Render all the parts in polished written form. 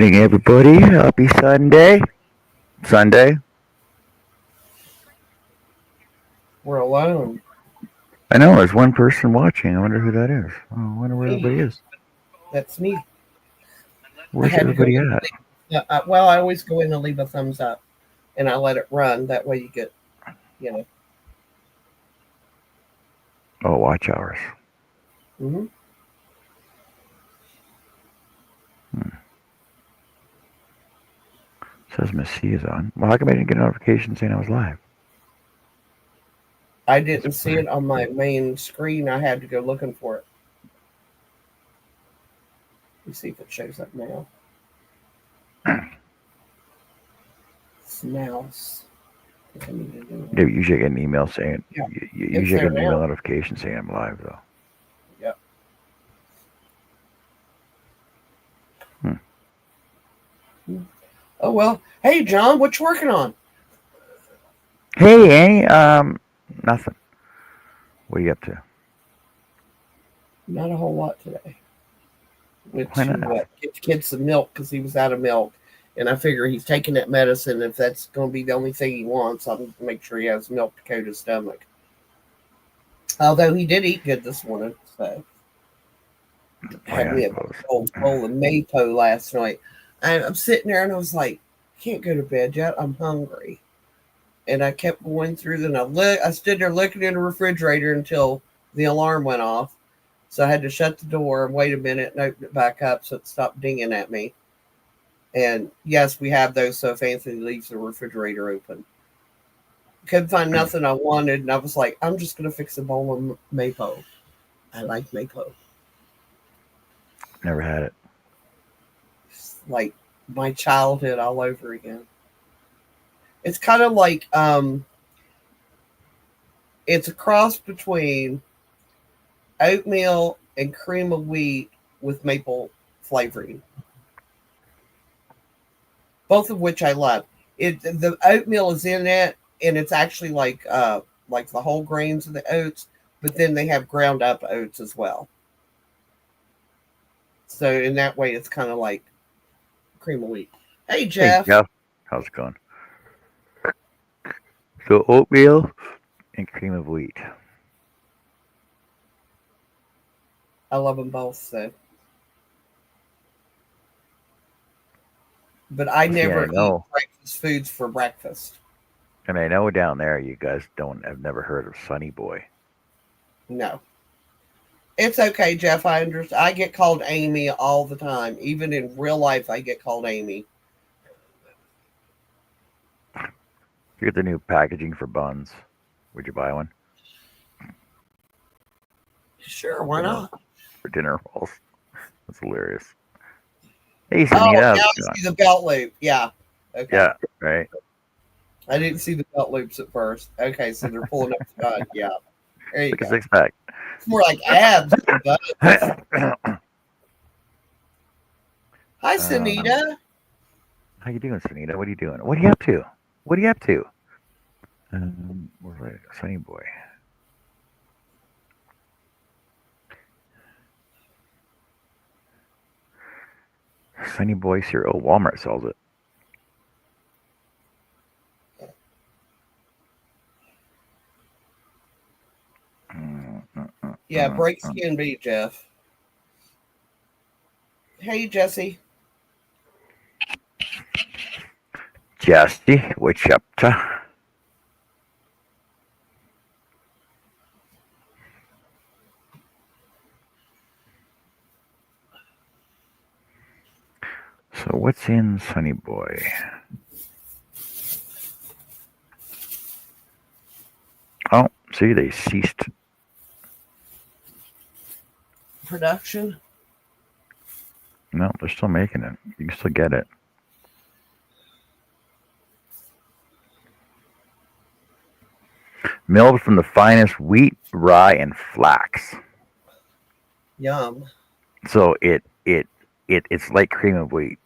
morning, everybody. Happy Sunday. Sunday. We're alone. I know, there's one person watching. I wonder who that is. Oh, I wonder where everybody is. That's me. Where's everybody at? Well, I always go in and leave a thumbs up, and I let it run. That way you get, you know. Oh, watch hours. Mm-hmm. Says Miss C is on. Well, how come I didn't get a notification saying I was live? I didn't see it on my main screen. I had to go looking for it. Let me see if it shows up now. Mouse. You usually get an email saying. Yeah, you usually get an email notification saying I'm live, though. Yep. Oh well. Hey, John, what you working on? Hey, Annie. Nothing. What are you up to? Not a whole lot today. Went to get the kids some milk because he was out of milk. And I figure he's taking that medicine. If that's going to be the only thing he wants, I'm going to make sure he has milk to coat his stomach. Although he did eat good this morning. So had me a bowl of mapo last night. I'm sitting there and I was like, I can't go to bed yet. I'm hungry. And I kept going through. Then I stood there looking in the refrigerator until the alarm went off. So I had to shut the door and wait a minute and open it back up so it stopped dinging at me. And yes, we have those. So if Anthony leaves the refrigerator open, couldn't find nothing I wanted, and I was like, I'm just gonna fix a bowl of mapo. I like mapo. Never had it. It's like my childhood all over again. It's kind of like it's a cross between oatmeal and cream of wheat with maple flavoring. Both of which I love. The oatmeal is in it, and it's actually like the whole grains of the oats, but then they have ground up oats as well. So in that way, it's kind of like cream of wheat. Hey Jeff. Hey Jeff, how's it going? So oatmeal and cream of wheat. I love them both. So. But I never eat breakfast foods for breakfast. And I know down there you guys have never heard of Sunny Boy. No. It's okay, Jeff. I understand. I get called Amy all the time. Even in real life, I get called Amy. If you get the new packaging for buns, would you buy one? Sure, why not? For dinner rolls. That's hilarious. Hey, Jeanette. Oh, yeah, I see the belt loop. Yeah. Okay. Yeah, right. I didn't see the belt loops at first. Okay, so they're pulling up the gun. Yeah. There you go. A six pack. It's more like abs than buttons. Hi, Sunita. How you doing, Sunita? What are you doing? What are you up to? What are you up to? Where's Sunny Boy? Sunny Boy cereal. Walmart sells it. Yeah, break skin beat, Jeff. Hey, Jesse. Jesse, what's up to? So what's in Sunny Boy? Oh, see, they ceased production. No, they're still making it. You can still get it. Milled from the finest wheat, rye, and flax. Yum. So it's like cream of wheat.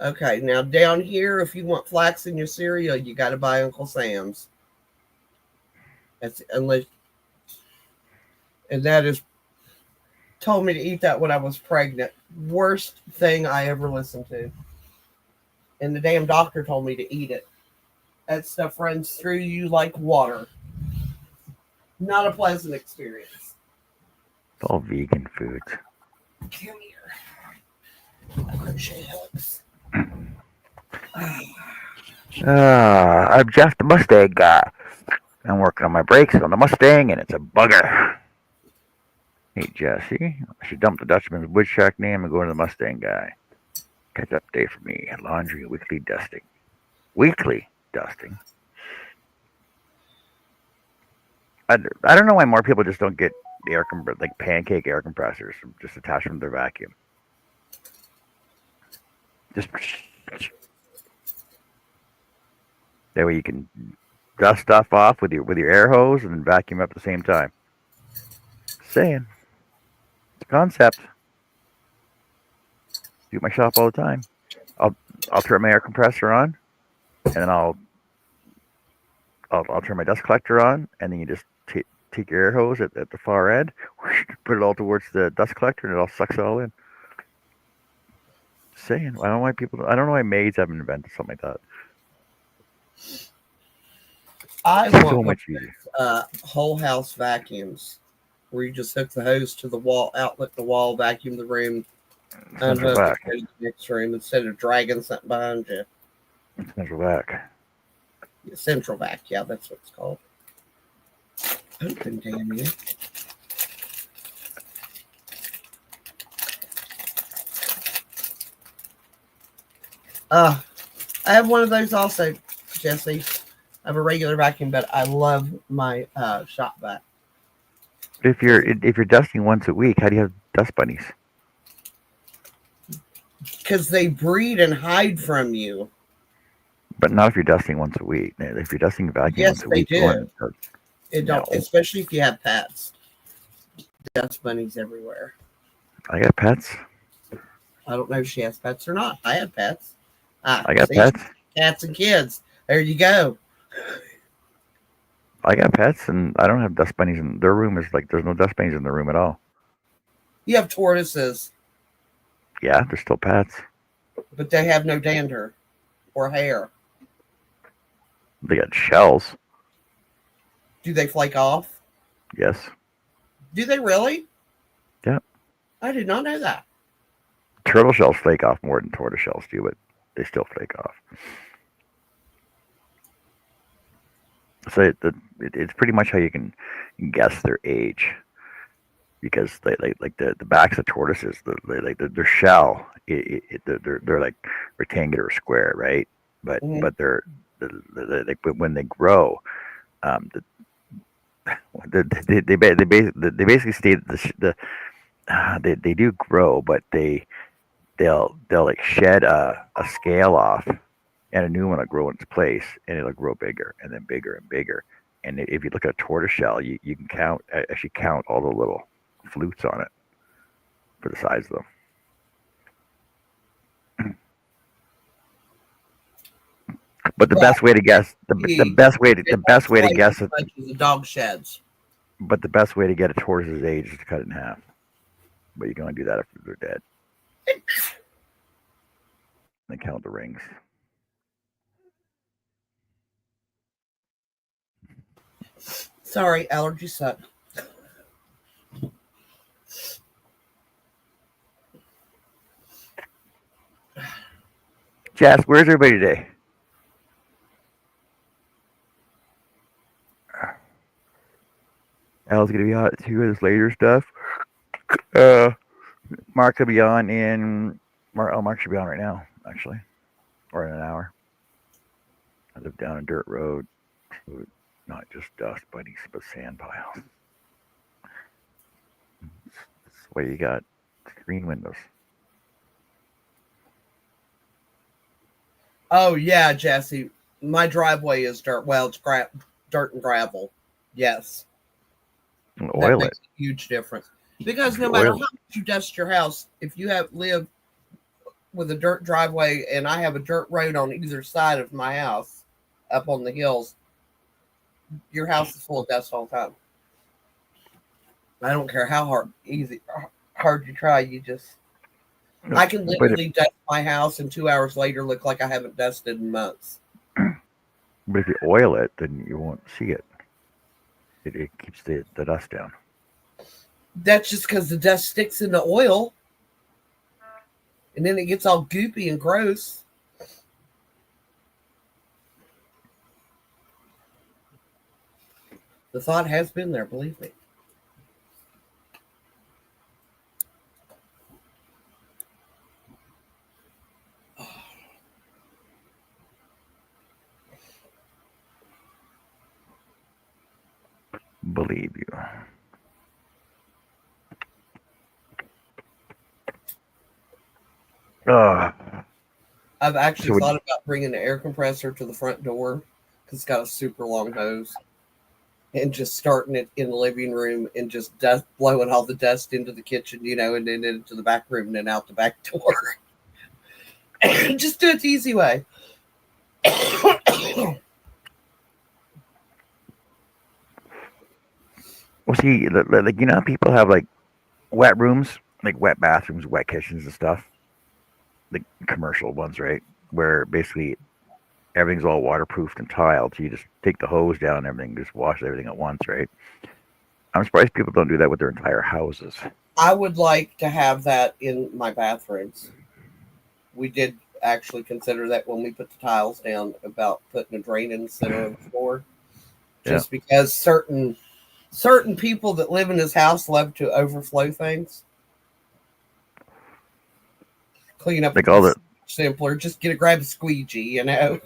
Okay, now down here, if you want flax in your cereal, you got to buy Uncle Sam's. That's unless, and that is told me to eat that when I was pregnant. Worst thing I ever listened to. And the damn doctor told me to eat it. That stuff runs through you like water. Not a pleasant experience. It's all vegan foods. Come here. Crochet hooks. I'm Jeff the Mustang guy. I'm working on my brakes on the Mustang, and it's a bugger. Hey, Jesse, I should dump the Dutchman's woodchuck name and go to the Mustang guy. Catch up day for me. Laundry, weekly dusting. Weekly dusting. I don't know why more people just don't get the like pancake air compressors, just attach them to their vacuum. Just that way you can dust stuff off with your air hose and then vacuum up at the same time. Saying, it's a concept. Do it my shop all the time. I'll turn my air compressor on, and then I'll turn my dust collector on, and then you just take your air hose at the far end, put it all towards the dust collector, and it all sucks it all in. Saying, I don't know why maids haven't invented something like that. I want so much easier. Whole house vacuums where you just hook the hose to the wall, outlet the wall, vacuum the room, unhook it to the next room instead of dragging something behind you. Central vac. Central vac, yeah, that's what it's called. Open, damn you. I have one of those also, Jesse. I have a regular vacuum, but I love my shop vac. If you're dusting once a week, how do you have dust bunnies? Because they breed and hide from you. But not if you're dusting once a week. If you're dusting a vacuum once a week, It don't, especially if you have pets. Dust bunnies everywhere. I got pets. I don't know if she has pets or not. I have pets. I got pets. Cats and kids. There you go. I got pets, and I don't have dust bunnies in their room. Is like there's no dust bunnies in the room at all. You have tortoises. Yeah, they're still pets. But they have no dander or hair. They got shells. Do they flake off? Yes. Do they really? Yeah. I did not know that. Turtle shells flake off more than tortoise shells do, but they still flake off. So it's pretty much how you can guess their age, because they like the backs of tortoises, their shell, they're like rectangular or square, right? But they're when they grow, they basically state they do grow, but they'll like shed a scale off, and a new one will grow in its place, and it'll grow bigger and then bigger and bigger. And if you look at a tortoise shell, you can actually count all the little flutes on it for the size of them. But the best way to guess the best way to guess it, the dog sheds. But the best way to get a tortoise's age is to cut it in half. But you can only do that after they're dead. They count the rings. Sorry, allergies suck. Jess, where's everybody today? Al's gonna be on it too with his later stuff. Mark will be on in. Mark should be on right now, actually, or in an hour. I live down a dirt road, so not just dust bunnies, but sand piles. That's why you got screen windows. Oh yeah, Jesse. My driveway is dirt. Well, it's dirt and gravel. Yes. Oil that makes a huge difference. Because no matter how much you dust your house, if you live with a dirt driveway and I have a dirt road on either side of my house up on the hills, your house is full of dust all the time. I don't care how hard to try. I can But literally dust my house and 2 hours later look like I haven't dusted in months. if you oil it, then you won't see it. It keeps the dust down. That's just because the dust sticks in the oil and then it gets all goopy and gross. The thought has been there, believe me. Believe you. I've actually So thought about bringing the air compressor to the front door because it's got a super long hose and just starting it in the living room and just blowing all the dust into the kitchen, and then into the back room and then out the back door. Just do it the easy way. Well, see, like how people have like wet rooms, like wet bathrooms, wet kitchens and stuff, like commercial ones, right? Where basically everything's all waterproofed and tiled. So you just take the hose down, and everything, just wash everything at once, right? I'm surprised people don't do that with their entire houses. I would like to have that in my bathrooms. We did actually consider that when we put the tiles down about putting a drain in the center of the floor. Just because certain people that live in this house love to overflow things. Clean up Like all the simpler. Just grab a squeegee, like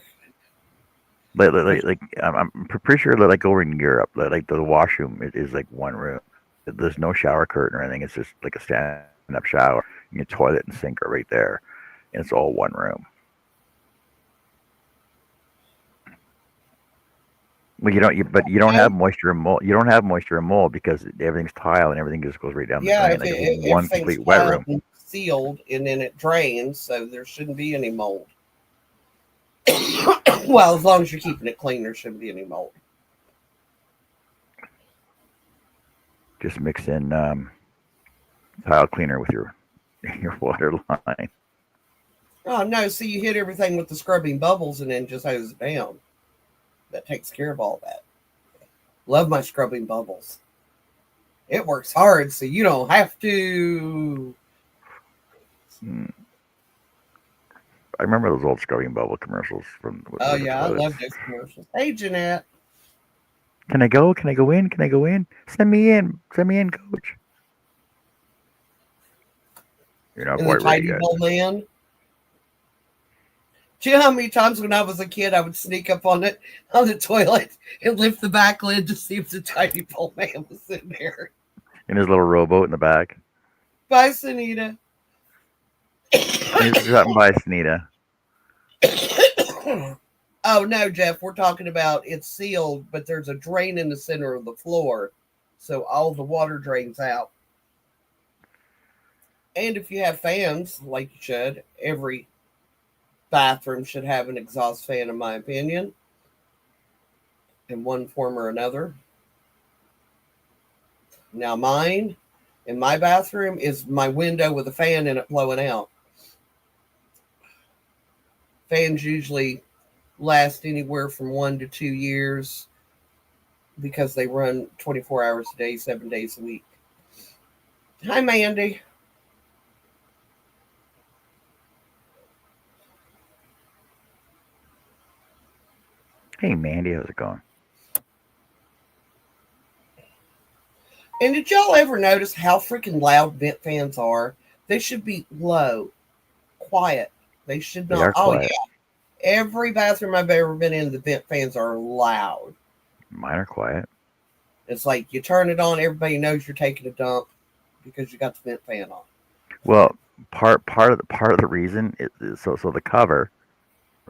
I'm pretty sure that like over in Europe, like the washroom is like one room. There's no shower curtain or anything. It's just like a stand-up shower. And your toilet and sink are right there, and it's all one room. Well, you don't have moisture and mold. You don't have moisture and mold because everything's tile and everything just goes right down the drain. Like it's one complete wet room. Sealed and then it drains, so there shouldn't be any mold. Well, as long as you're keeping it clean, there shouldn't be any mold. Just mix in tile cleaner with your water line. Oh no! So you hit everything with the scrubbing bubbles and then just hose it down. That takes care of all that. Love my scrubbing bubbles. It works hard, so you don't have to. I remember those old scrubbing bubble commercials from. Oh yeah, I love those commercials. Hey, Jeanette. Can I go? Can I go in? Can I go in? Send me in. Send me in, coach. You're not quite ready yet. Old man. Do you know how many times when I was a kid I would sneak up on the toilet and lift the back lid to see if the tiny pole man was in there? In his little rowboat in the back. Bye, Sunita. He's dropping by, Sunita. Oh no, Jeff, we're talking about it's sealed, but there's a drain in the center of the floor, so all the water drains out. And if you have fans, like you should, every bathroom should have an exhaust fan, in my opinion, in one form or another. Now mine, in my bathroom, is my window with a fan in it blowing out. Fans usually last anywhere from 1 to 2 years because they run 24 hours a day, 7 days a week. Hi, Mandy. Hey, Mandy, how's it going? And did y'all ever notice how freaking loud vent fans are? They should be low, quiet. They should not. They are quiet. Yeah. Every bathroom I've ever been in, the vent fans are loud. Mine are quiet. It's like you turn it on, everybody knows you're taking a dump because you got the vent fan on. Well, part of the reason is so the cover,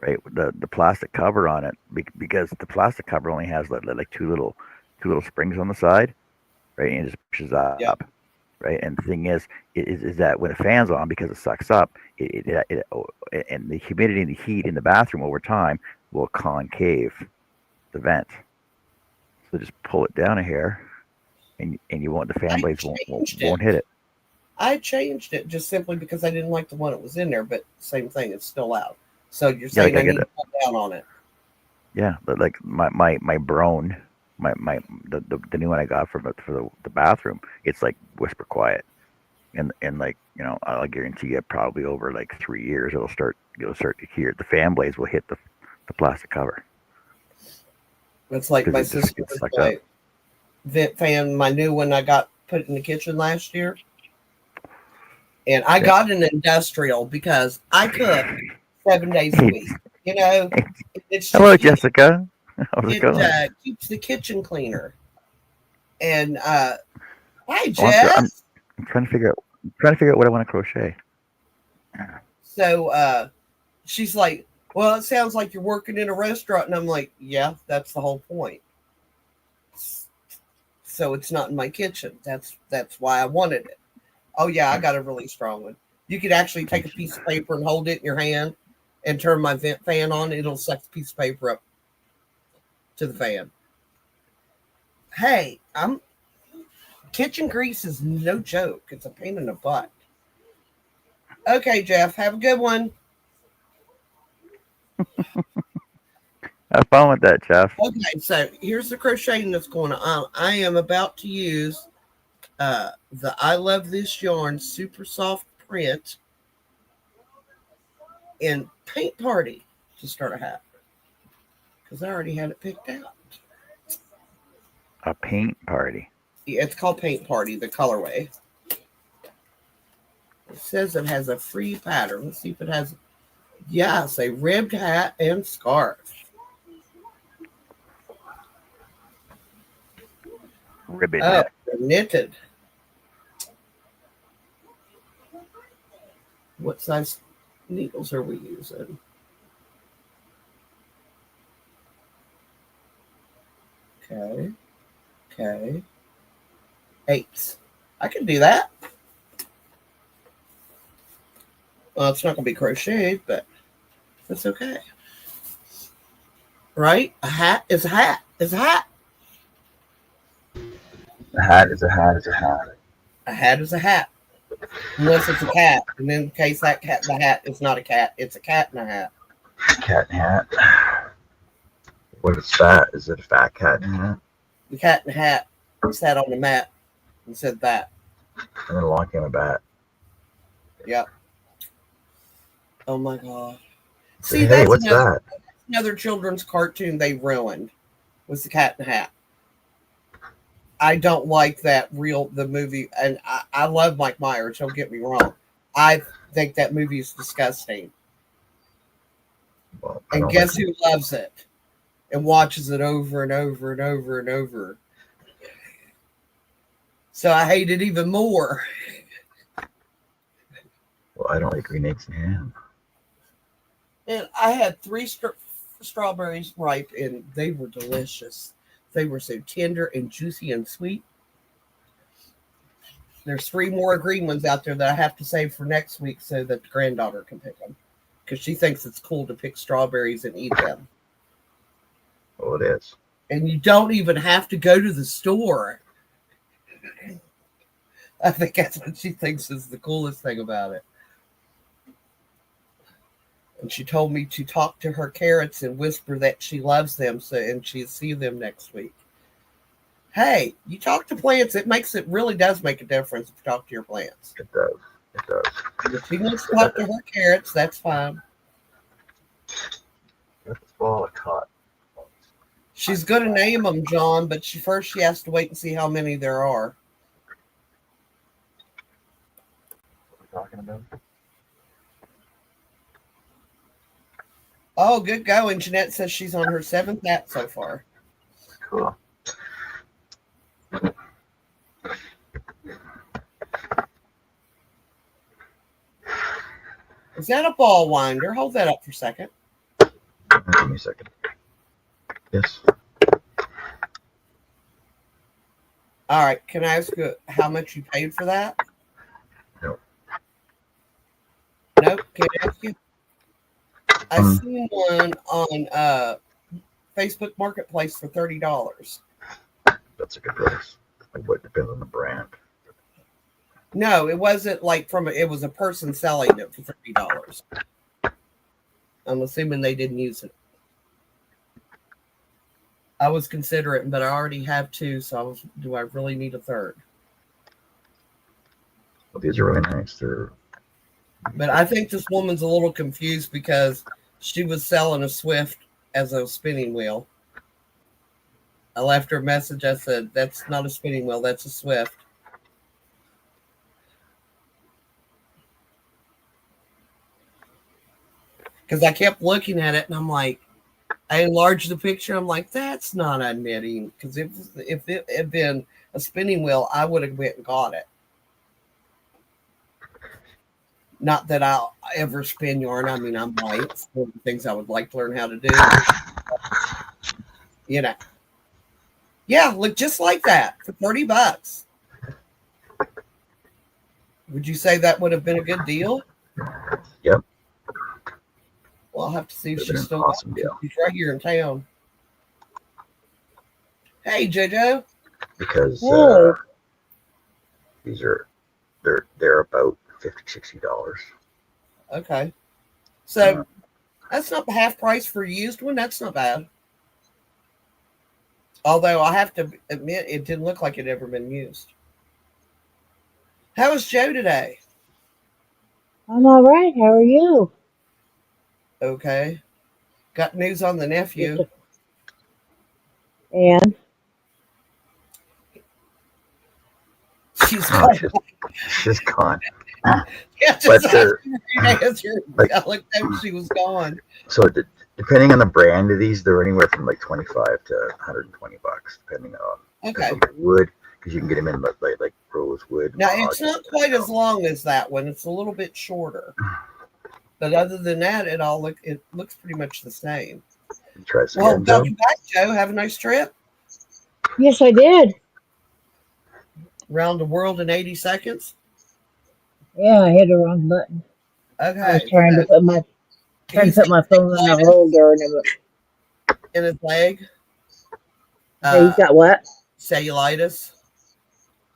right? The plastic cover on it, because the plastic cover only has like two little springs on the side, right? And it just pushes up, Yep. right? And the thing is that when the fan's on, because it sucks up, it and the humidity and the heat in the bathroom over time will concave the vent. So just pull it down a hair, and you won't, the fan blades won't hit it. I changed it just simply because I didn't like the one that was in there, but same thing, it's still out. So you're Yeah, like saying I I get need it. to cut down on it. Yeah, but like my Brone, my the new one I got for the bathroom. It's like whisper quiet, and like I'll guarantee you probably over like 3 years you'll start to hear the fan blades will hit the plastic cover It's like because my it just sister gets with sucked up. my vent fan, my new one I got put in the kitchen last year. And I Yeah. got an industrial because I cook 7 days a Hey, week. You know, it's hello just easy. Jessica, how's it It going? keeps the kitchen cleaner. And hi, Well, Jess. I'm trying to figure out what I want to crochet. So she's like, well, it sounds like you're working in a restaurant. And I'm like, yeah, that's the whole point. So it's not in my kitchen. That's why I wanted it. Oh yeah, I got a really strong one. You could actually take a piece of paper and hold it in your hand and turn my vent fan on. It'll suck the piece of paper up to the fan. Hey, I'm kitchen grease is no joke. It's a pain in the butt. Okay, Jeff, have a good one. Have fun with that, Jeff. Okay, so here's the crocheting that's going on. I am about to use the I Love This Yarn Super Soft Print in Paint Party to start a hat because I already had it picked out. A paint party. Yeah, it's called Paint Party, the colorway. It says it has a free pattern. Let's see if it has. Yes, a ribbed hat and scarf. Ribbon Oh, hat. they're knitted. What size needles are we using? Okay. Okay. Eights. I can do that. Well, it's not going to be crocheted, but that's okay. Right? A hat is a hat. Is a hat. A hat is a hat is a hat. A hat is a hat. Unless it's a cat. And in case that cat, the hat is not a cat. It's a cat in a hat. Cat in a hat. What is fat? Is it a fat cat in a hat? The cat in the hat sat on the mat and said that. And then along came a bat. Yep. Oh my god. Said, See, hey, that's what's that? another children's cartoon they ruined was the Cat in the Hat. I don't like the movie, and I love Mike Myers. Don't get me wrong. I think that movie is disgusting. Well, And guess who loves it and watches it over and over and over and over? So I hate it even more. Well, I don't like green eggs and ham. And I had three strawberries ripe, and they were delicious. They were so tender and juicy and sweet. There's three more green ones out there that I have to save for next week so that the granddaughter can pick them because she thinks it's cool to pick strawberries and eat them. Well, it is. And you don't even have to go to the store. I think that's what she thinks is the coolest thing about it. And she told me to talk to her carrots and whisper that she loves them, and she'll see them next week. Hey, you talk to plants, it really does make a difference if you talk to your plants. It does. It does. If she wants to talk to her carrots, that's fine. That's a ball of cotton. She's going to name them, John, but she has to wait and see how many there are. What are we talking about? Oh, good going. Jeanette says she's on her 7th hat so far. Cool. Is that a ball winder? Hold that up for a second. Give me a second. Yes. All right. Can I ask you how much you paid for that? No. Nope. Can't ask you. I seen one on Facebook Marketplace for $30. That's a good price. It would depend on the brand. No, it wasn't like it was a person selling it for $30. I'm assuming they didn't use it. I was considering, but I already have two, so do I really need a third? Well, these are really nice. But I think this woman's a little confused because she was selling a Swift as a spinning wheel. I left her a message. I said, that's not a spinning wheel, that's a Swift. Because I kept looking at it and I'm like, I enlarged the picture. I'm like, that's not a knitting. Because if it had been a spinning wheel, I would have went and got it. Not that I'll ever spin yarn. I mean, I might. It's one of the things I would like to learn how to do. You know. Yeah, look, just like that for $30. Would you say that would have been a good deal? Yep. Well, I'll have to see if It's she's an still awesome got it. deal. She's right here in town. Hey, JoJo. Because Hey. these are they're about $50-$60. Okay. So that's not half price for a used one. That's not bad. Although I have to admit, it didn't look like it ever been used. How was Joe today? I'm all right. How are you? Okay. Got news on the nephew. And She's Oh, gone. she's gone. Yeah, But just they're answer. like I looked up, she was gone. so depending on the brand of these, they're anywhere from like 25 to $120, depending on Okay. the wood, because you can get them in like rosewood. Now it's not quite as long as that one. It's a little bit shorter. But other than that, it looks pretty much the same. Try some Well, again, Joe. welcome back, Joe. Have a nice trip. yes, I did. Around the world in 80 seconds. Yeah, I hit the wrong button. Okay. I was trying to put my phone in the holder, and in his leg. he's got what? Cellulitis.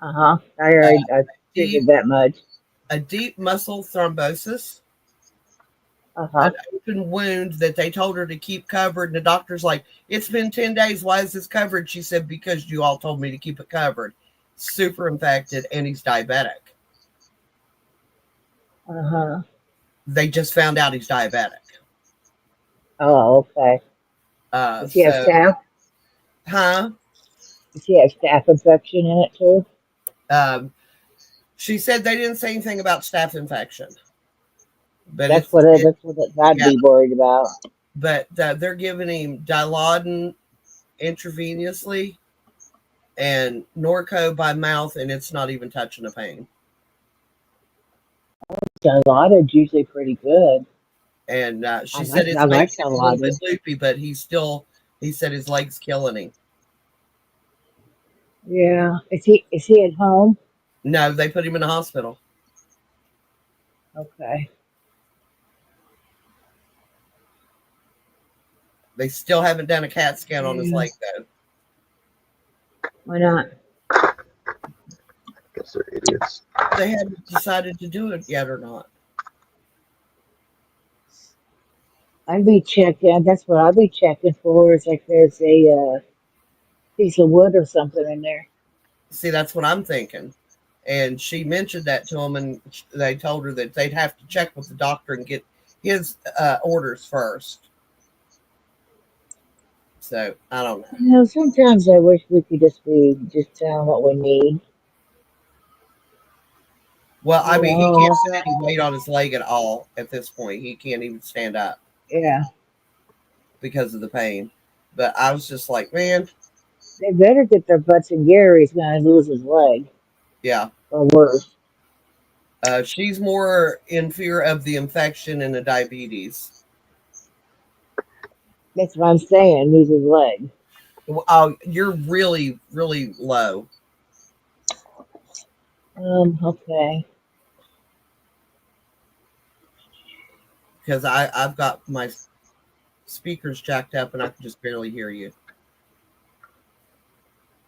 I figured that much. A deep muscle thrombosis. An open wound that they told her to keep covered. And the doctor's like, it's been 10 days. Why is this covered? She said, because you all told me to keep it covered. Super infected, and he's diabetic. They just found out he's diabetic. Oh, okay. Does he have staph? Huh? Does he have staph infection in it too? She said they didn't say anything about staph infection. But that's what I'd be worried about. But they're giving him Dilaudid intravenously and Norco by mouth, and it's not even touching the pain. Dilaudid's usually pretty good. And she said it's making him a little bit loopy, but he said his leg's killing him. Yeah. Is he at home? No, they put him in the hospital. Okay. They still haven't done a CAT scan on his leg, though. Why not? I guess they're idiots. They haven't decided to do it yet or not. I'd be checking. That's what I'd be checking for. Is like there's a piece of wood or something in there. See, that's what I'm thinking. And she mentioned that to him, and they told her that they'd have to check with the doctor and get his orders first. So I don't know. You know, sometimes I wish we could just tell him what we need. Well, I mean, he can't put any weight on his leg at all at this point. He can't even stand up. Yeah. Because of the pain. But I was just like, man. They better get their butts in gear. He's going to lose his leg. Yeah. Or worse. She's more in fear of the infection and the diabetes. That's what I'm saying. Lose his leg. Oh, you're really, really low. Okay. Because I've got my speakers jacked up and I can just barely hear you.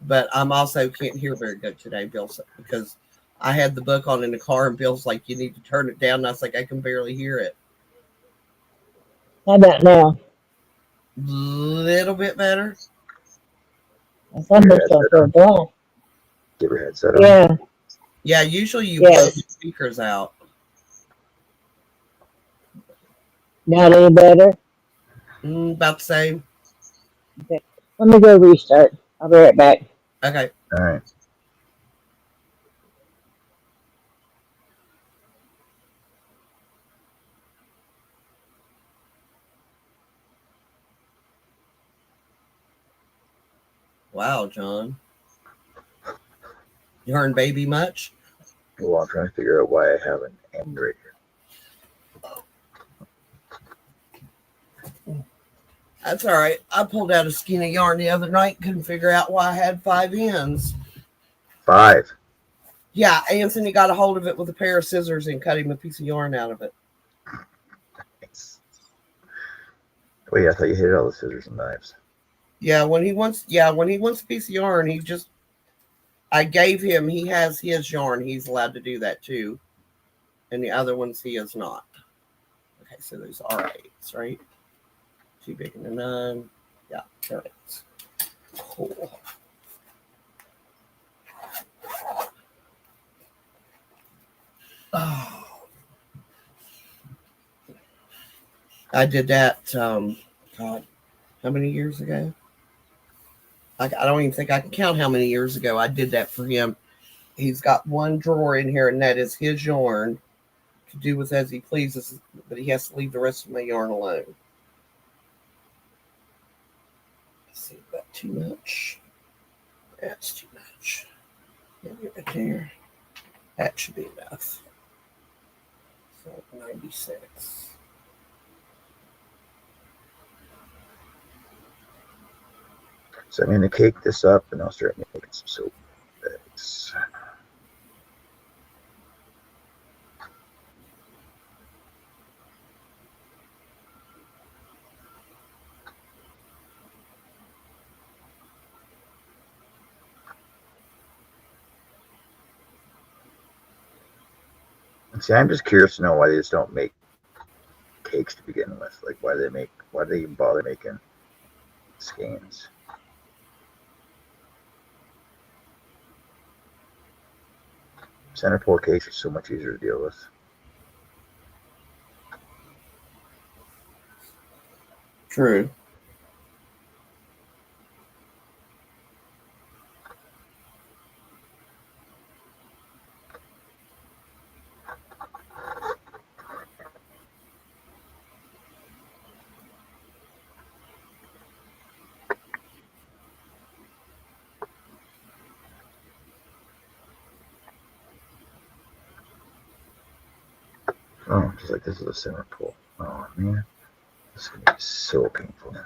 But I'm also can't hear very good today, Bill, because I had the book on in the car, and Bill's like, "You need to turn it down." And I was like, "I can barely hear it." How about now? Little bit better. It's almost like a black. Get your headset on. Yeah, Yeah, usually you yeah. blow the speakers out. Not any better. About the same. Okay. Let me go restart. I'll be right back. Okay. All right. Wow, John. You heard baby much? Well, I'm trying to figure out why I have an end right here. That's all right. I pulled out a skein of yarn the other night. Couldn't figure out why I had 5 ends. 5. Yeah, Anthony got a hold of it with a pair of scissors and cut him a piece of yarn out of it. Thanks. Wait, I thought you hated all the scissors and knives. Yeah, when he wants a piece of yarn, I gave him, he has his yarn. He's allowed to do that too. And the other ones he is not. Okay, so those are 8s, right? 2 big and a 9. Yeah, they're 8s. Cool. Oh. I did that, God, how many years ago? I don't even think I can count how many years ago I did that for him. He's got one drawer in here, and that is his yarn to do with as he pleases, but he has to leave the rest of my yarn alone. Let's see, about too much. That's too much. Right there. That should be enough. So 96. So I'm going to cake this up, and I'll start making some soap bags. See, I'm just curious to know why they just don't make cakes to begin with. Like, why do they even bother making skeins? Center pole cakes are so much easier to deal with. True. Oh, just like this is a center pole. Oh man, this is gonna be so painful now.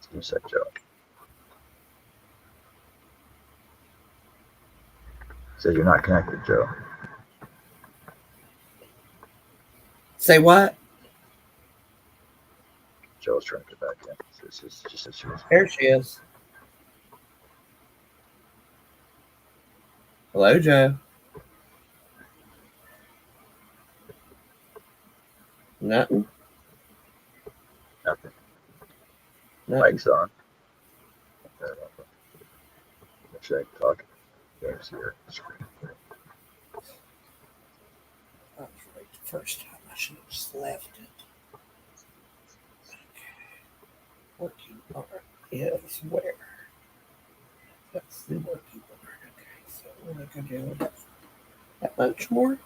Give me a sec, Joe. Says you're not connected, Joe. Say what? Joe's trying to get back in. So this is just a serious. There she is. Hello, Joe. Nothing. Nothing. Nothing. Mic's on. Make sure I can talk. There's your screen. That was right the first time. I should have just left it. Okay. Working part is where? That's the working part. Okay, so we're going to go down that much more.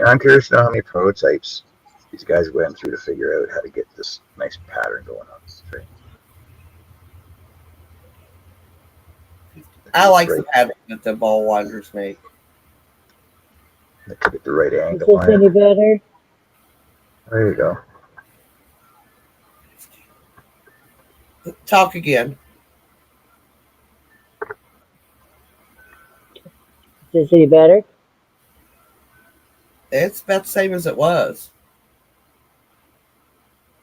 And I'm curious to know how many prototypes these guys went through to figure out how to get this nice pattern going on this string. I like the pattern that the ball winders make. To get the right Is angle this on any it. better? There you go. Talk again. Is this any better? It's about the same as it was.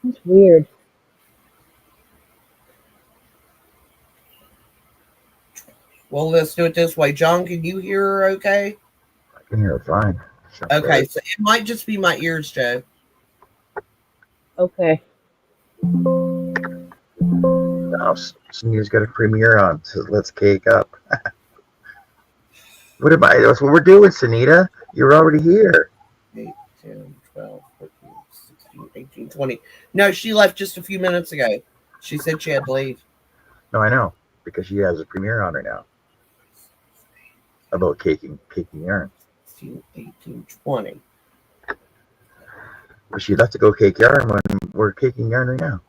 That's weird. Well, let's do it this way. John, can you hear her okay? I can hear it fine. Okay, so it might just be my ears, Joe. Okay. Now, Sunita's got a premiere on, so let's cake up. That's what we're doing, Sunita. You're already here. 8, 10, 12, 14, 16, 18, 20. No, she left just a few minutes ago. She said she had to leave. No, I know, because she has a premiere on her now about caking yarn. 16, 18, 20. But she'd have to go cake yarn when we're caking yarn right now.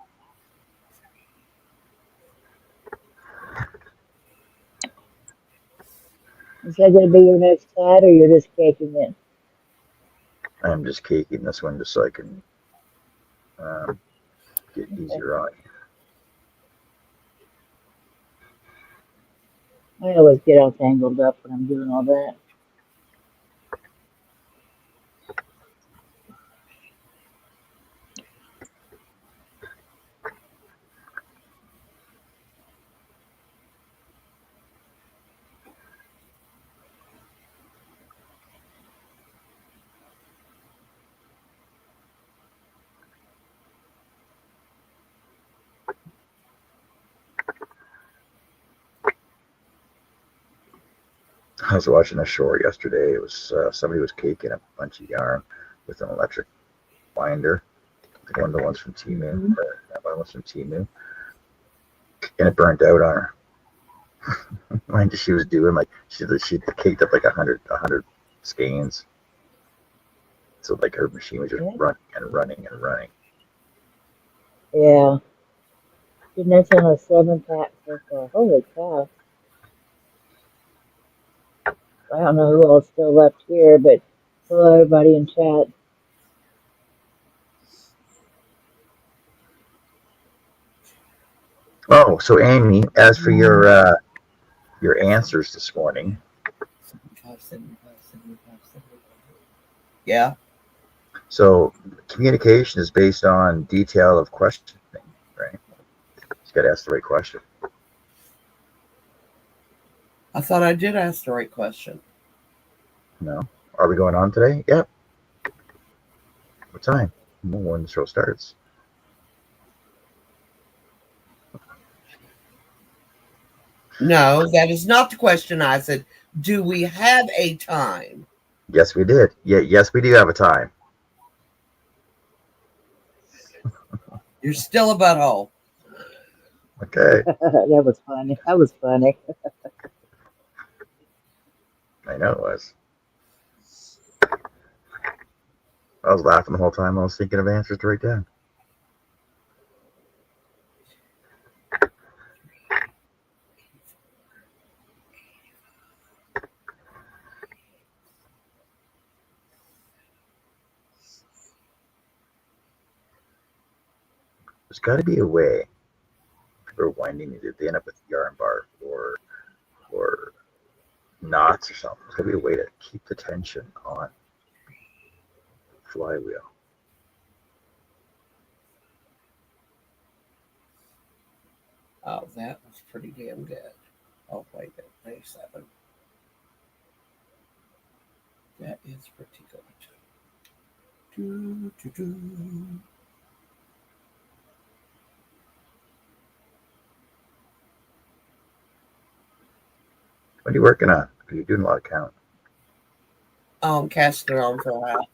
Is that going to be your next tat, or you're just caking it? I'm just caking this one just so I can get easier on. I always get all tangled up when I'm doing all that. I was watching a short yesterday. It was somebody was caking a bunch of yarn with an electric winder. One of the ones from Timu, or one was from Timu, and it burnt out on her. Mind she was doing like she caked up like 100 skeins. So like her machine was just running and running and running. Yeah. And that's on a 7-pack so far. Holy cow. I don't know who all's still left here, but hello, everybody in chat. Oh, so Amy, as for your answers this morning. 75, 75, 75, 75. Yeah. So communication is based on detail of questioning, right? You got to ask the right question. I thought I did ask the right question. No. Are we going on today? Yep. What time? When the show starts. No, that is not the question. I said, do we have a time? Yes, we did. Yeah, yes, we do have a time. You're still a butthole. Okay. That was funny. That was funny. I know it was. I was laughing the whole time. I was thinking of answers to write down. There's got to be a way for winding it. If they end up with yarn bar or knots or something, there's got to be a way to keep the tension on the flywheel. Oh, that was pretty damn good. Oh, wait, 97. That is pretty good. Do, do, do. What are you working on? Because you're doing a lot of count. I'm casting it on for a while.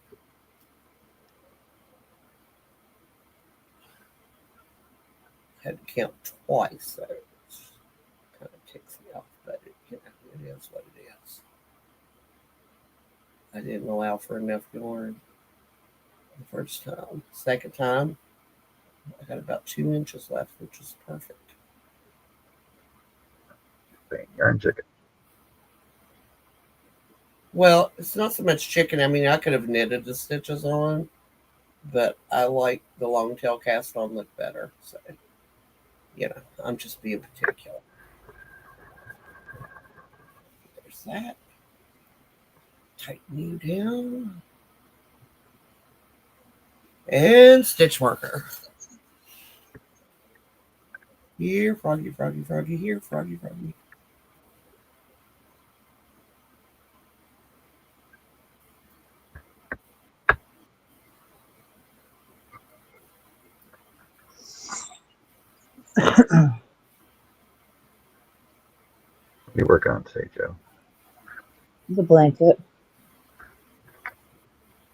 Had to count twice, so it kind of ticks me off, but it is what it is. I didn't allow for enough yarn the first time. Second time, I got about 2 inches left, which is perfect. Yarn chicken. Well, it's not so much chicken. I mean, I could have knitted the stitches on, but I like the long tail cast on look better. So, I'm just being particular. There's that. Tighten you down. And stitch marker. Here, froggy, froggy, froggy. Here, froggy, froggy. What are you working on today, Joe? The blanket.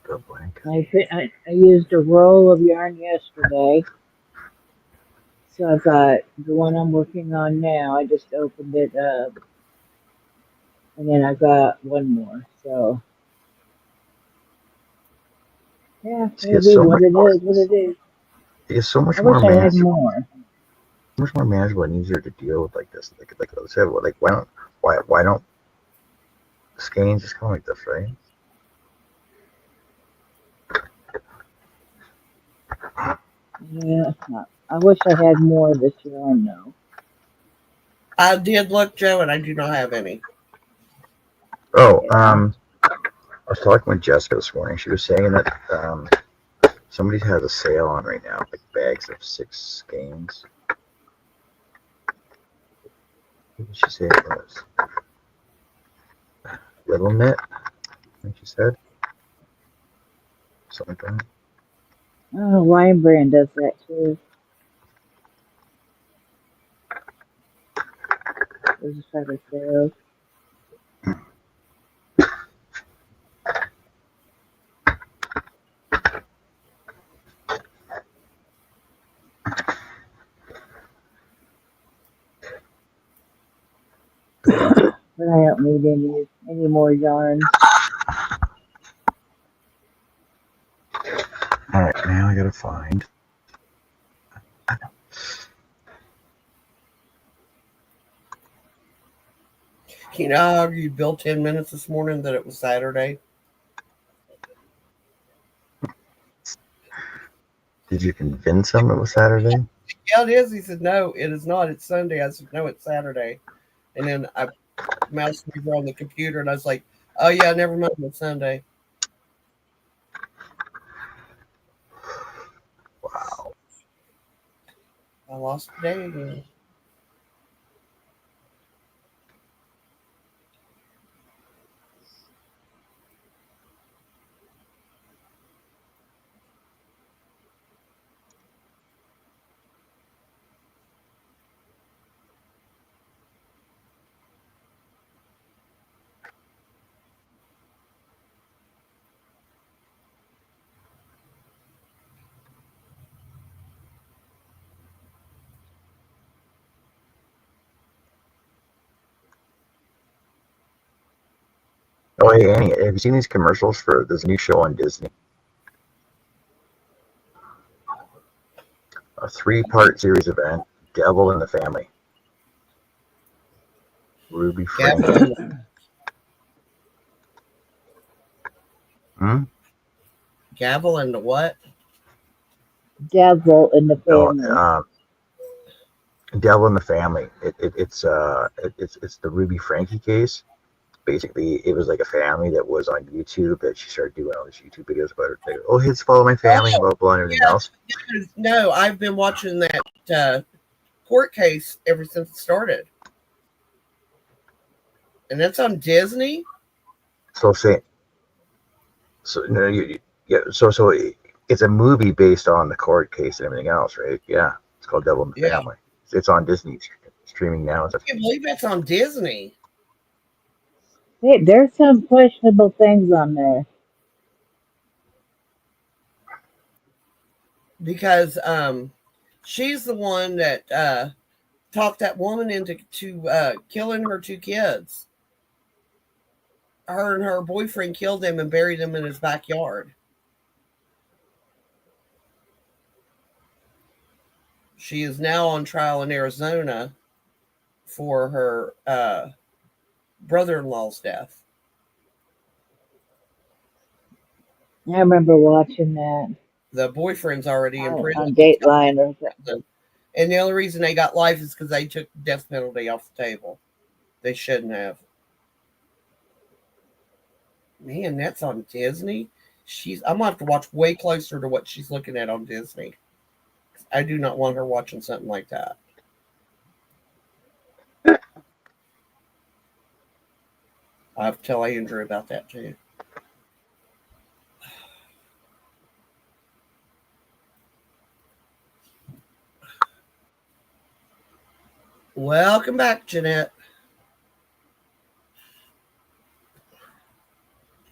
The blanket. I used a roll of yarn yesterday. So I've got the one I'm working on now. I just opened it up. And then I've got one more. So, yeah, See, it'll it's be so what much it more. is, what it is. It's so much I more wish I had manageable. more. Much more manageable and easier to deal with like this. Like I said, like why don't skeins just come like this, right? Yeah, I wish I had more of this yarn though. I did look, Joe, and I do not have any. Oh, Yeah. I was talking with Jessica this morning. She was saying that somebody has a sale on right now, like bags of 6 skeins. What did she say it was? Little Knit, I think she said. Something like that. Oh, Lion Brand does that too. Those are separate sales. But I don't need any more yarn. Alright, now I gotta find. You know how you built 10 minutes this morning that it was Saturday? Did you convince him it was Saturday? Yeah, it is. He said, no, it is not. It's Sunday. I said, no, it's Saturday. And then I mouse over on the computer and I was like, oh, yeah, never mind. It's Sunday. Wow. I lost the day again. Oh, hey, Annie, have you seen these commercials for this new show on Disney? A 3-part series event, Devil in the Family. Ruby Frank. Hmm? Gavel and the what? Devil in the No, family. Devil in the Family. It's the Ruby Frankie case. Basically, it was like a family that was on YouTube that she started doing all these YouTube videos about her. Like, oh, hits follow my family, blah, blah, and everything else. No, I've been watching that court case ever since it started. And that's on Disney? So it's a movie based on the court case and everything else, right? Yeah, it's called Devil in the Family. It's on Disney streaming now. I can't believe that's on Disney. Hey, there's some questionable things on there. Because she's the one that talked that woman into killing her 2 kids. her and her boyfriend killed him and buried him in his backyard. She is now on trial in Arizona for her brother-in-law's death. I remember watching that The boyfriend's already in prison. on Dateline or something. And the only reason they got life is because they took the death penalty off the table. They shouldn't have. Man, that's on Disney. I'm gonna have to watch way closer to what she's looking at on Disney. I do not want her watching something like that. I have to tell Andrew about that too. Welcome back, Jeanette.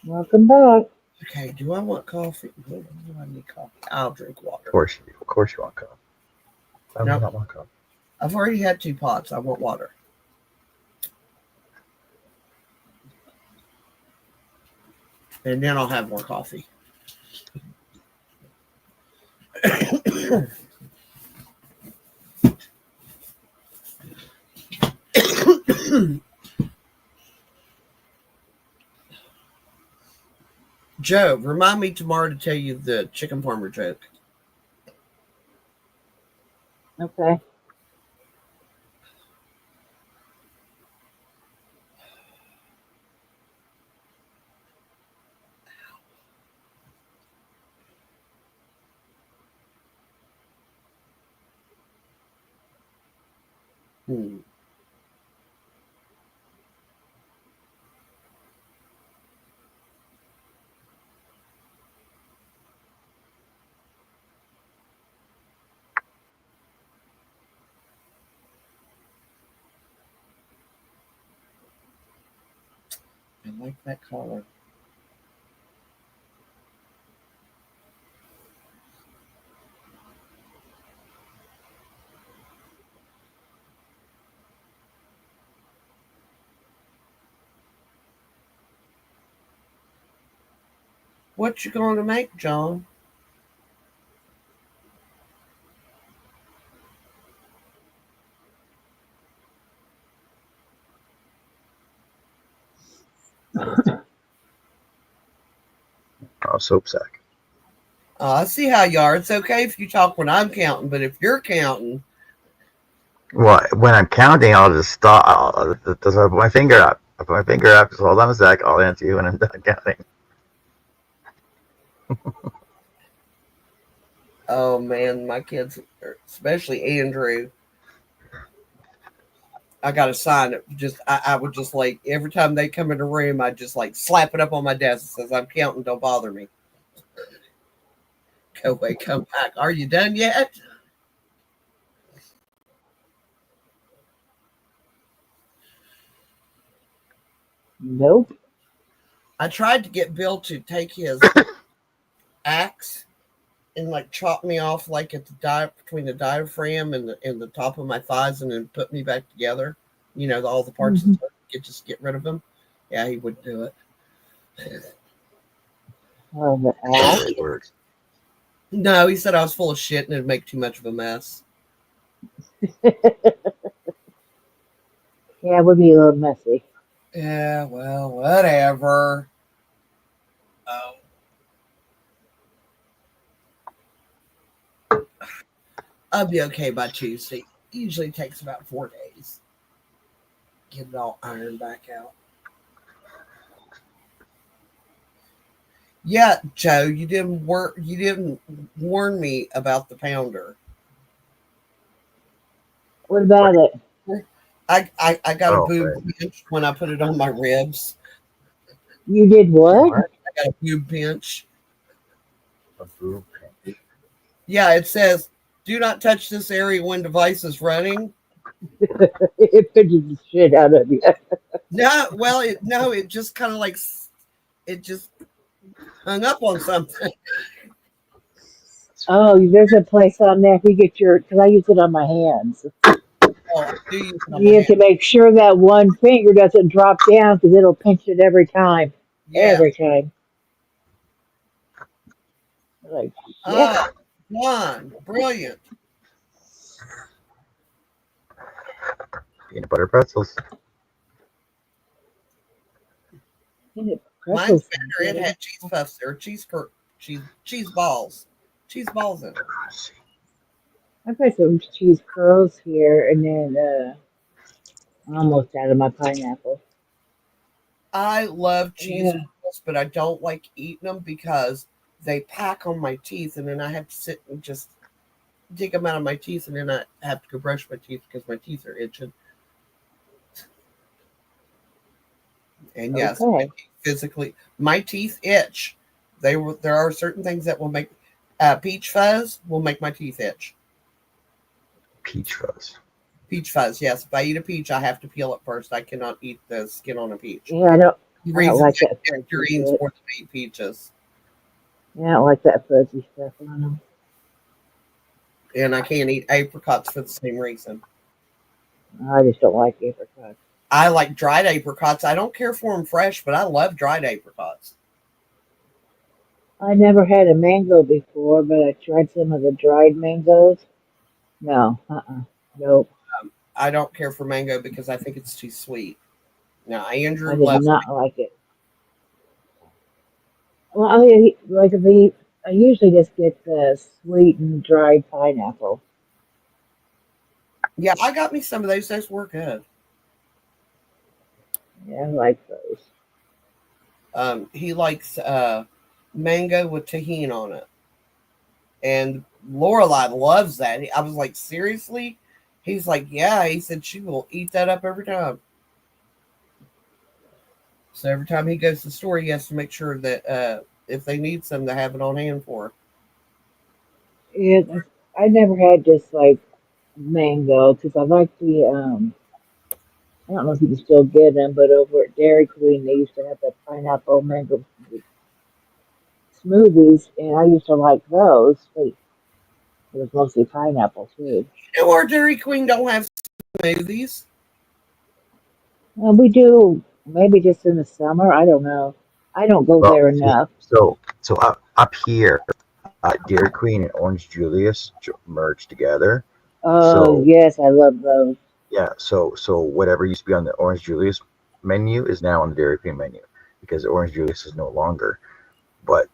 Welcome back. Okay, do I want coffee? Do I need coffee? I'll drink water. Of course you want coffee. I Nope. don't want coffee. I've already had 2 pots. I want water. And then I'll have more coffee. Joe, remind me tomorrow to tell you the chicken farmer joke. Okay. I like that color. What you going to make, John? Oh, soap sack. I see how you are. It's okay if you talk when I'm counting, but if you're counting. Well, when I'm counting, I'll just stop. I'll just put my finger up. I put my finger up. Just hold on a sec. I'll answer you when I'm done counting. Oh man, my kids, especially Andrew. I got a sign that I would just like every time they come in the room, I just like slap it up on my desk that says I'm counting, don't bother me. Go away, come back. Are you done yet? Nope. I tried to get Bill to take his axe and like chop me off like at the between the diaphragm and the top of my thighs and then put me back together. You know, all the parts Mhm. just get rid of them. Yeah, he wouldn't do it. Oh, the axe. Words. No, he said I was full of shit and it'd make too much of a mess. Yeah, it would be a little messy. Yeah, well, whatever. Oh. I'll be okay by Tuesday. Usually takes about 4 days. Get it all ironed back out. Yeah, Joe, you didn't warn me about the pounder. What about it? I got a boob right. pinch when I put it on my ribs. You did what? I got a boob pinch. A boob pinch. Yeah, it says, do not touch this area when device is running. It pinches the shit out of you. No, well, it just kind of like, it just hung up on something. Oh, there's a place on there if you get because I use it on my hands. Oh, I do use it on my You have hand. to make sure that one finger doesn't drop down because it'll pinch it every time. Yeah. Every time. Like, yeah. Oh, one. Brilliant. Peanut butter pretzels. Peanut Mine's pretzels sound better. It good. had cheese puffs or cheese balls. Cheese balls in it. I've got some cheese curls here, and then I'm almost out of my pineapple. I love cheese Yeah. balls, but I don't like eating them because they pack on my teeth, and then I have to sit and just dig them out of my teeth, and then I have to go brush my teeth because my teeth are itching. And yes, my Okay. teeth physically, my teeth itch. There are certain things that will make peach fuzz will make my teeth itch. Peach fuzz. Peach fuzz, yes. If I eat a peach, I have to peel it first. I cannot eat the skin on a peach. Yeah, The I don't reason like they that fuzzy nectarines shit. more than I eat peaches. Yeah, I don't like that fuzzy stuff on them. And I can't eat apricots for the same reason. I just don't like apricots. I like dried apricots. I don't care for them fresh, but I love dried apricots. I never had a mango before, but I tried some of the dried mangoes. No, nope. I don't care for mango because I think it's too sweet. Now, I Andrew did loves not like it. Well, I mean, like I usually just get the sweetened dried pineapple. Yeah, I got me some of those. Those were good. Yeah, I like those. He likes mango with tahini on it. And Lorelai loves that. I was like, seriously? He's like, yeah. He said she will eat that up every time. So every time he goes to the store, he has to make sure that if they need some, to have it on hand for her. Yeah, I never had just like mango because I like the I don't know if you can still get them, but over at Dairy Queen they used to have the pineapple mango smoothies, and I used to like those. But it was mostly pineapple too. You know, our Dairy Queen don't have smoothies. And we do maybe just in the summer. I don't know. I don't go Well, there see, enough. so up here, Dairy Queen and Orange Julius merged together. Oh So yes, I love those. yeah, so whatever used to be on the Orange Julius menu is now on the Dairy Queen menu because Orange Julius is no longer. But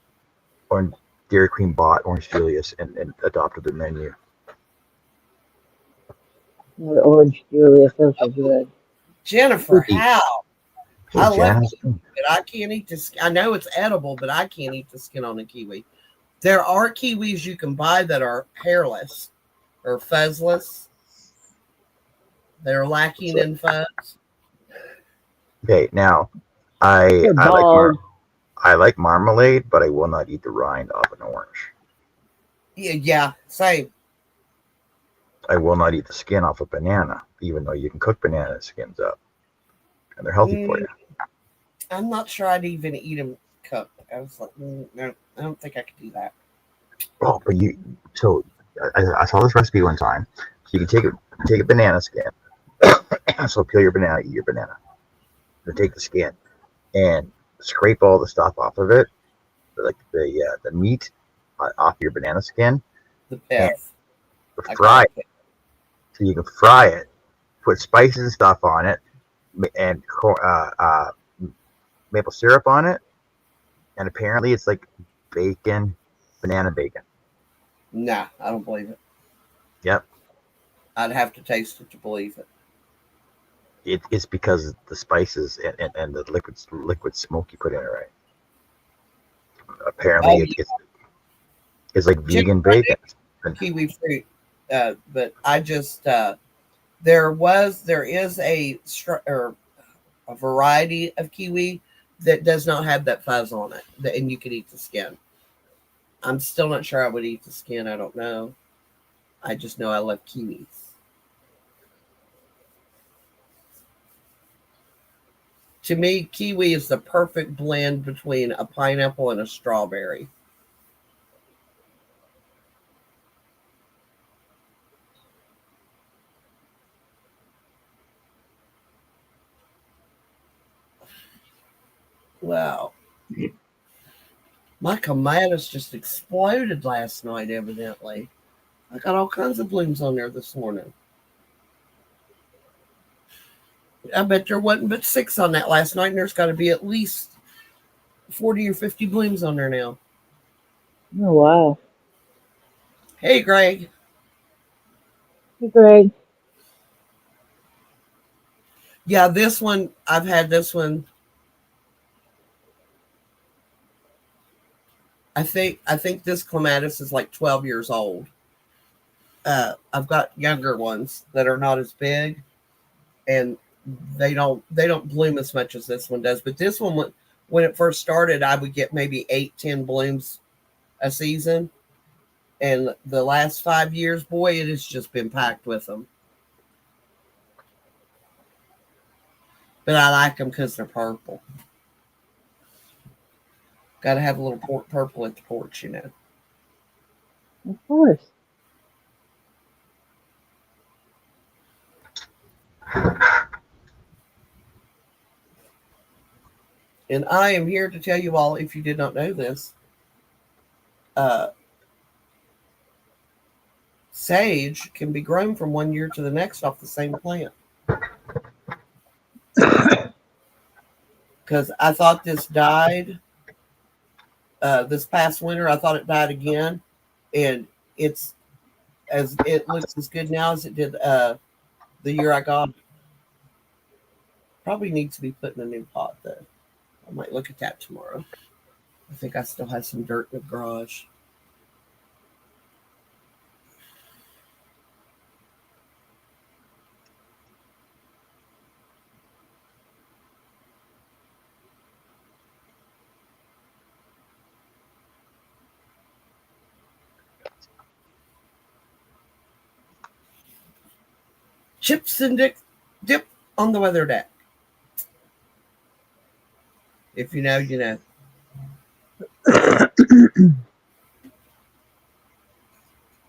Orange, Dairy Queen bought Orange Julius and adopted their menu. You know, the orange Julius, those are good. Jennifer, Hey, how? hey I love Janice, kiwi, but I can't eat the skin. I know it's edible, but I can't eat the skin on a kiwi. There are kiwis you can buy that are hairless or fuzzless. They're lacking so, in fuzz. okay, now They're I like bald. I like marmalade, but I will not eat the rind off an orange. Yeah, same. I will not eat the skin off a banana, even though you can cook banana skins up and they're healthy for Mm, you. I'm not sure I'd even eat them cooked. I was like, no, I don't think I could do that. Oh, but so I saw this recipe one time. So you can take a banana skin. So peel your banana, eat your banana. Then take the skin and scrape all the stuff off of it, like the meat off your banana skin, The and pith. I call fry it it. pith. So you can fry it, put spices and stuff on it, and maple syrup on it, and apparently it's like bacon, banana bacon. Nah, I don't believe it. Yep. I'd have to taste it to believe it. It's because the spices and the liquid smoke you put in it, right? Apparently, Oh, it's like yeah. vegan bacon. Kiwi fruit, but I just there is or a variety of kiwi that does not have that fuzz on it, and you can eat the skin. I'm still not sure I would eat the skin. I don't know. I just know I love kiwis. To me, kiwi is the perfect blend between a pineapple and a strawberry. Wow. My clematis just exploded last night, evidently. I got all kinds of blooms on there this morning. I bet there wasn't but 6 on that last night, and there's got to be at least 40 or 50 blooms on there now. Oh, wow. Hey, Greg. Hey, Greg. Yeah, this one, I've had this one. I think this clematis is like 12 years old. I've got younger ones that are not as big, and they don't bloom as much as this one does. But this one, when it first started, I would get maybe 8-10 blooms a season, and the last 5 years, boy, it has just been packed with them. But I like them because they're purple. Got to have a little purple at the porch, you know. Of course. And I am here to tell you all, if you did not know this, uh, sage can be grown from one year to the next off the same plant. Because I thought this died this past winter. I thought it died again, and it looks as good now as it did the year I got it. Probably needs to be put in a new pot though. I might look at that tomorrow. I think I still have some dirt in the garage. Chips and dip on the weather deck. If you know, you know.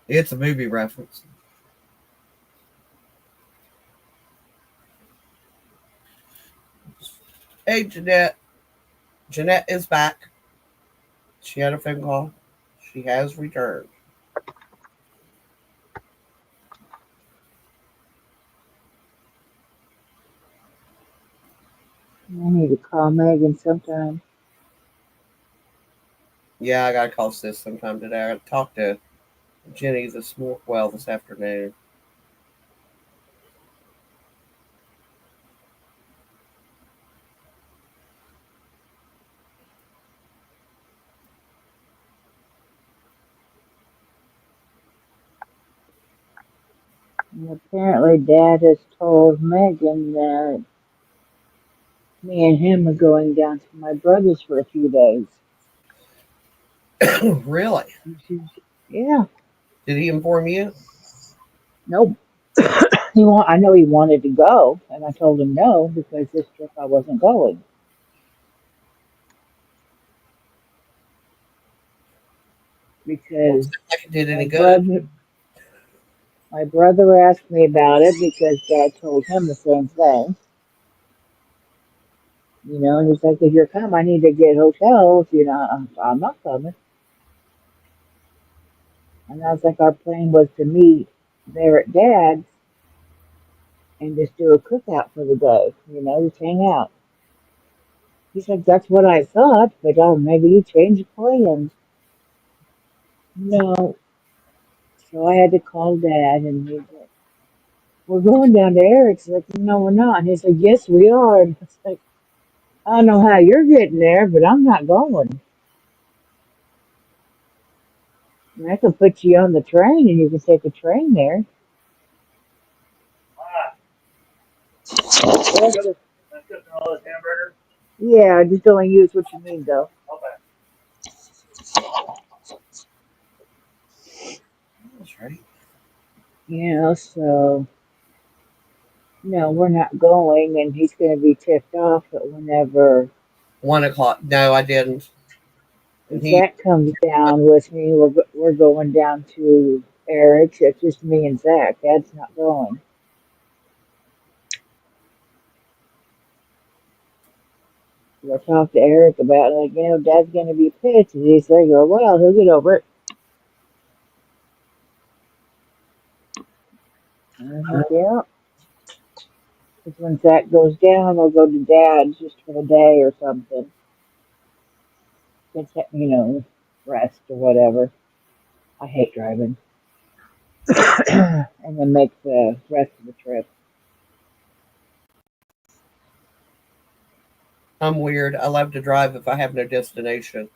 It's a movie reference. Hey, Jeanette. Jeanette is back. She had a phone call. She has returned. I need to call Megan sometime. Yeah, I gotta call Sis sometime today. I gotta talk to Jenny this afternoon. And apparently, Dad has told Megan that me and him are going down to my brother's for a few days. Really? Yeah. Did he inform you? Nope. I know he wanted to go, and I told him no because this trip I wasn't going. Because Like it did any my good? brother asked me about it because Dad told him the same thing. And he's like, if you're coming, I need to get hotels. I'm not coming. And I was like, our plan was to meet there at Dad's and just do a cookout for the day, just hang out. He's like, that's what I thought, but maybe you changed plans. No. So I had to call Dad, and he's like, we're going down to Eric's. Like, no, we're not. And he's like, yes, we are. And it's like, I don't know how you're getting there, but I'm not going. And I can put you on the train, and you can take a train there. That's just, yeah, just don't use what you need, though. That's right. So, no, we're not going, and he's going to be tipped off at whenever 1 o'clock. No, I didn't. And Zach comes down with me. We're going down to Eric's. It's just me and Zach. Dad's not going. I talked to Eric about it, like, Dad's gonna be pissed. And he's like, oh, well, he'll get over it. And I'm like, yeah. Because when Zach goes down, I'll go to Dad's just for a day or something. Just, rest or whatever. I hate driving. And then make the rest of the trip. I'm weird. I love to drive if I have no destination.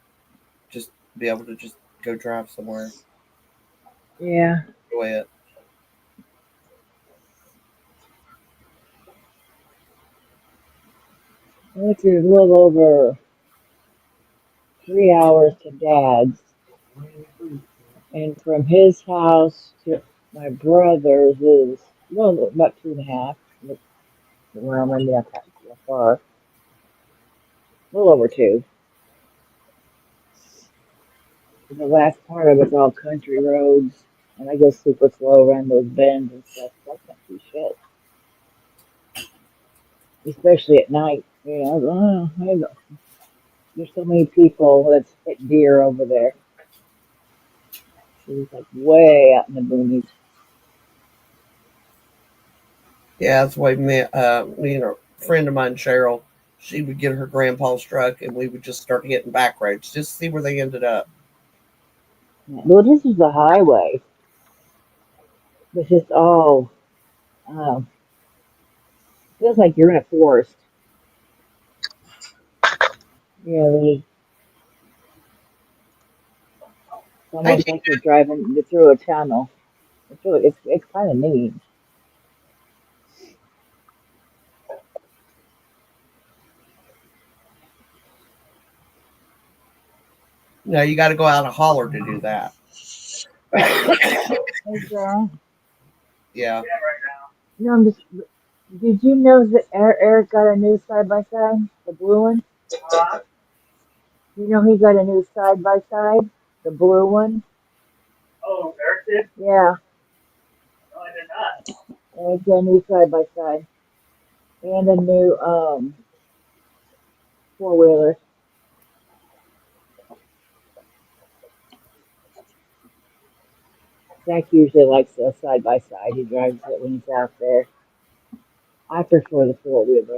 Just be able to just go drive somewhere. Yeah. Enjoy it. It's a little over 3 hours to Dad's. And from his house to my brother's is about 2.5. Well, maybe not that far. A little over 2. And the last part of it's all country roads. And I go super slow around those bends and stuff. So I can't see shit. Especially at night. There's so many people that's hit deer over there. She's like way out in the boonies. Yeah, that's the way me and a friend of mine, Cheryl, she would get her grandpa's truck and we would just start hitting back roads just to see where they ended up. Well, this is the highway. It's just all um, feels like you're in a forest. It's almost like you're driving through a tunnel. It's kind of neat. No, you got to go out a holler to do that. Yeah. I'm just. Did you know that Eric got a new side by side, the blue one? You know he got a new side by side, the blue one. Oh, Eric did? Yeah. No, I did not. Eric got a new side by side and a new 4-wheeler. Zach usually likes a side by side. He drives it when he's out there. I prefer the 4-wheeler.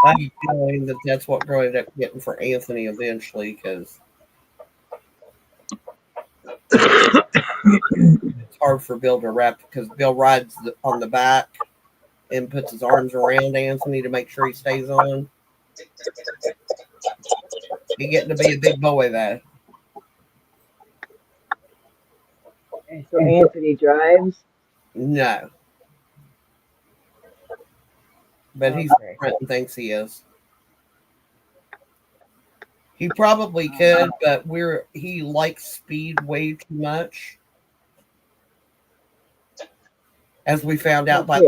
I have a feeling that that's what we're going to end up getting for Anthony eventually because it's hard for Bill to wrap because Bill rides on the back and puts his arms around Anthony to make sure he stays on. He's getting to be a big boy though. And so Anthony drives? No. But he's Okay. different and thinks he is. He probably could, but he likes speed way too much. As we found out by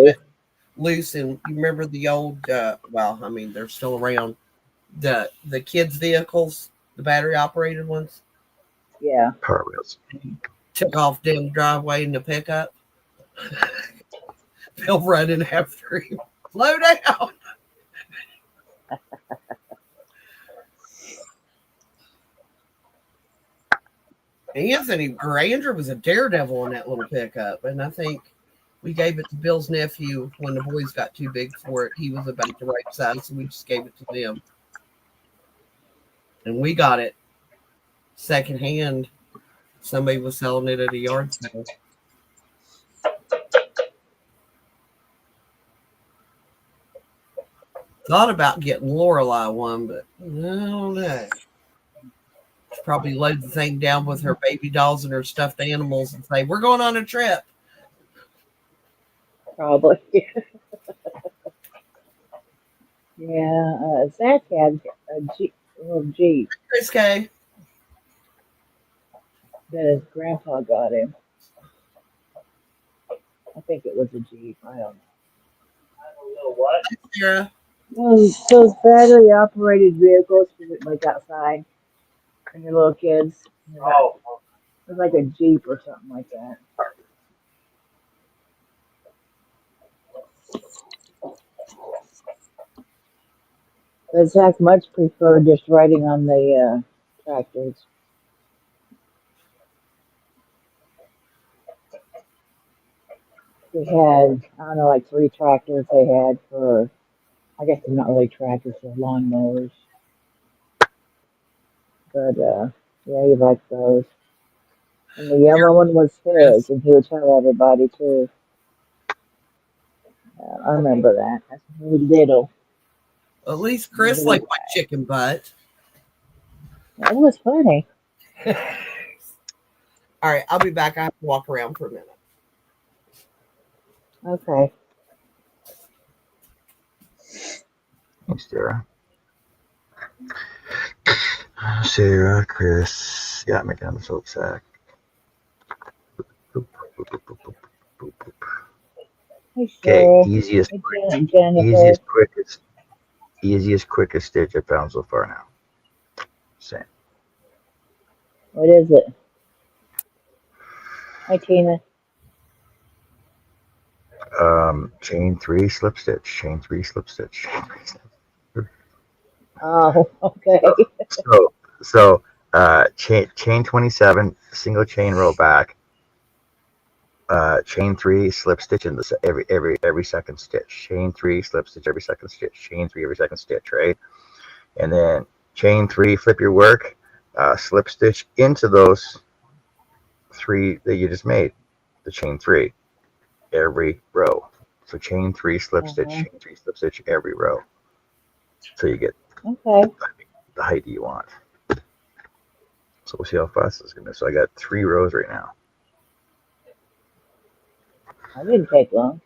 loose, and you remember the old they're still around. The kids' vehicles, the battery operated ones. Yeah. Power wheels. Took off down the driveway in the pickup. Bill running after him. Slow down. Anthony Granger was a daredevil in that little pickup, and I think we gave it to Bill's nephew when the boys got too big for it. He was about the right size, so we just gave it to them. And we got it secondhand. Somebody was selling it at a yard sale. Thought about getting Lorelei one, but I don't know. Probably load the thing down with her baby dolls and her stuffed animals and say, "We're going on a trip." Probably. Yeah. Zach had a little Jeep Chris K. that his grandpa got him. I think it was a Jeep. I don't know. A little what? Sarah. Those battery operated vehicles for like outside and your little kids. Oh. It was like a Jeep or something like that. But Zach much preferred just riding on the tractors. They had, I don't know, like 3 tractors they had for, I guess they're not really tractors, they're lawnmowers. But, yeah, he liked those. And the yellow one was his, and he would tell everybody too. I remember that. That's when we were little. At least Chris liked my chicken butt. That was funny. All right, I'll be back. I have to walk around for a minute. Okay. Thanks, Sarah. Sarah, Chris. Yeah, making the soap sack. Boop, boop, boop, boop, boop, boop, boop. Hey, Okay, Sarah. easiest, Hey, Jennifer. easiest, quickest stitch I found so far now. Same. What is it? Hi, Tina. Chain 3 slip stitch. Chain 3 slip stitch. Oh, okay. So chain 27, single chain row back. Chain 3 slip stitch in the every second stitch. Chain 3 slip stitch every second stitch. Chain 3 every second stitch, right? And then chain 3, flip your work, slip stitch into those 3 that you just made. The chain 3 every row. So chain 3 slip stitch, chain 3 slip stitch every row. So you get the height you want. So we'll see how fast this is gonna. So I got 3 rows right now. I didn't take long.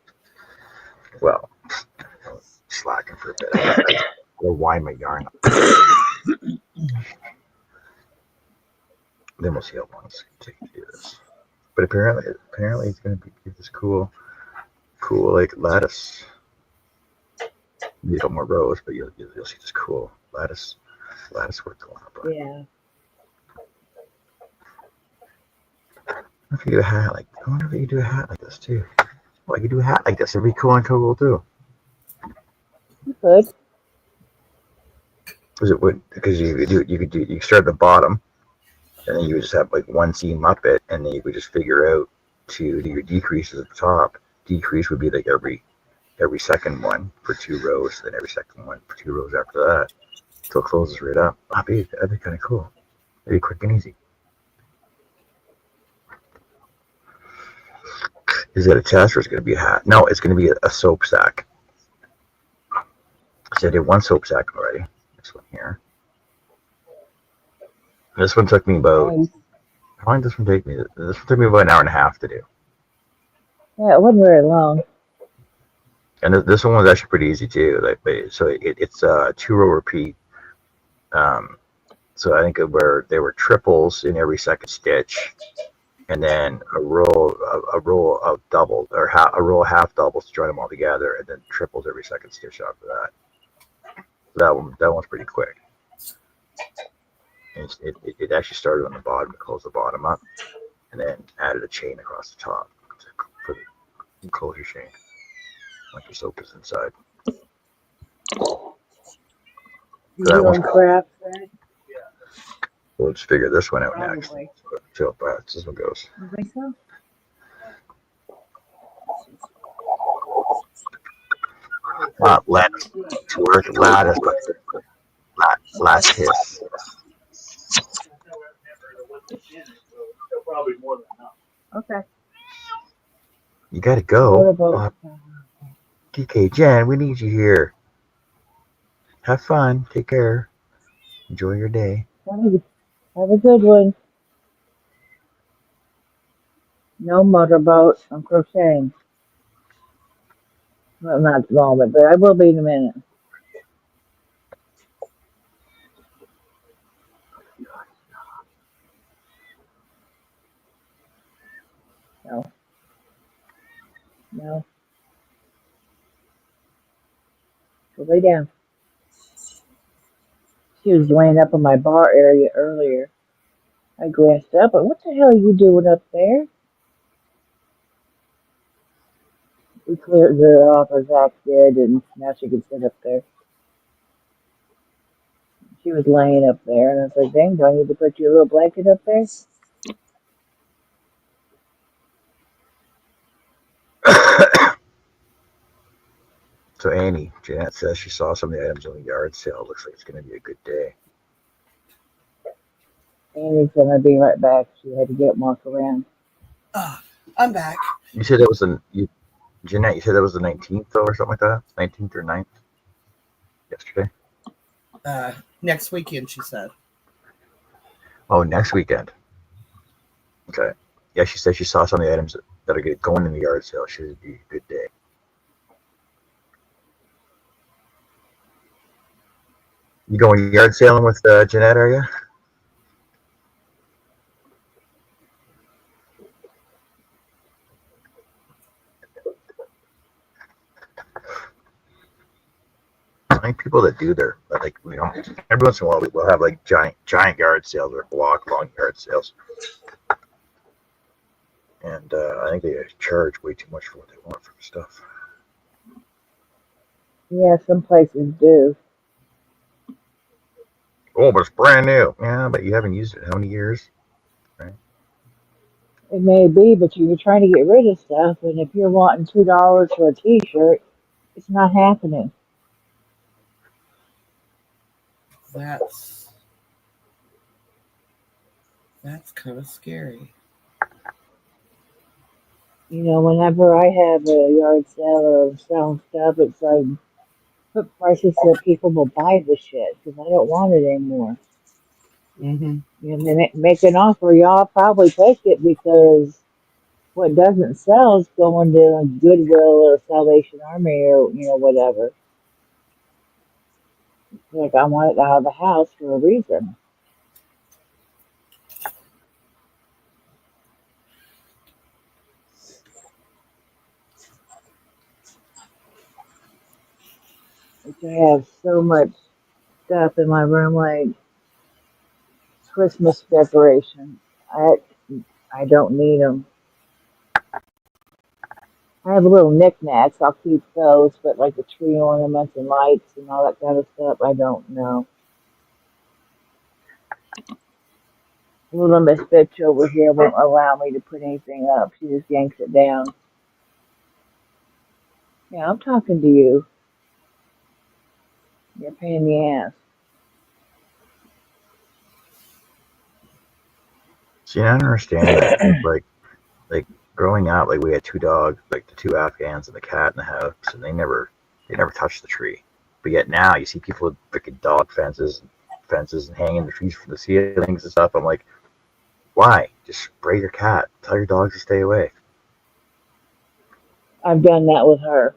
Well, slacking for a bit. I'll wind my yarn up. Then we'll see how long it's gonna take to do this. But apparently it's gonna give this cool like lattice. Maybe a couple more rows, but you'll see this cool lattice work going up. Yeah. If you do a hat like, I wonder if you could do a hat like this too. Well, you could do a hat like this. It'd be cool and cool too. You could. Because you could start at the bottom, and then you would just have like one seam up it, and then you would just figure out to do your decreases at the top. Decrease would be like every second one for 2 rows, then every second one for 2 rows after that, until it closes right up. That'd be kind of cool. It'd be quick and easy. Is it a chest or is it going to be a hat? No, it's going to be a soap sack. So I did 1 soap sack already. This one here. This one took me about. How long did this one take me? This one took me about an hour and a half to do. Yeah, it wasn't very long. And this one was actually pretty easy too. So it's a 2-row repeat. So I think where there were triples in every second stitch, and then a row of doubles or a row of half doubles to join them all together, and then triples every second stitch after that. That one's pretty quick. And it actually started on the bottom to close the bottom up, and then added a chain across the top to close your chain, like your soap is inside. You doing crafts, right? We'll just figure this one out Probably. next. See how fast this one goes. You think so? Lattice work, lattice hiss. Probably more than enough. Okay. You gotta go. What about DK Jen, we need you here. Have fun. Take care. Enjoy your day. have a good one. No motorboat. I'm crocheting. Well, not at the moment, but I will be in a minute. No. Go lay down. She was laying up in my bar area earlier. I glanced up, but what the hell are you doing up there? We cleared her off as Zach did, and now she can sit up there. She was laying up there, and I was like, dang, do I need to put your little blanket up there? So Annie, Jeanette says she saw some of the items on the yard sale. Looks like it's going to be a good day. Annie's gonna be right back. She had to get Mark around. I'm back. You said that was Jeanette, you said that was the 19th though, or something like that? 19th or 9th? Yesterday? Next weekend, she said. Oh, next weekend. Okay. Yeah, she said she saw some of the items that are going in the yard sale. Should be a good day. You going yard sailing with Jeanette, are you? Like people that do their, like, every once in a while we'll have like giant yard sales or block long yard sales. And I think they charge way too much for what they want for the stuff. Yeah, some places do. Oh, but it's brand new. Yeah, but you haven't used it how many years? Right? It may be, but you're trying to get rid of stuff, and if you're wanting $2 for a T-shirt, it's not happening. That's kind of scary. You know, whenever I have a yard sale or selling stuff, it's like put prices so people will buy the shit because I don't want it anymore. Mm-hmm. You know, they make an offer, y'all probably take it because what doesn't sell is going to Goodwill or Salvation Army or whatever. Like I want it out of the house for a reason. Like I have so much stuff in my room, like Christmas decorations. I don't need them. I have little knickknacks. I'll keep those, but like the tree ornaments and lights and all that kind of stuff, I don't know. Little Miss Bitch over here won't allow me to put anything up. She just yanks it down. Yeah, I'm talking to you. You're a pain in the ass. See, I don't understand that. Like growing up, like we had two dogs, like the two Afghans and the cat in the house, and they never touched the tree. But yet now you see people with freaking dog fences and hanging the trees from the ceilings and stuff. I'm like, why? Just spray your cat. Tell your dogs to stay away. I've done that with her.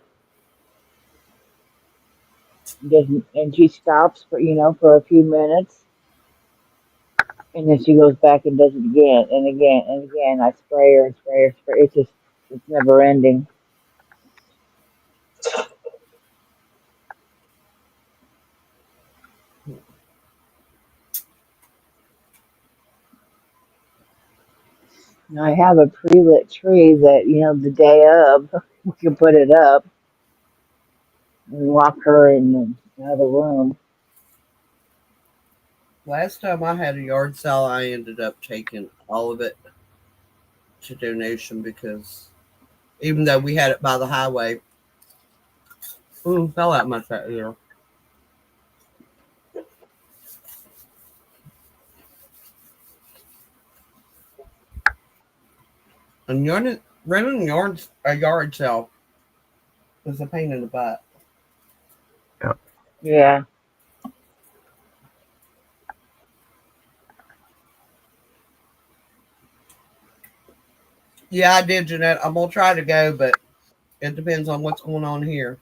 And she stops for a few minutes, and then she goes back and does it again and again and again. I spray her and spray her, spray. It's never ending. And I have a pre-lit tree that the day of we can put it up and lock her in the other room. Last time I had a yard sale, I ended up taking all of it to donation because even though we had it by the highway, fell out much that year. And running a yard sale was a pain in the butt. Yeah. Yeah. Yeah, I did, Jeanette. I'm gonna try to go, but it depends on what's going on here.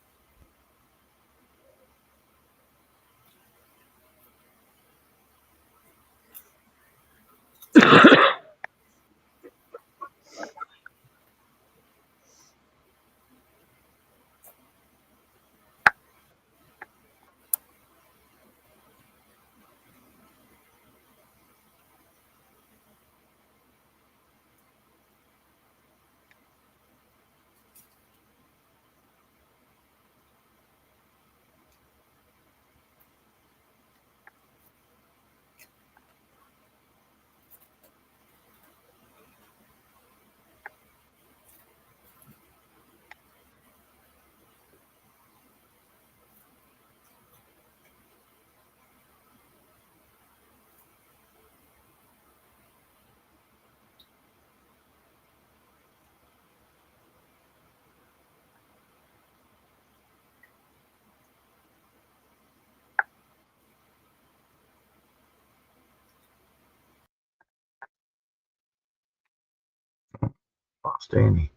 Lost Annie.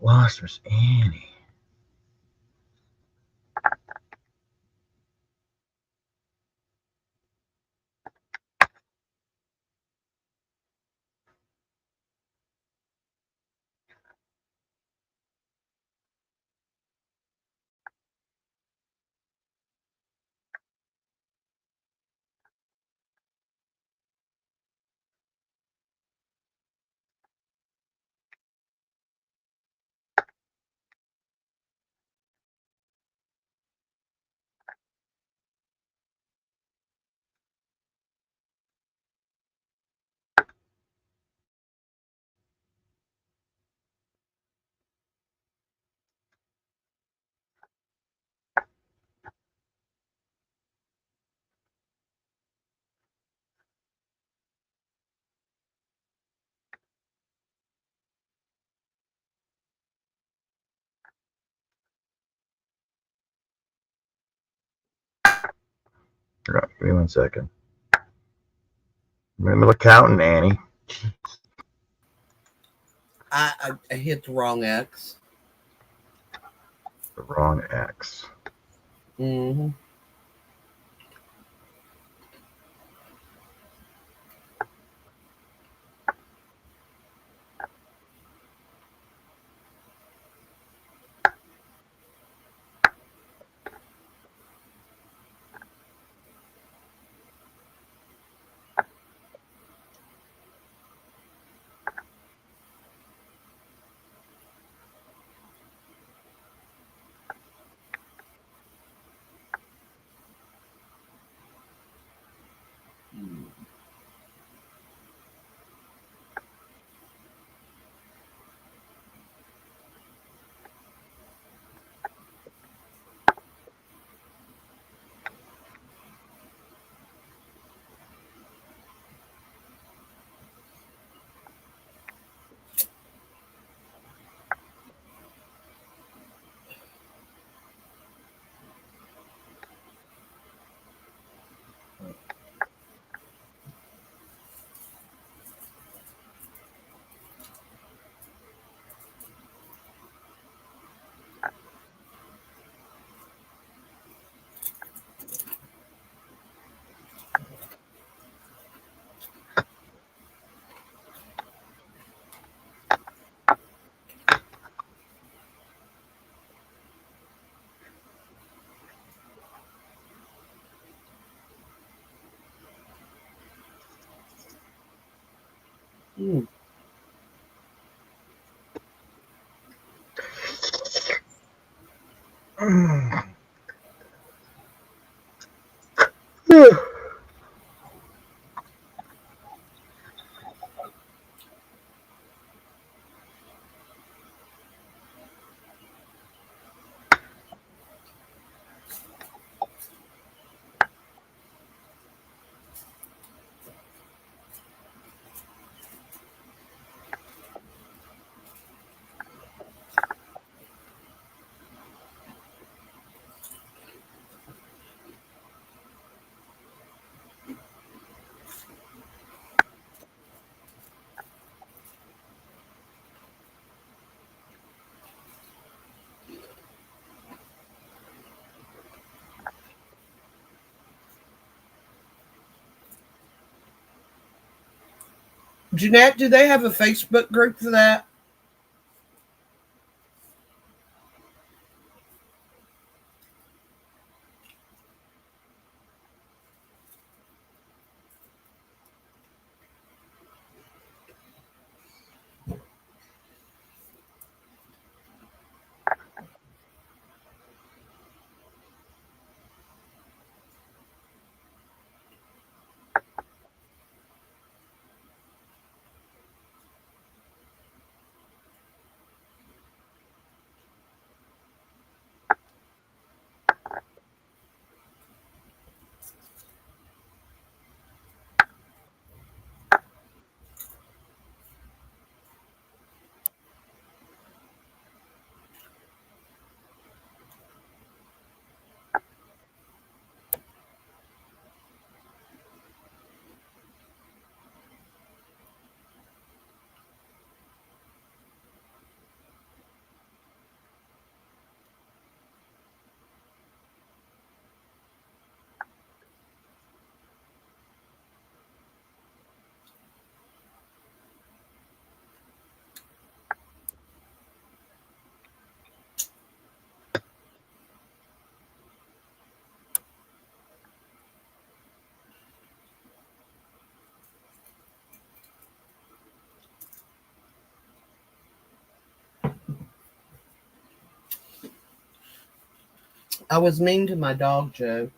Lost Miss Annie. Right, give me 1 second. Remember counting, Annie. I hit the wrong X. The wrong X. Mm-hmm. Mm. Jeanette, do they have a Facebook group for that? I was mean to my dog, Joe.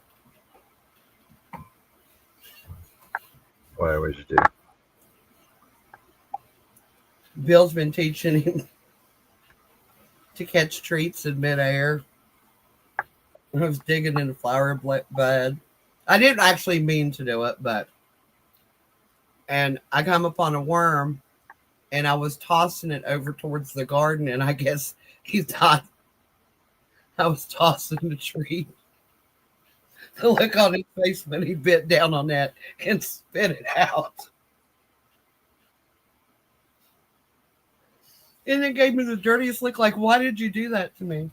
What would you do? Bill's been teaching him to catch treats in midair. I was digging in the flower bed. I didn't actually mean to do it, and I come upon a worm, and I was tossing it over towards the garden, and I guess he thought I was tossing the tree. The look on his face when he bit down on that and spit it out. And it gave me the dirtiest look, like, why did you do that to me?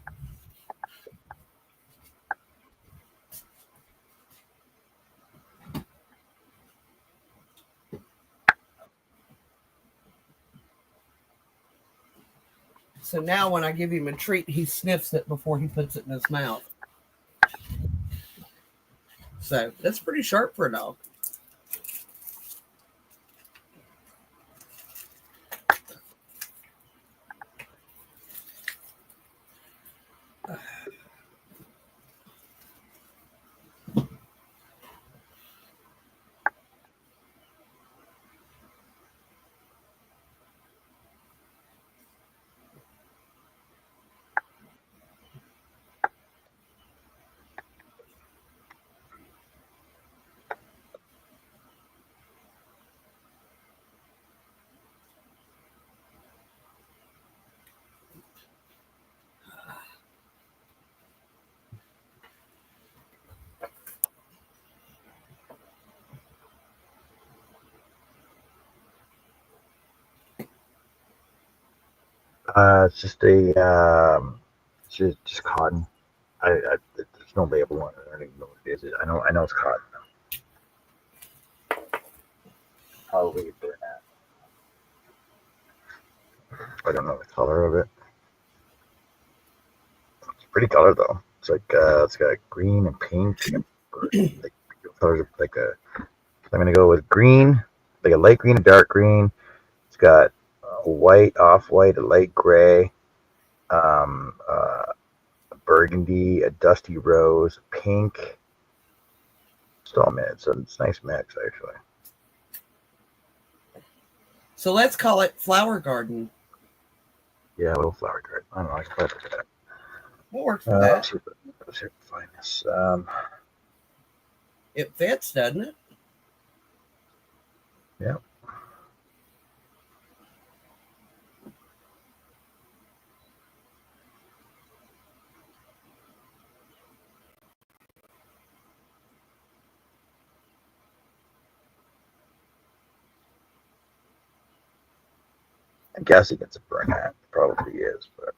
So now when I give him a treat, he sniffs it before he puts it in his mouth. So that's pretty sharp for a dog. It's just a just cotton. There's no label on it. I don't even know what it is. I know it's cotton. Probably burn that. I don't know the color of it. It's a pretty color though. It's like it's got green and pink. And like colors like a. I'm gonna go with green, like a light green, a dark green. It's got a white, off-white, a light gray, a burgundy, a dusty rose, pink. It's all mix. So it's a nice mix actually. So let's call it Flower Garden. Yeah, a little flower garden. I don't know. I can probably put that. What works for that? Let's see if I can find this. It fits, doesn't it? Yeah. I guess he gets a burn hat. Probably is, but.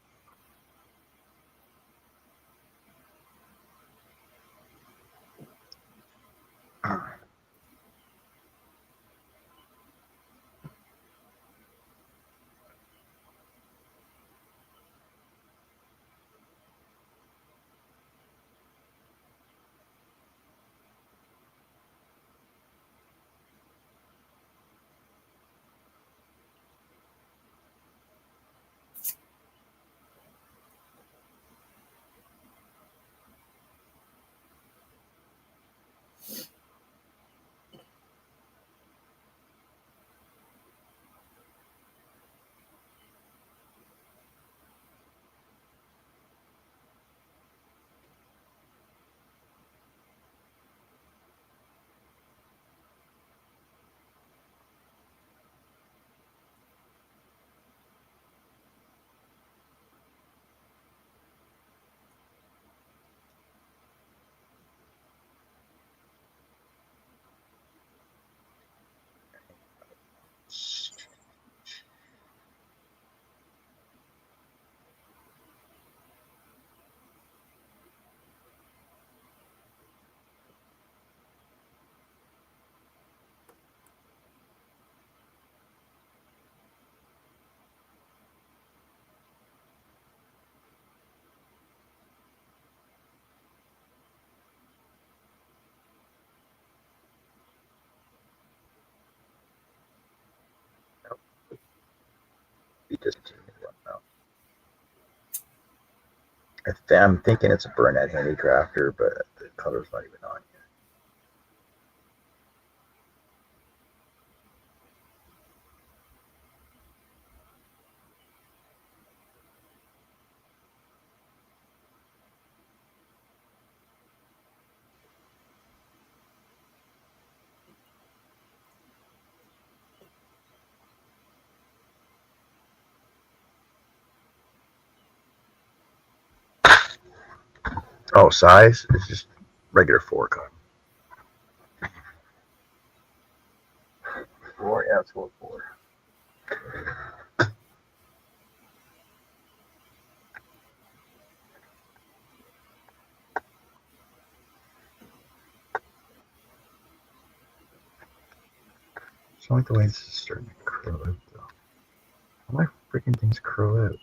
He discontinued one now. I I'm thinking it's a Burnett Handicrafter, but the color's not even on yet. Oh, size? It's just regular 4 cotton. 4, yeah, it's 4. I like the way this is starting to curl out, though. How my freaking things curl out?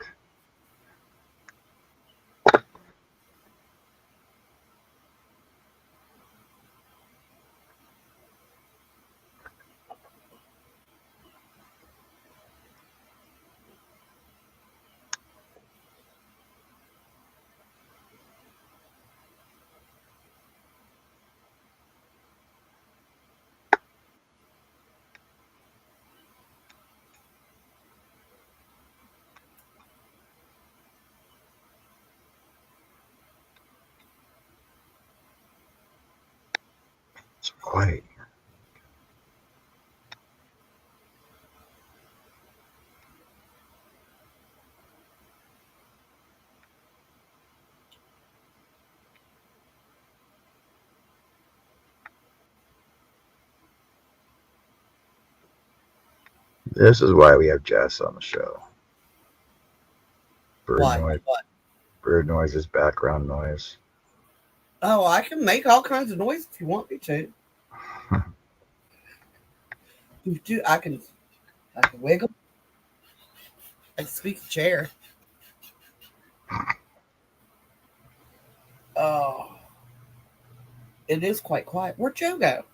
It's white. This is why we have Jess on the show. Bird Why? noise. What? Bird noise is background noise. Oh, I can make all kinds of noise if you want me to. I can wiggle. I can squeak the chair. Oh, it is quite quiet. Where'd Joe go?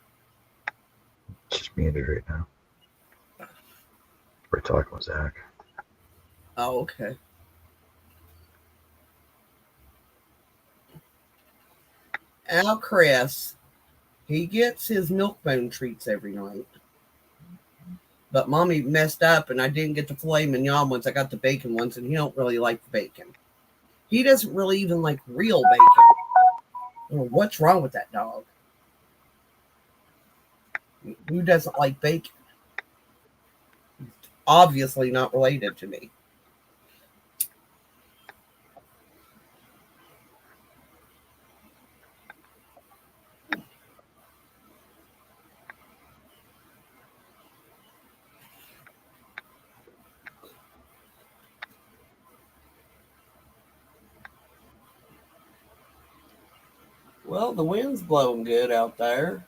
It's just muted right now. We're talking with Zach. Oh, okay. Now, Chris, he gets his milk bone treats every night. But Mommy messed up and I didn't get the filet mignon ones. I got the bacon ones, and he don't really like the bacon. He doesn't really even like real bacon. Oh, what's wrong with that dog? Who doesn't like bacon? Obviously not related to me. Well, the wind's blowing good out there.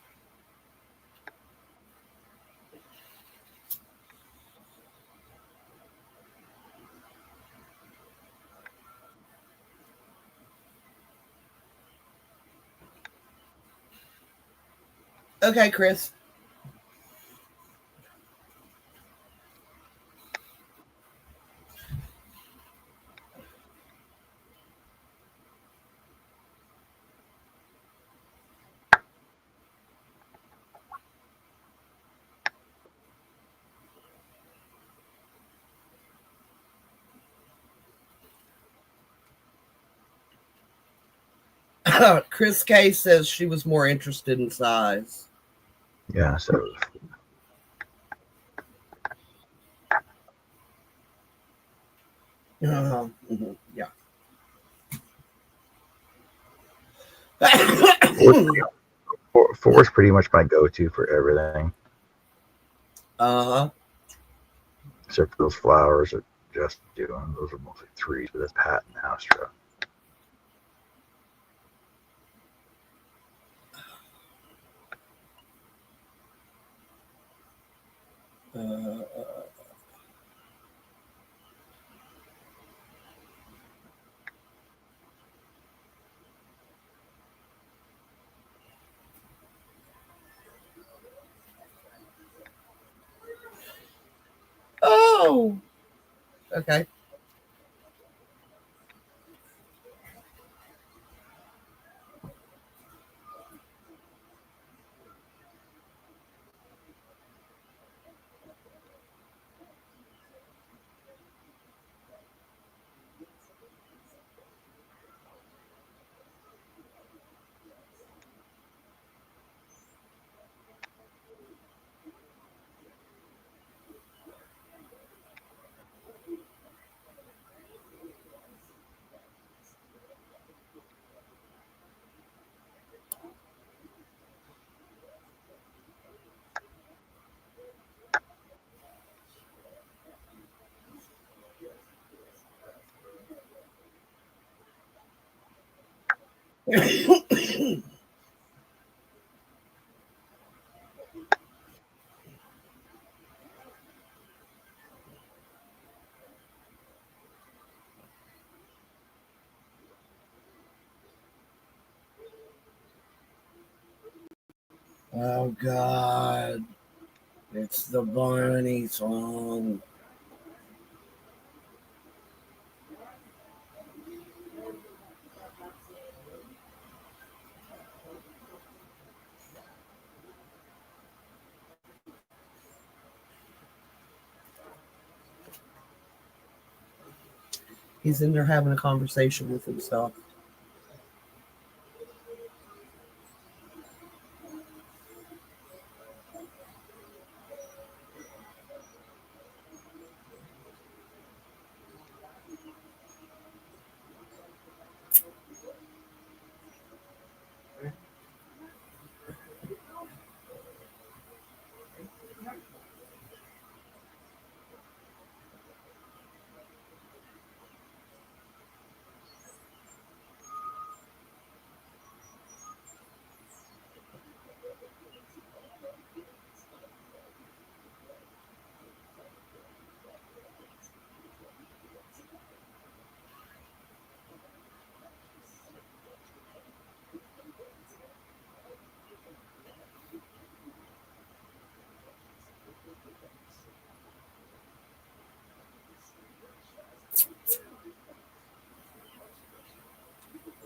Okay, Chris. Chris K says she was more interested in size. Yeah, so Yeah. four is pretty much my go-to for everything. Except for those flowers that just doing. Those are mostly 3s, but that's Pat and Astra. Oh. Okay. Oh God. It's the Barney song. He's in there having a conversation with himself.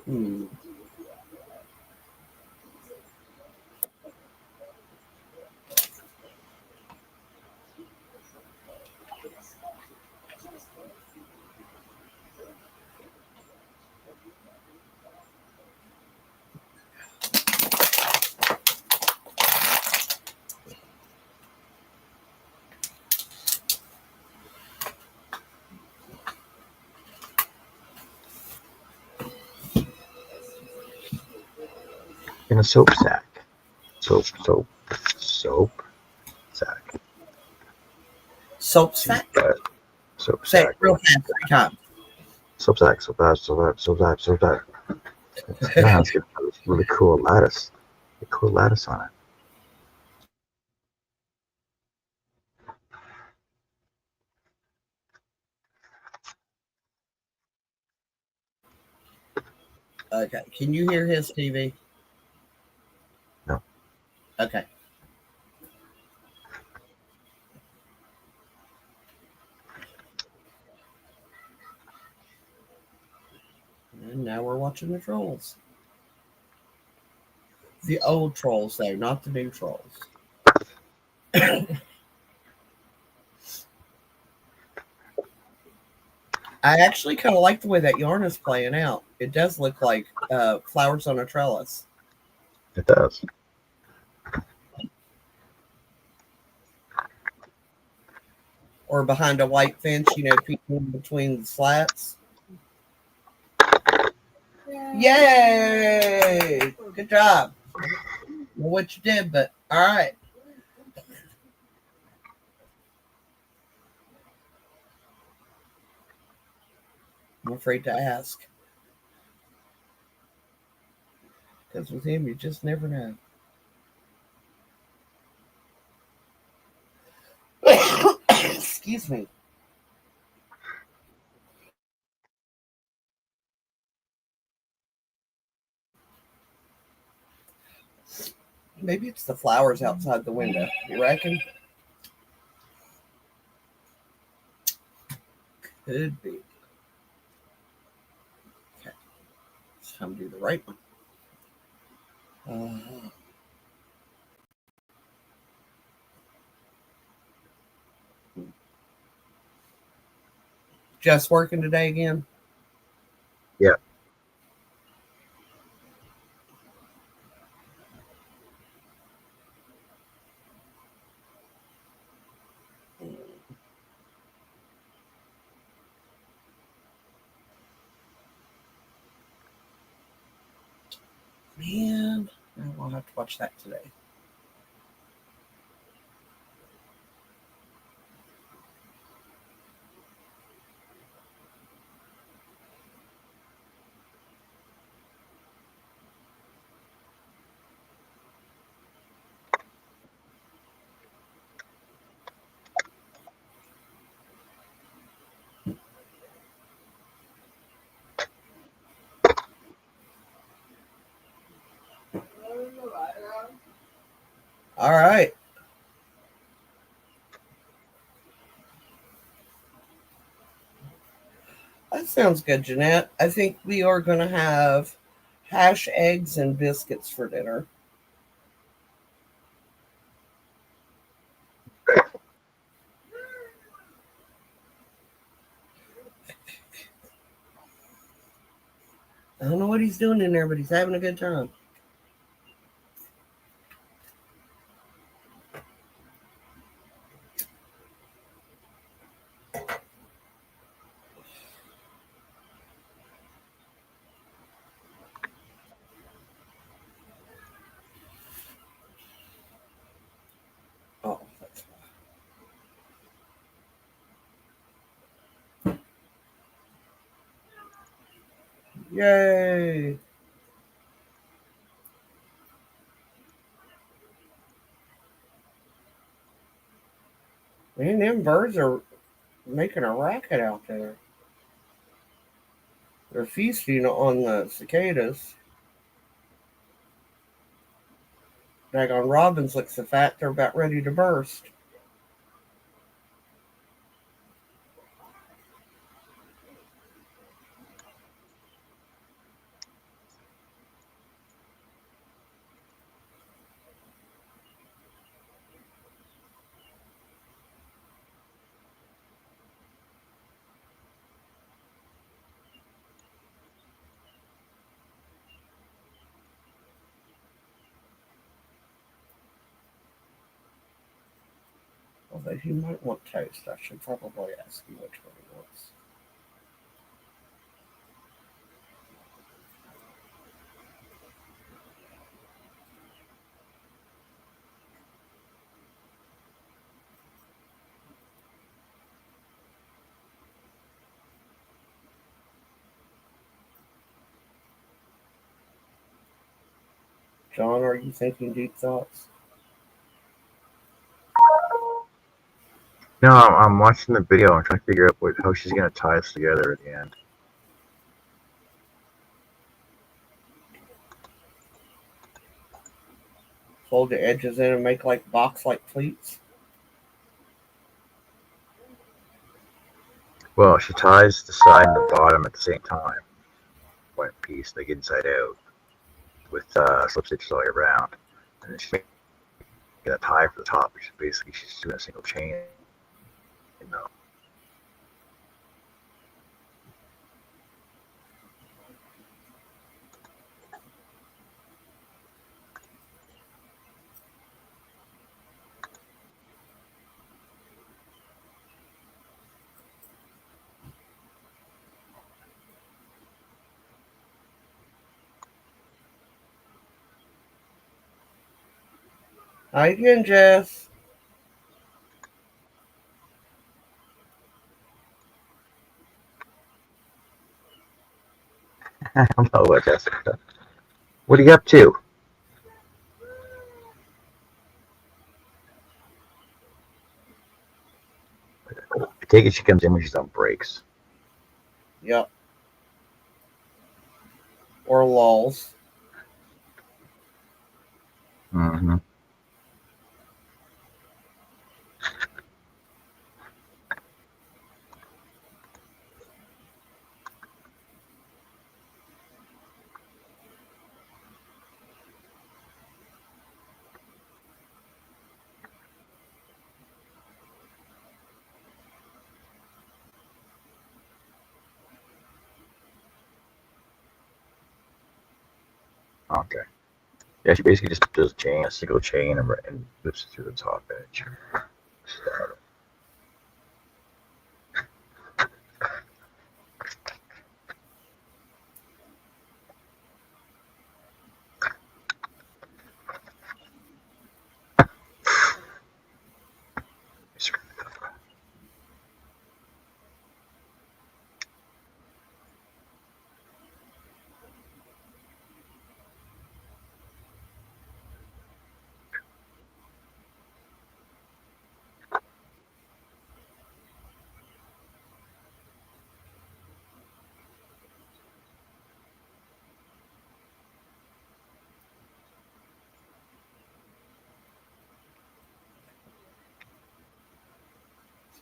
Hmm. In a soap sack. Soap sack. Soap sack? Soap Say it sack. real fast 3 times. Soap sack. Yeah, it's got this really cool lattice. A cool lattice on it. Okay. Can you hear his TV? No. Okay. And now we're watching the trolls. The old trolls, though, not the new trolls. I actually kind of like the way that yarn is playing out. It does look like flowers on a trellis. It does. Or behind a white fence, peeking in between the slats. Yay! Good job. I don't know what you did, but all right. I'm afraid to ask. Because with him, you just never know. Excuse me. Maybe it's the flowers outside the window. You reckon? Could be. Okay. It's time to do the right one. Just working today again? Yeah. Man, I will have to watch that today. All right. That sounds good, Jeanette. I think we are going to have hash eggs and biscuits for dinner. I don't know what he's doing in there, but he's having a good time. Oh, that's yay! Man, them birds are making a racket out there. They're feasting on the cicadas. Daggone robins look so fat they're about ready to burst. Although he might want toast. I should probably ask him which one he wants. John, are you thinking deep thoughts? No, I'm watching the video. I'm trying to figure out how she's gonna tie this together at the end. Fold the edges in and make like box-like pleats. Well, she ties the side and the bottom at the same time. One piece, like inside out, with slip stitches all around, and then she's making a tie for the top, which is basically she's doing a single chain. You know. Hi again, Jess. I don't know what that's. What are you up to? I take it she comes in when she's on breaks. Yep. Or lulls. Mm-hmm. Okay. Yeah, she basically just does a single chain, and lifts it through the top edge. So,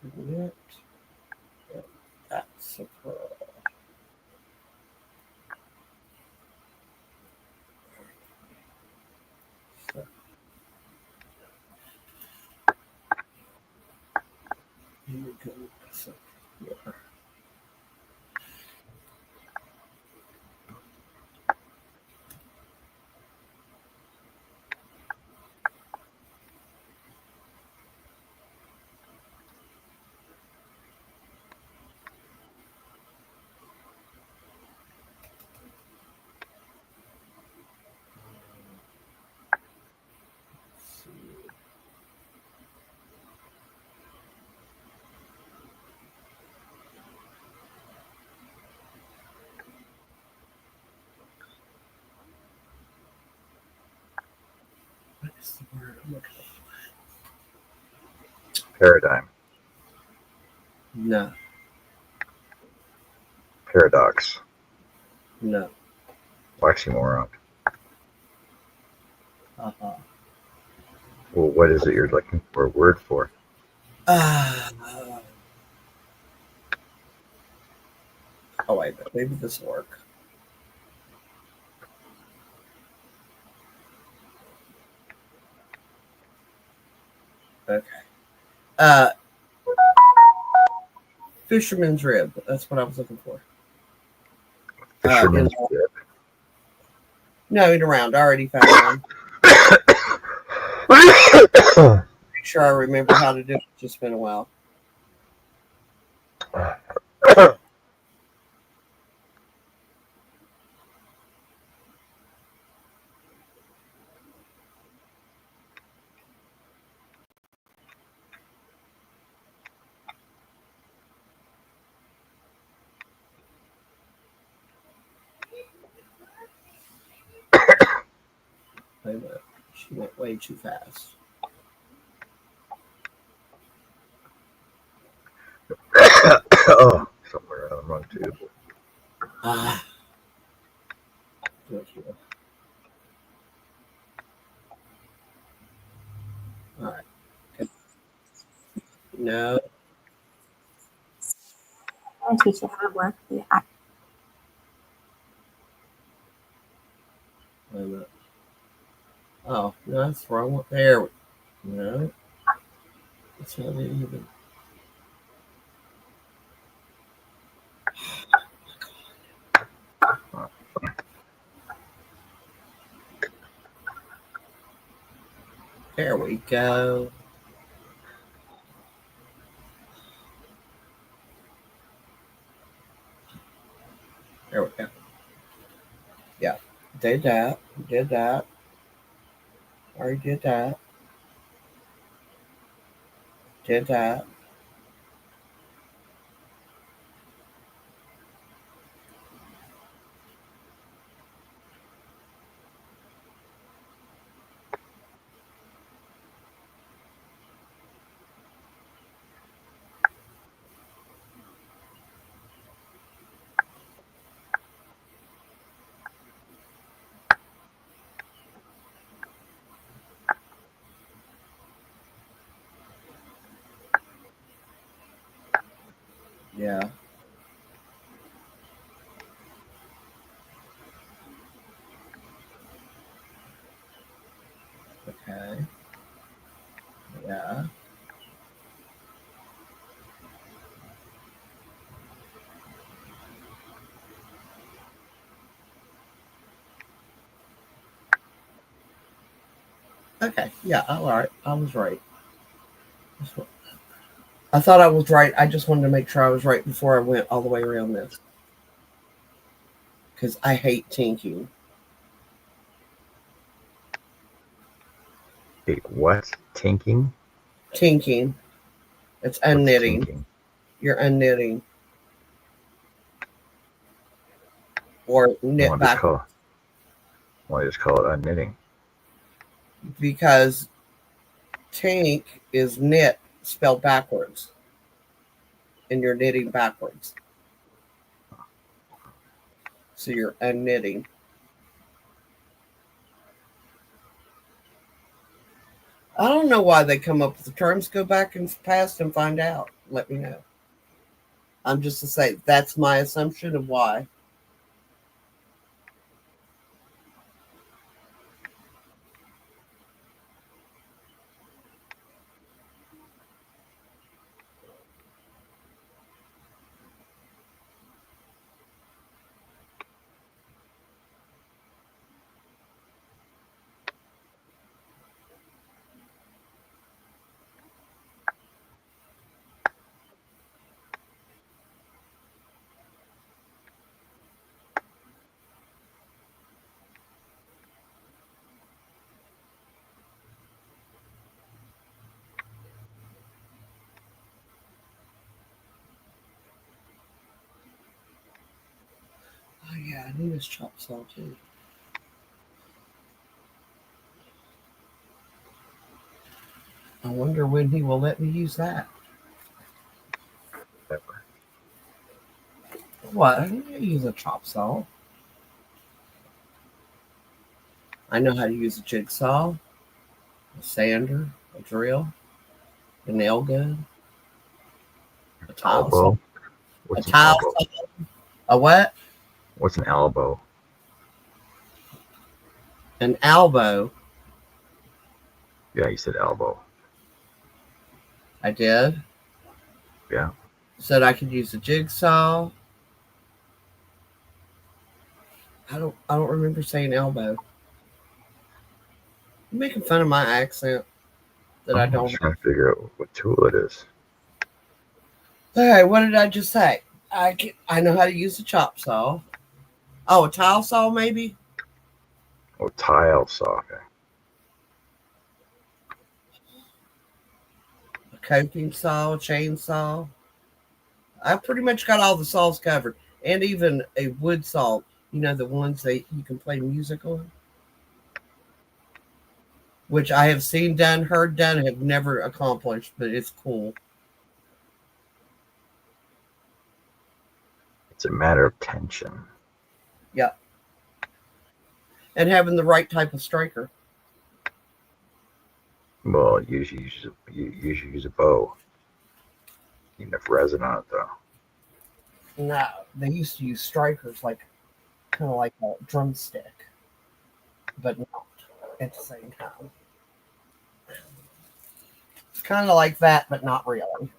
Knit. That's a pearl. So, here we go. So, yeah. What is the word I'm looking Paradigm. for? No, Paradox. no. Oxymoron. Uh-huh. Well, what is it you're looking for a word for? Oh, wait a minute. Maybe this will work. Okay. Fisherman's rib. That's what I was looking for. Fisherman's rib. No, in around. I already found one. Pretty sure I remember how to do it. It's just been a while. Wait a minute. She went way too fast. Oh, somewhere on the wrong tube. Ah. Look here. All right. Okay. No. I teach you how to work the app. Wait a minute. Oh, no, that's the wrong one. There we No. That's not it either. There we go. There we go. Yeah. Did that. Did that. Already did that. Did that. Yeah. Okay. Yeah. Okay. Yeah. All right. I was right. I thought I was right. I just wanted to make sure I was right before I went all the way around this. Because I hate tinking. Wait, what? Tinking? Tinking. It's What's unknitting. tinking? You're unknitting. Or knit Why back. just call it unknitting? Because tink is knit spelled backwards. And you're knitting backwards. So you're unknitting. I don't know why they come up with the terms. Go back and past and find out. let me know. I'm just to say that's my assumption of why. Oh yeah, I need this chop saw too. I wonder when he will let me use that. What? I need to use a chop saw. I know how to use a jigsaw, a sander, a drill, a nail gun, a tile saw, Elbow. a What's an tile elbow? saw, a what? What's an elbow? An elbow. Yeah, you said elbow. I did. Yeah. Said I could use a jigsaw. I don't remember saying elbow. You're making fun of my accent that I I'm don't just have. trying to figure out what tool it is. All right, what did I just say? I know how to use a chop saw. Oh, a tile saw maybe? Oh, tile saw. Okay. A coping saw, a chainsaw. I've pretty much got all the saws covered. And even a wood saw. You know, the ones that you can play music on? Which I have seen done, heard done, have never accomplished, but it's cool. It's a matter of tension. Yeah. And having the right type of striker. Well, you usually use a bow. You can have resin on it though. No, they used to use strikers kind of like a drumstick, but not at the same time. It's kind of like that, but not really.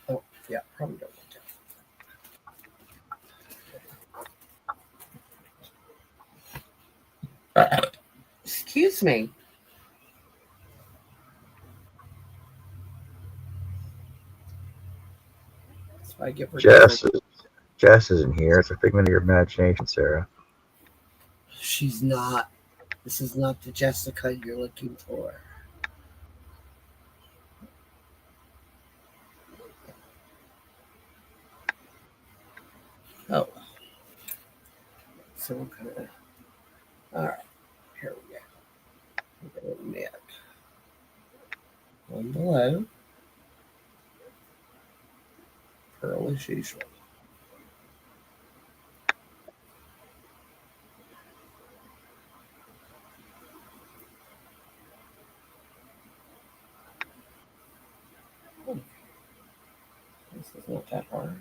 Oh, yeah, probably don't want to. Excuse me. That's what I get for doing. Jess isn't here. It's a figment of your imagination, Sarah. She's not. This is not the Jessica you're looking for. Oh. So we're gonna. All right. Here we go. We're gonna knit one below. Purl as usual. This is not that hard.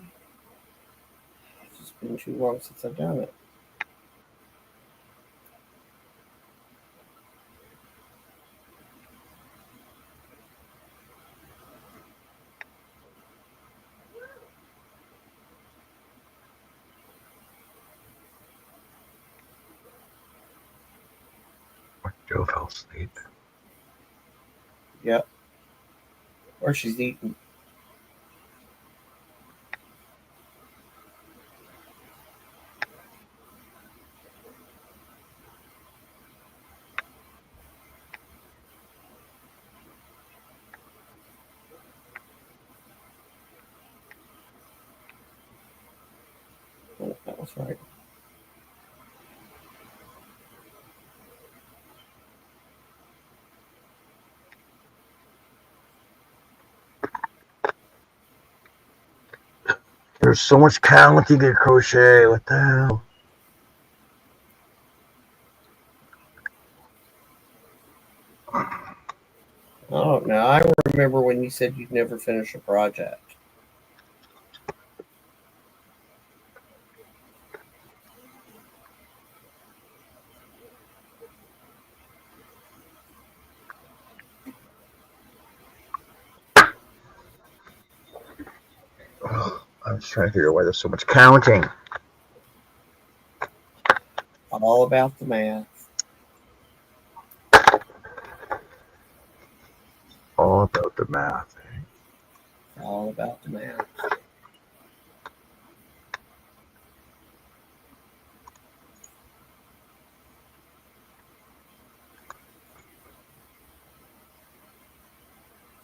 It's just been too long since I've done it. Joe fell asleep. Yep. Or she's eating. Oh, that was right. There's so much talent you get crochet. What the hell? I don't know. I remember when you said you'd never finish a project. Oh, I'm just trying to figure out why there's so much counting. All about the math. All about the math. All about the math.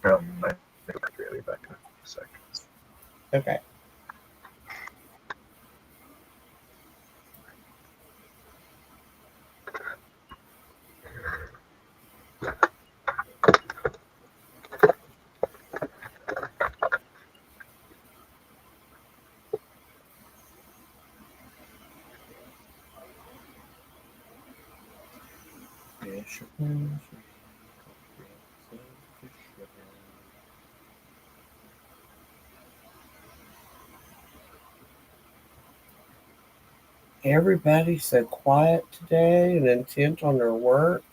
No, I think I'll be back in a second. Okay. Everybody's so quiet today and intent on their work.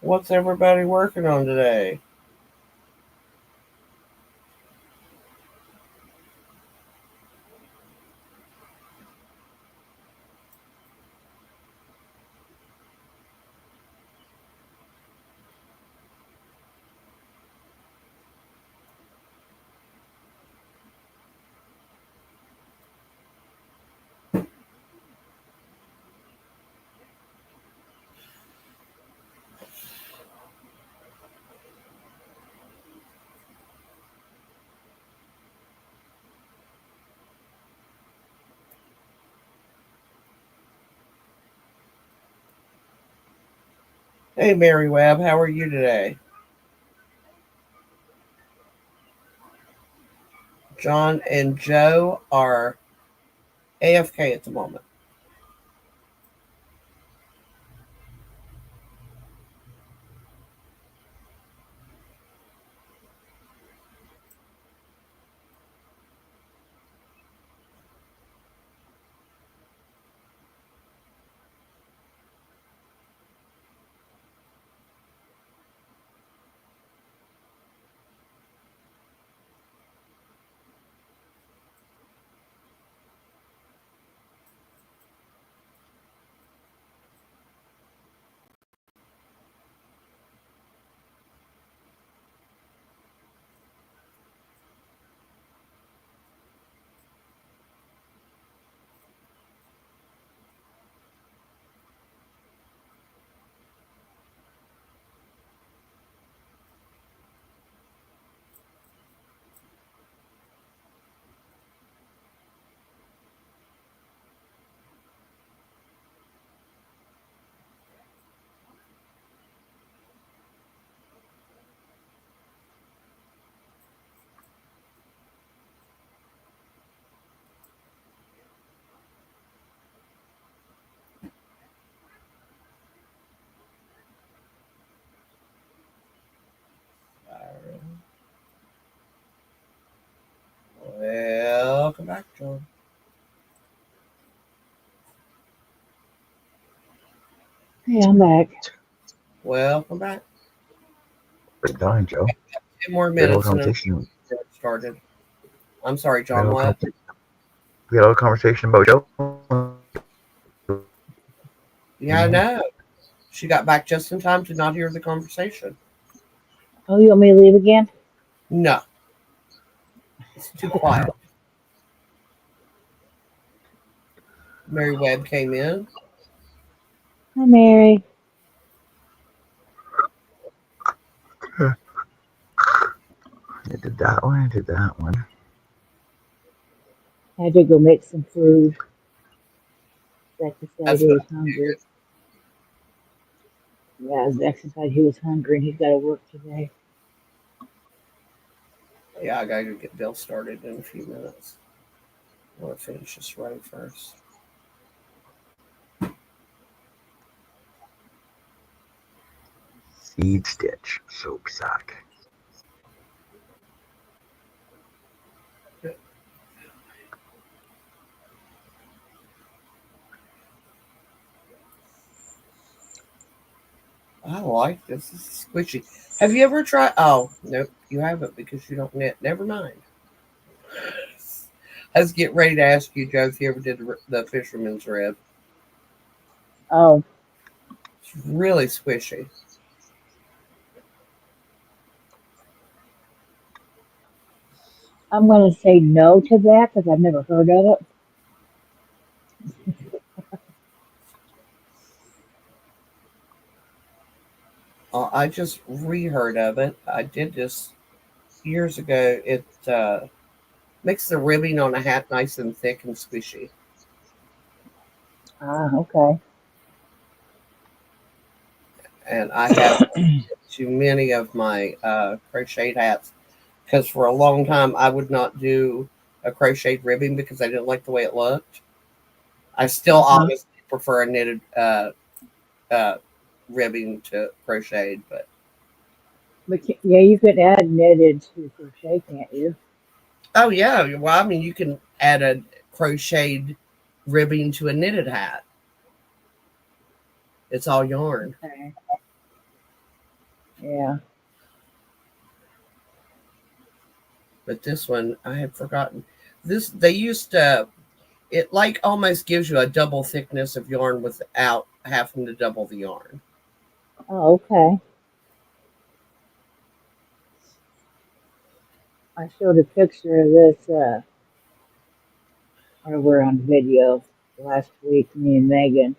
What's everybody working on today? Hey, Mary Webb, how are you today? John and Joe are AFK at the moment. Welcome back, John. Hey, I'm back. Welcome back. Good darn, Joe. 10 more We had a little minutes and conversation. it started. I'm sorry, We had a John. little, What? we had a little conversation about Joe. Yeah, I know. She got back just in time to not hear the conversation. Oh, you want me to leave again? No, it's too quiet. Mary Webb came in. Hi, Mary. I did that one. I did that one. I had to go make some food. Zach decided That's he what was hungry. Yeah, Zach decided he was hungry and he's got to work today. Yeah, I gotta go get Bill started in a few minutes. I want to finish this row first. Seed stitch soap sock. I like this. This is squishy. Have you ever tried? Oh, nope, you haven't because you don't knit. Never mind. I was getting ready to ask you, Joe, if you ever did the fisherman's rib. Oh, It's really squishy. I'm going to say no to that because I've never heard of it. I just reheard of it. I did this years ago. It makes the ribbing on a hat nice and thick and squishy. Ah, okay. And I have too many of my crocheted hats because for a long time I would not do a crocheted ribbing because I didn't like the way it looked. I still Uh-huh. honestly prefer a knitted ribbing to crocheted, but But yeah, you could add knitted to crochet, can't you? oh yeah, well I mean you can add a crocheted ribbing to a knitted hat. It's all yarn. Okay. Yeah. But this one I had forgotten. This they used to it like almost gives you a double thickness of yarn without having to double the yarn. Oh, okay. I showed a picture of this, or we're on video last week, me and Megan.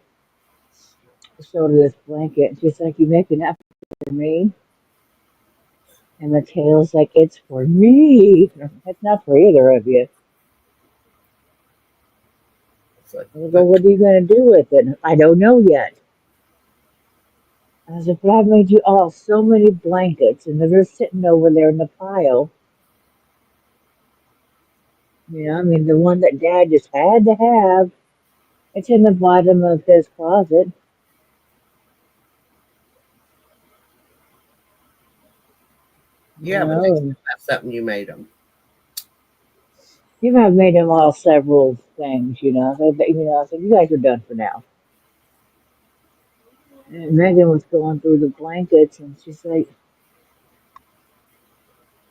I showed her this blanket, and she's like, "You making that for me?" And the tail's like, "It's for me. It's not for either of you." It's like, I go, but "What are you going to do with it?" "I don't know yet." I said, "But I've made you all so many blankets, and they're just sitting over there in the pile. You know, I mean, the one that Dad just had to have, it's in the bottom of his closet. You yeah, but they know, still and have something you made them. you know, I've made them all several things, you know. I said, you guys are done for now." And Megan was going through the blankets, and she's like,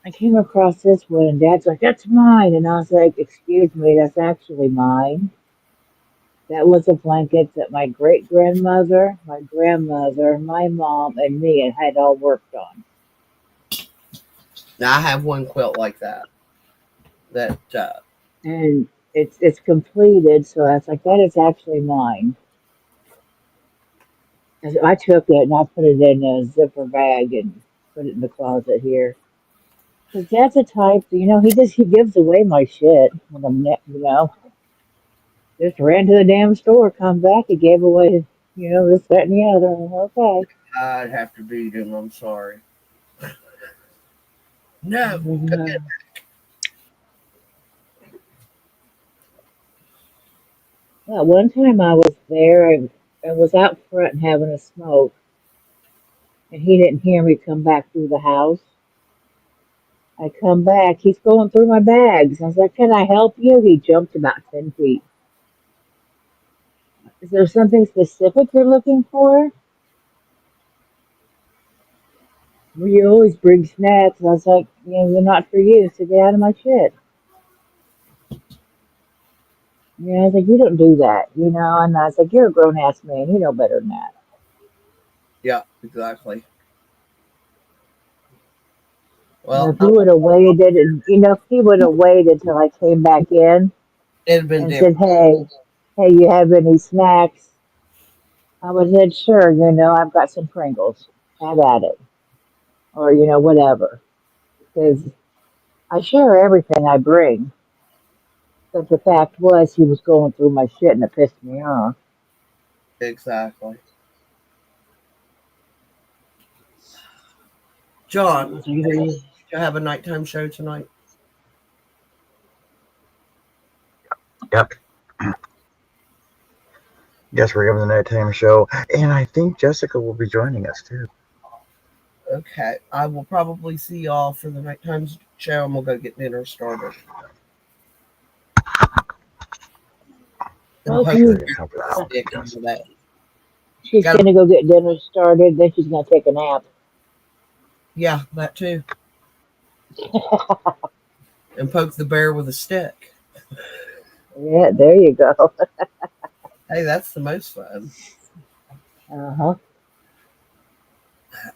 "I came across this one," and Dad's like, "That's mine." And I was like, "Excuse me, that's actually mine. That was a blanket that my great grandmother, my grandmother, my mom, and me had all worked on." Now I have one quilt like that. That And it's completed, so I was like, "That is actually mine." And so I took it and I put it in a zipper bag and put it in the closet here. Because Dad's a type, he gives away my shit when just ran to the damn store, come back, he gave away, this, that, and the other. I'm like, okay. I'd have to beat him. I'm sorry. No. Well, one time I was there and I was out front having a smoke, and he didn't hear me come back through the house. I come back, he's going through my bags. I was like, "Can I help you?" He jumped about 10 feet. "Is there something specific you're looking for?" Well, you always bring snacks. I was like, they're not for you, so get out of my shit. I was like, you don't do that, and I was like, you're a grown ass man, you know better than that. Yeah, exactly. And Well, if he would have waited, and if he would have waited till I came back in it'd been and said, different. hey, you have any snacks? I would have said, sure, I've got some Pringles. Have at it. Or, whatever. Because I share everything I bring. But the fact was, he was going through my shit and it pissed me off. Exactly. John, So you you have a nighttime show tonight? Yep. Yes, we're having the nighttime show, and I think Jessica will be joining us too. Okay. I will probably see y'all for the nighttime show and we'll go get dinner started. And Well, poke she's, the stick into that. she's Got going to go get dinner started, then she's going to take a nap. Yeah, that too. And poke the bear with a stick. Yeah, there you go. Hey, that's the most fun. Uh-huh.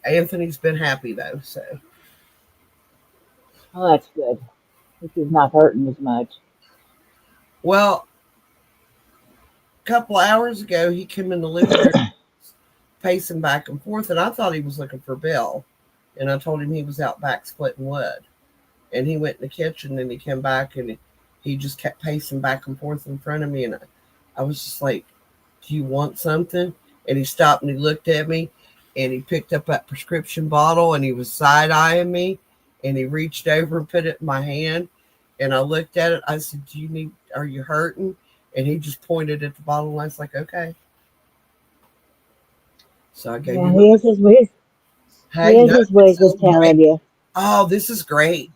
Anthony's been happy though, so Oh, that's good. She's not hurting as much. well, a couple hours ago he came in the living room pacing back and forth, and I thought he was looking for Bill. And I told him he was out back splitting wood. And he went in the kitchen and he came back and he just kept pacing back and forth in front of me. And I was just like, do you want something? And he stopped and he looked at me and he picked up that prescription bottle and he was side eyeing me and he reached over and put it in my hand. And I looked at it. I said, are you hurting? And he just pointed at the bottle and I was like, okay. So I gave Yeah, him he has his ways. He hey, has no, his it's ways of so great. telling you. Oh, this is great.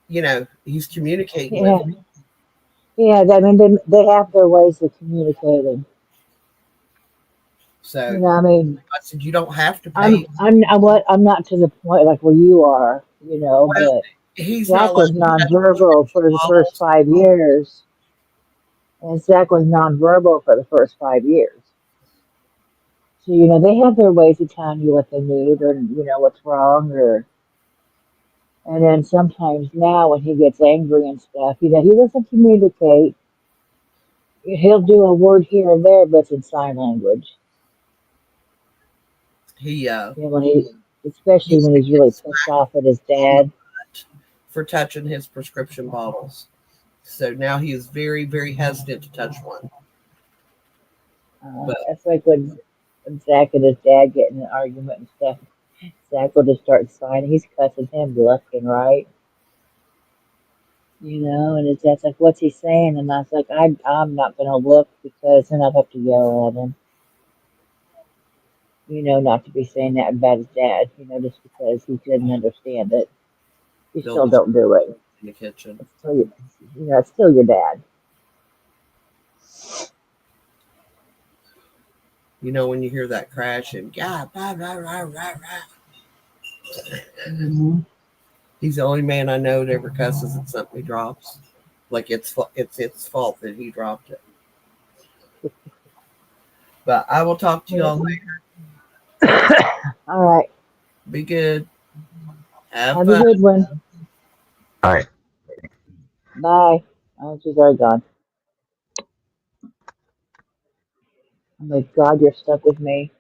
He's communicating with Yeah, me. yeah. I mean, they have their ways of communicating. So I mean, I said, you don't have to I'm pay. I'm I'm not to the point like where you are, Well, but he's not Zach allowed was to touch nonverbal for the first bottles. 5 years, and Zach was nonverbal for the first 5 years. So they have their ways of telling you what they need or what's wrong, or and then sometimes now when he gets angry and stuff, he doesn't communicate. He'll do a word here and there, but it's in sign language. He When especially used when to he's get really pissed smacked off at his on the dad. butt for touching his prescription bottles. So now he is very, very hesitant to touch one. But That's like when Zach and his dad get in an argument and stuff. Zach will just start signing. He's cussing him left and right, and his dad's like, "What's he saying?" And I was like, I'm not gonna look because then I'd have to yell at him. Not to be saying that about his dad. Just because he couldn't understand it. You they'll still just don't do it. in the kitchen. It's still it's still your dad. When you hear that crash and yeah, blah, blah, blah, blah, blah. Hmm. He's the only man I know that ever cusses at something he drops. Like it's fault that he dropped it. But I will talk to y'all later. All right. Be good. Have Have a fun. good one. All right. Bye. Oh, she's already gone. Oh my God, you're stuck with me.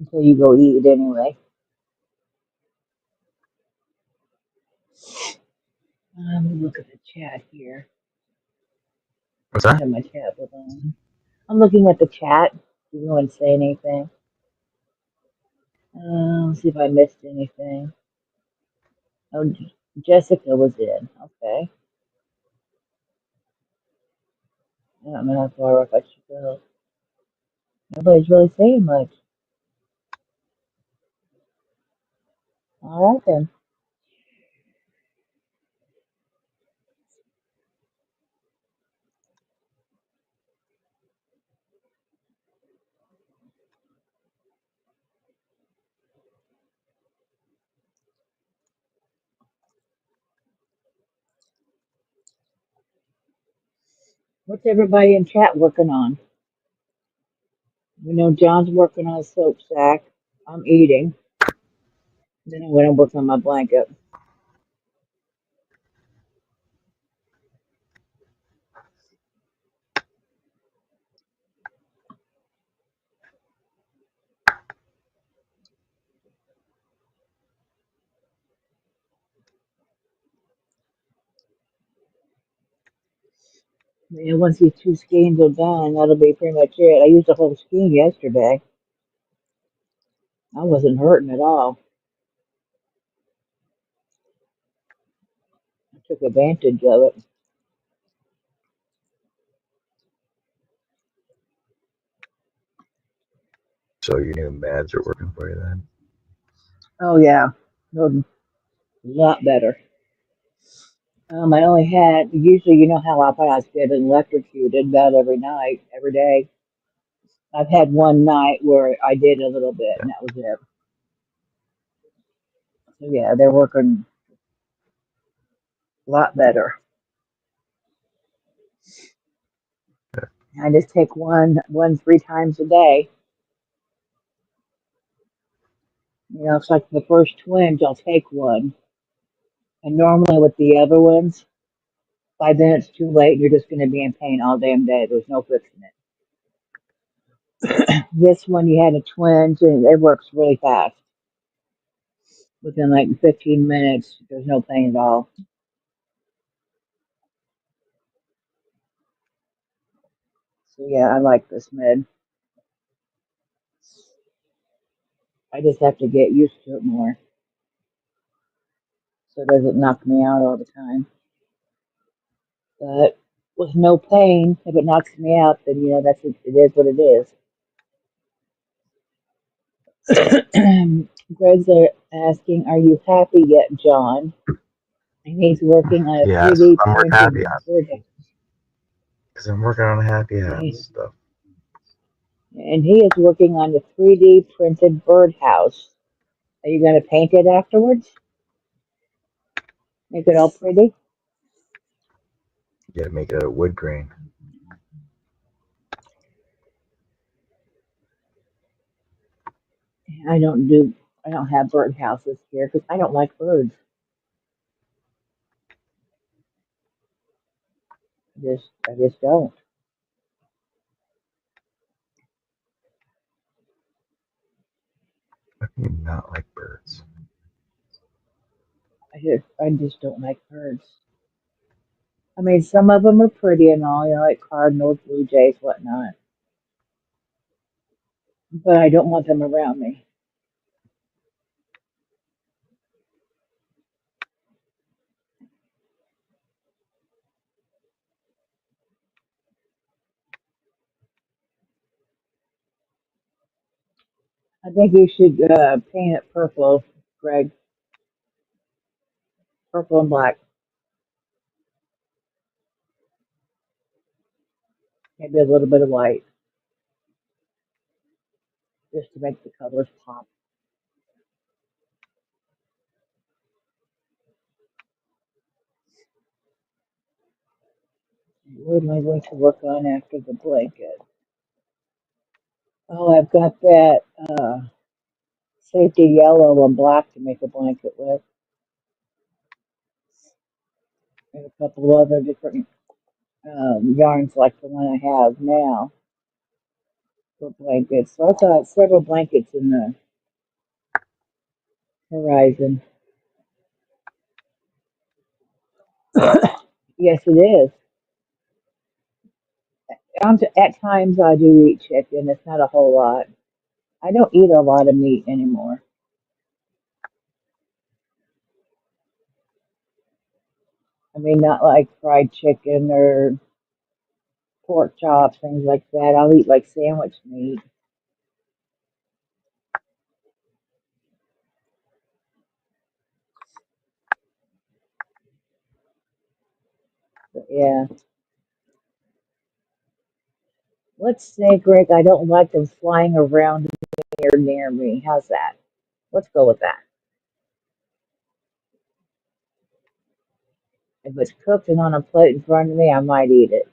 Until you go eat it anyway. Let me look at the chat here. What's I that? have my tablet on. I'm looking at the chat. You want to say anything? Let's see if I missed anything. Oh, Jessica was in. Okay. I don't know how far off I should go. Nobody's really saying much. All right then. What's everybody in chat working on? We know John's working on a soap sack. I'm eating. Then I'm going to work on my blanket. You know, once these 2 skeins are done, that'll be pretty much it. I used a whole skein yesterday. I wasn't hurting at all. I took advantage of it. So your new meds are working for you then? Oh, yeah. A lot better. I only had, usually you know how I get electrocuted about every night, every day. I've had one night where I did a little bit, and that was it. So yeah, they're working a lot better. I just take one 3 times a day. You know, it's like the first twinge, I'll take one. And normally with the other ones, by then it's too late and you're just going to be in pain all damn day. There's no fixing it. This one, you had a twinge and it works really fast. Within like 15 minutes, there's no pain at all. So yeah, I like this med. I just have to get used to it more so it doesn't knock me out all the time. But with no pain, if it knocks me out, then you know it is what it is. Greg's asking, "Are you happy yet, John?" And he's working on a Yes, 3D I'm working happy printed hats. birdhouse. Because I'm working on happy And hats stuff. he is working on a 3D printed birdhouse. Are you going to paint it afterwards? Make it all pretty? You gotta make it a wood grain. I don't have birdhouses here because I don't like birds. I just don't. I do not like birds. I just don't like birds. I mean, some of them are pretty and all, you know, like cardinals, blue jays, whatnot. But I don't want them around me. I think you should paint it purple, Greg. Purple and black. Maybe a little bit of white, just to make the colors pop. What am I going to work on after the blanket? Oh, I've got that safety yellow and black to make a blanket with, and a couple other different yarns like the one I have now for blankets. So I've got several blankets in the horizon. Yes, it is. At times I do eat chicken. It's not a whole lot. I don't eat a lot of meat anymore. I mean, not like fried chicken or pork chops, things like that. I'll eat like sandwich meat. But yeah. Let's say, Greg, I don't like them flying around near me. How's that? Let's go with that. If it's cooked and on a plate in front of me, I might eat it.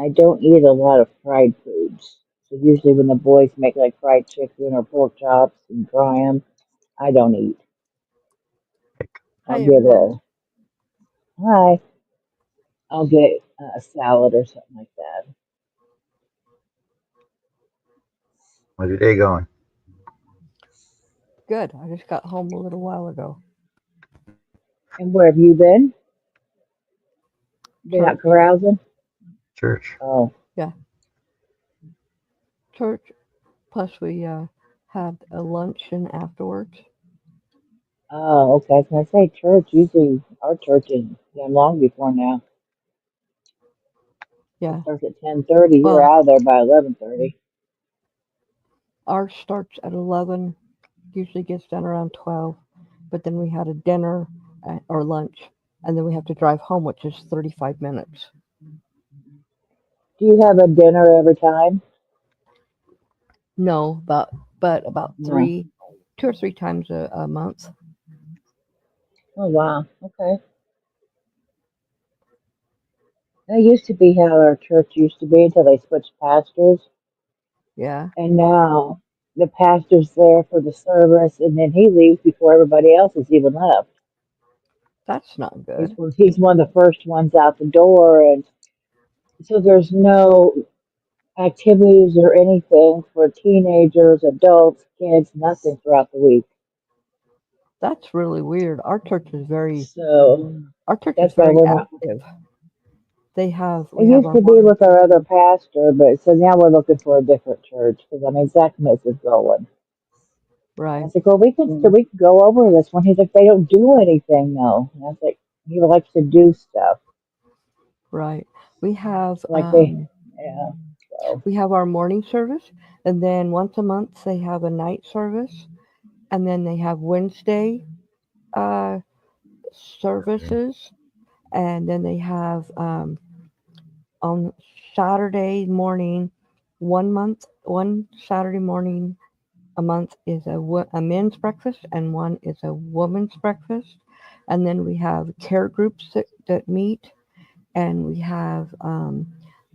I don't eat a lot of fried foods. So usually when the boys make like fried chicken or pork chops and fry them, I don't eat. I'll Hi, get everyone. a hi. I'll get a salad or something like that. How's your day going? Good. I just got home a little while ago. And where have you been? Been out Church. carousing? Church. Oh, Yeah, church. Plus, we had a luncheon afterwards. oh, okay. I was gonna say church. Usually our church is done long before now. It Yeah. starts at 10:30. You're Well, out of there by 11:30. ours starts at 11. Usually gets done around 12. But then we had a dinner or lunch, and then we have to drive home, which is 35 minutes. Do you have a dinner every time? No, but about No. 2 or 3 times a month. Oh wow. Okay. That used to be how our church used to be until they switched pastors. Yeah, And now the pastor's there for the service and then he leaves before everybody else has even left. that's not He's good. he's one of the first ones out the door, and so there's no activities or anything for teenagers, adults, kids, nothing throughout the week. That's really weird. So Our church is that's why very we're not. active. It We have used our to be morning. with our other pastor, but so now we're looking for a different church because I mean Zach Smith is going. I Right, was like, well, we could go over this one. He's like, they don't do anything though. And I was like, he likes to do stuff right. We have like they, yeah. So we have our morning service, and then once a month they have a night service, and then they have Wednesday uh, services, and then they have on Saturday morning, one Saturday morning a month is a men's breakfast, and one is a woman's breakfast, and then we have care groups that meet, and we have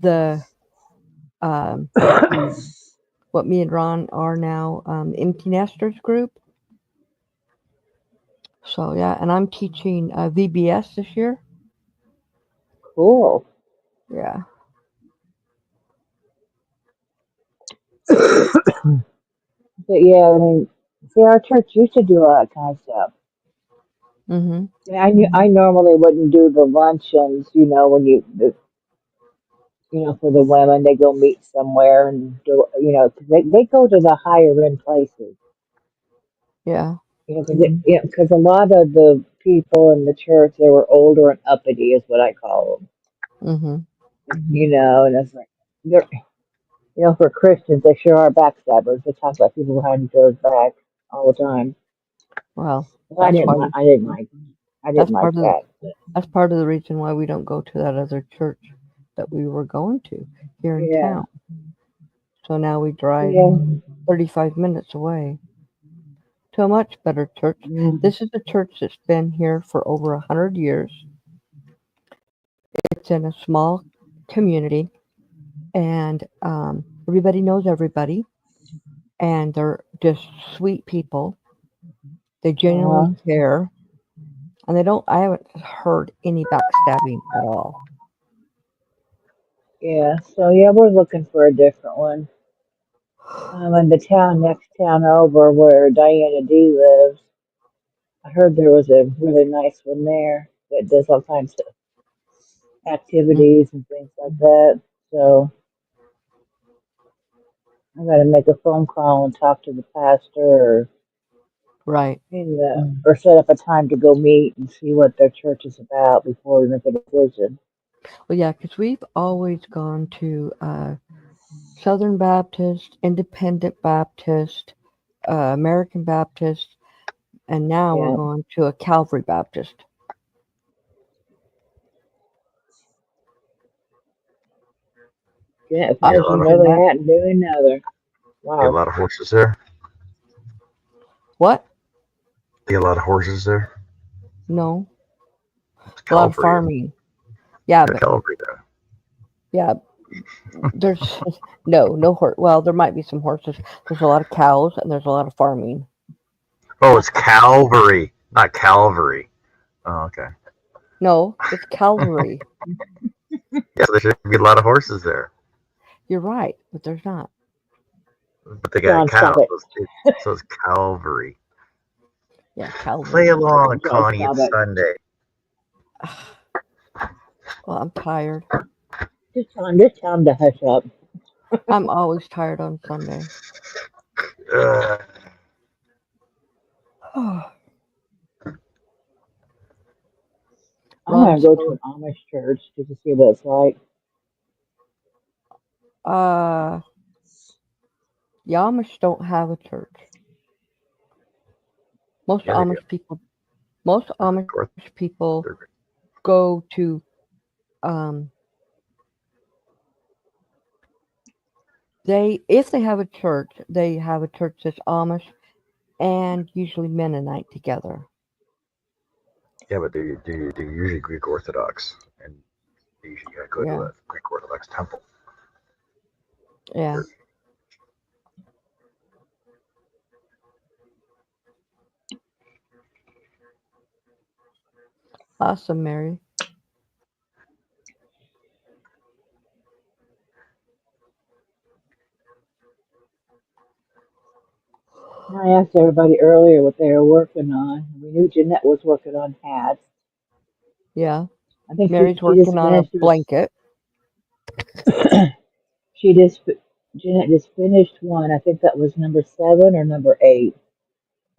the um, what me and Ron are now, empty nesters group. So yeah, and I'm teaching VBS this year. cool. Yeah. But yeah, I mean, see, our church used to do all that kind of stuff. Mhm. And I normally wouldn't do the luncheons, when for the women, they go meet somewhere and do, 'cause they go to the higher end places, Yeah. because a lot of the people in the church, they were older and uppity, is what I call Mhm. them, and it's like, they're, for Christians, they sure are backstabbers. They talk about people behind each other's back all the time. Well, But that's why I didn't that's like part of that. that's part of the reason why we don't go to that other church that we were going to here in Yeah, town. So now we drive yeah, 35 minutes away to a much better church. yeah. This is a church that's been here for over 100 years. It's in a small community, and everybody knows everybody, and they're just sweet people. They genuinely Uh-huh. care, and they don't. I haven't heard any backstabbing at all. Yeah, so yeah, we're looking for a different one. In the next town over where Diana D lives, I heard there was a really nice one there that does all kinds of Mhm. activities and things like that. So I got to make a phone call and talk to the pastor, Right. or set up a time to go meet and see what their church is about before we make a decision. Well, yeah, because we've always gone to Southern Baptist, Independent Baptist, American Baptist, and now we're Yeah, going to a Calvary Baptist. yeah. You I'm got First a lot you of know teaching they that. hadn't do another. you got a Wow. lot of horses there. What? You got a lot of horses there. No, It's a lot of Calvary. farming. Yeah, Got but Calvary there. yeah, There's no horse. Well, there might be some horses. There's a lot of cows and there's a lot of farming. Oh, it's Calvary, not Calvary. Oh, okay. No, it's Calvary. Yeah, so there should be a lot of horses there, You're right, but there's not. but they got John, stop cows, it. so it's Calvary. Yeah, Play Calvary. along, John, Connie. stop It's it. Sunday. Well, I'm tired. Just tell him to hush up. I'm always tired on Sunday. Uh, I'm gonna Ron's go to an Amish church just to see what it's like. uh the Amish don't have a church. Most yeah, they do. Amish people most Of Amish course, people they're go to um if they have a church, they have a church that's Amish and usually Mennonite together. yeah, but they're usually Greek Orthodox, and they usually go to Yeah. a Greek Orthodox temple. Yeah. Awesome, Mary. I asked everybody earlier what they were working on. We knew Jeanette was working on hats. Yeah. I think Mary's she just working on a finished her. blanket. She just Jeanette just finished one. I think that was number 7 or number 8,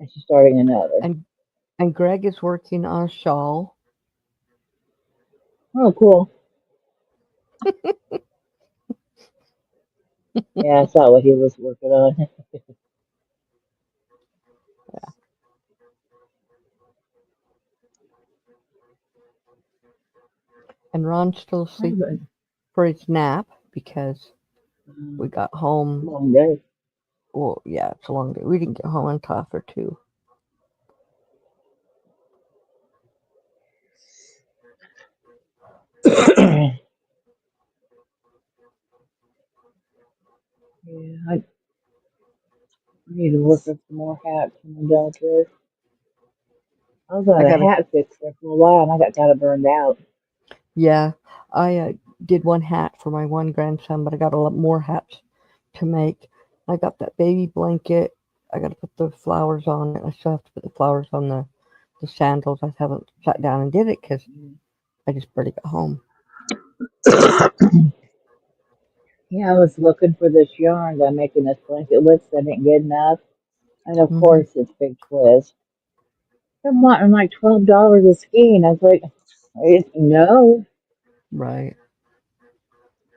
and she's starting another. and and Greg is working on a shawl. Oh, cool. Yeah, I saw what he was working on. And Ron's still asleep for his nap because we got home. Long day. Well, yeah, it's a long day. We didn't get home until after 2. Yeah, I need to work on some more hats when I'm done with this. I was on I a got a hat fixer for a while, and I got kind of burned out. Yeah, I did one hat for my one grandson, but I got a lot more hats to make. I got that baby blanket. I got to put the flowers on it. I still have to put the flowers on the sandals. I haven't sat down and did it because I just barely got home. Yeah, I was looking for this yarn that I'm making this blanket with, so I didn't get enough. And of Hmm. course, it's Big Twist. I'm wanting like $12 a skein. I was like, no, Right.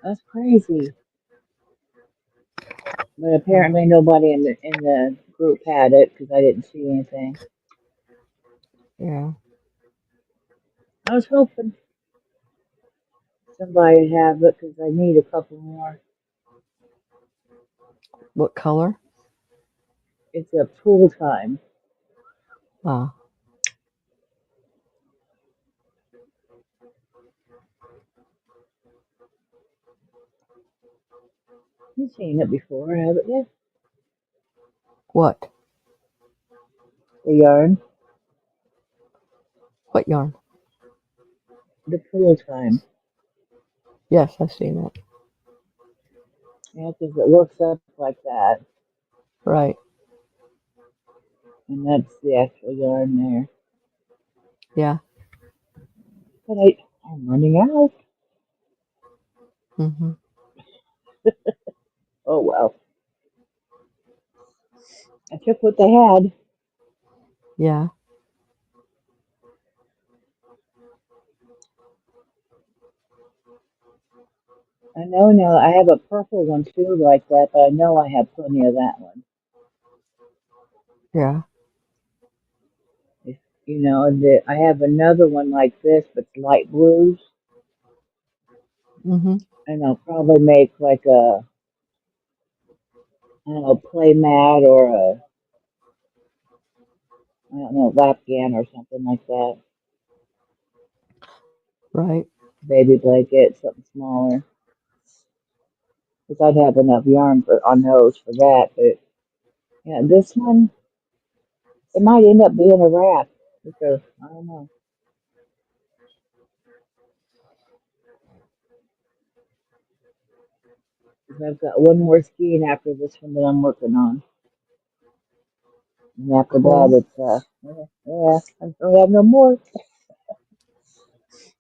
that's crazy. But Yeah. apparently, nobody in the group had it because I didn't see anything. Yeah. I was hoping somebody would have it because I need a couple more. What color? It's a pool time. Ah, You've seen it before, haven't you? what? The yarn, What yarn? the pool time. Yes, I've seen it. Yeah, because it works up like that, Right. and that's the actual yarn there. Yeah. But I'm running out. Hmm. Oh well, I took what they had. Yeah. I know now I have a purple one too like that, but I know I have plenty of that one. Yeah. If, I have another one like this, but it's light blues, Hmm. and I'll probably make like a, I don't know, play mat or a, I don't know, lapgan or something like that. Right. Baby blanket, something smaller. because I'd have enough yarn on those for that. But yeah, this one, it might end up being a wrap because I don't know. 'Cause I've got one more skein after this one that I'm working on, and after that, Cool. it's yeah, I don't have no more.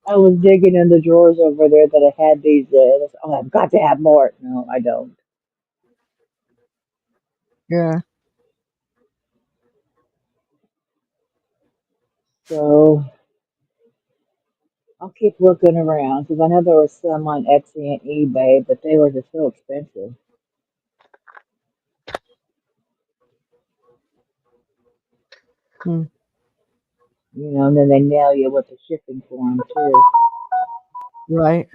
I was digging in the drawers over there that I had these in. Oh, I've got to have more. No, I don't. Yeah. So I'll keep looking around because I know there were some on Etsy and eBay, but they were just so expensive. Hmm. You know, and then they nail you with the shipping for them too. Right.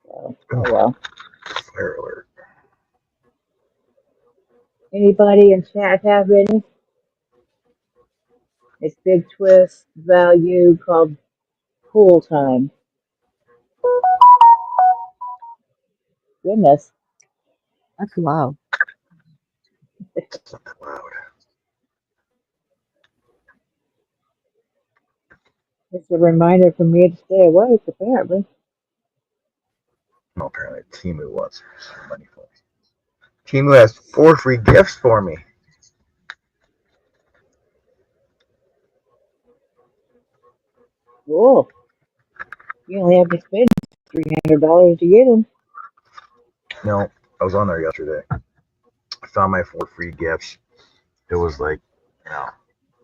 So, oh well. Fire alert. Anybody in chat have any? It's Big Twist value called Pool Time. Goodness. That's loud. It's not that loud. It's a reminder for me to stay awake, apparently. No, apparently Timu wants some money for me. Timu has 4 free gifts for me. Cool. You only have to spend $300 to get them. No, I was on there yesterday. I found my 4 free gifts. It was like, you know,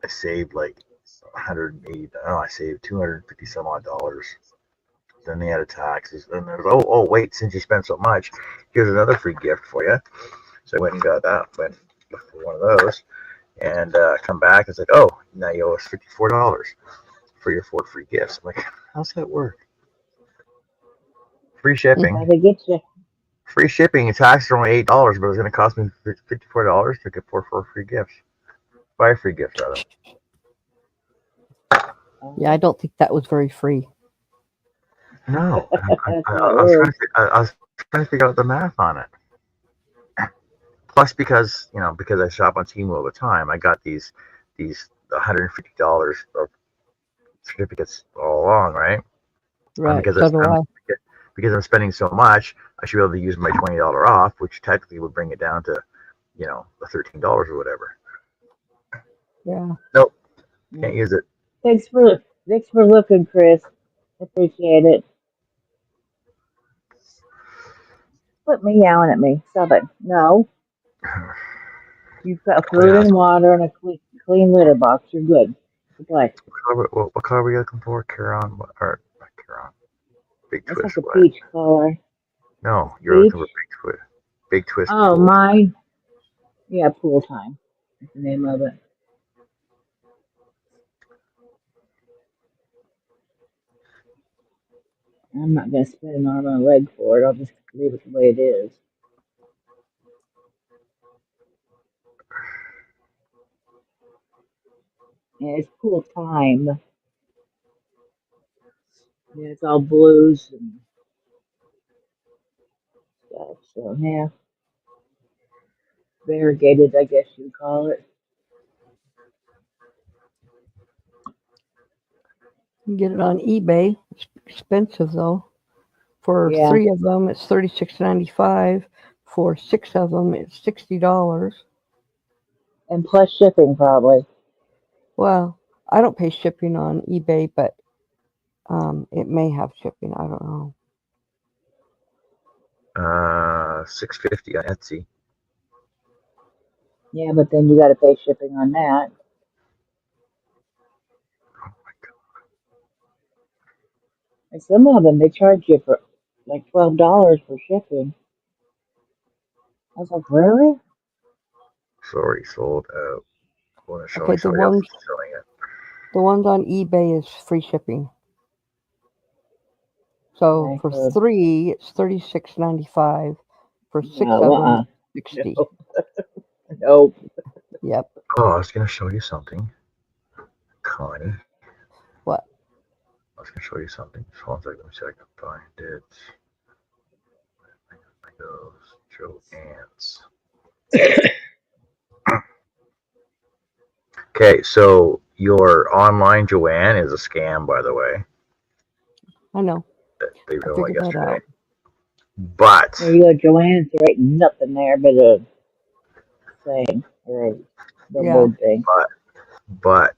I saved like 180. I don't know, I saved 250 some odd dollars. Then they added taxes. Then there's wait, since you spent so much, here's another free gift for you. So I went and got that. Went for one of those, and come back. It's like, oh, now you owe us $54 for your 4 free gifts. I'm like, how's that work? Free shipping. How they get you. Free shipping and taxes are only $8, but it was going to cost me $54 to get 4 free gifts. 5 free gifts rather. Yeah, I don't think that was very free. No, That's how it works. I was trying to figure out the math on it. Plus, because I shop on Temu all the time, I got these $150 of certificates all along, right? Right. Because So do I. because I'm spending so much, I should be able to use my $20 off, which technically would bring it down to, the $13 or whatever. Yeah. Nope, can't use it. Thanks for looking, Chris. Appreciate it. Quit meowing at me. Stop it. No. You've got food Yeah, and water and a clean litter box. You're good. Goodbye. what color are we looking for? Caron, or not Caron? Big It's like Twist, a what? peach color. No, you're Peach? looking for Big Twist. Big Twist Oh, Pool. mine. Yeah, Pool Time. That's the name of it. I'm not going to spend an arm and a leg for it. I'll just leave it the way it is. Yeah, it's Pool Time. Yeah, it's all blues and stuff. So, yeah. Variegated, I guess you'd call it. You can get it on eBay. It's expensive though. For Yeah. 3 of them, it's $36.95. For 6 of them, it's $60. And plus shipping, probably. Well, I don't pay shipping on eBay, but it may have shipping. I don't know. $6.50 on Etsy. Yeah, but then you got to pay shipping on that. Oh my god! And some of them, they charge you for like $12 for shipping. I was like, really? It's already sold out. I want to show Okay, me somebody else is selling it. the ones on eBay is free shipping. So Okay, for so 3, it's $36.95. For 6 no, of them, it's $60. no, nope. Yep. Oh, I was going to show you something, Connie. What? I was going to show you something. Just hold on a second. Let me see if I can find it. Joanne's. Okay, so your online Joanne is a scam, by the way. I know. They I realized figured that yesterday. out. But There you go, Joanne's writing nothing there but a saying or a the Yeah. word thing. but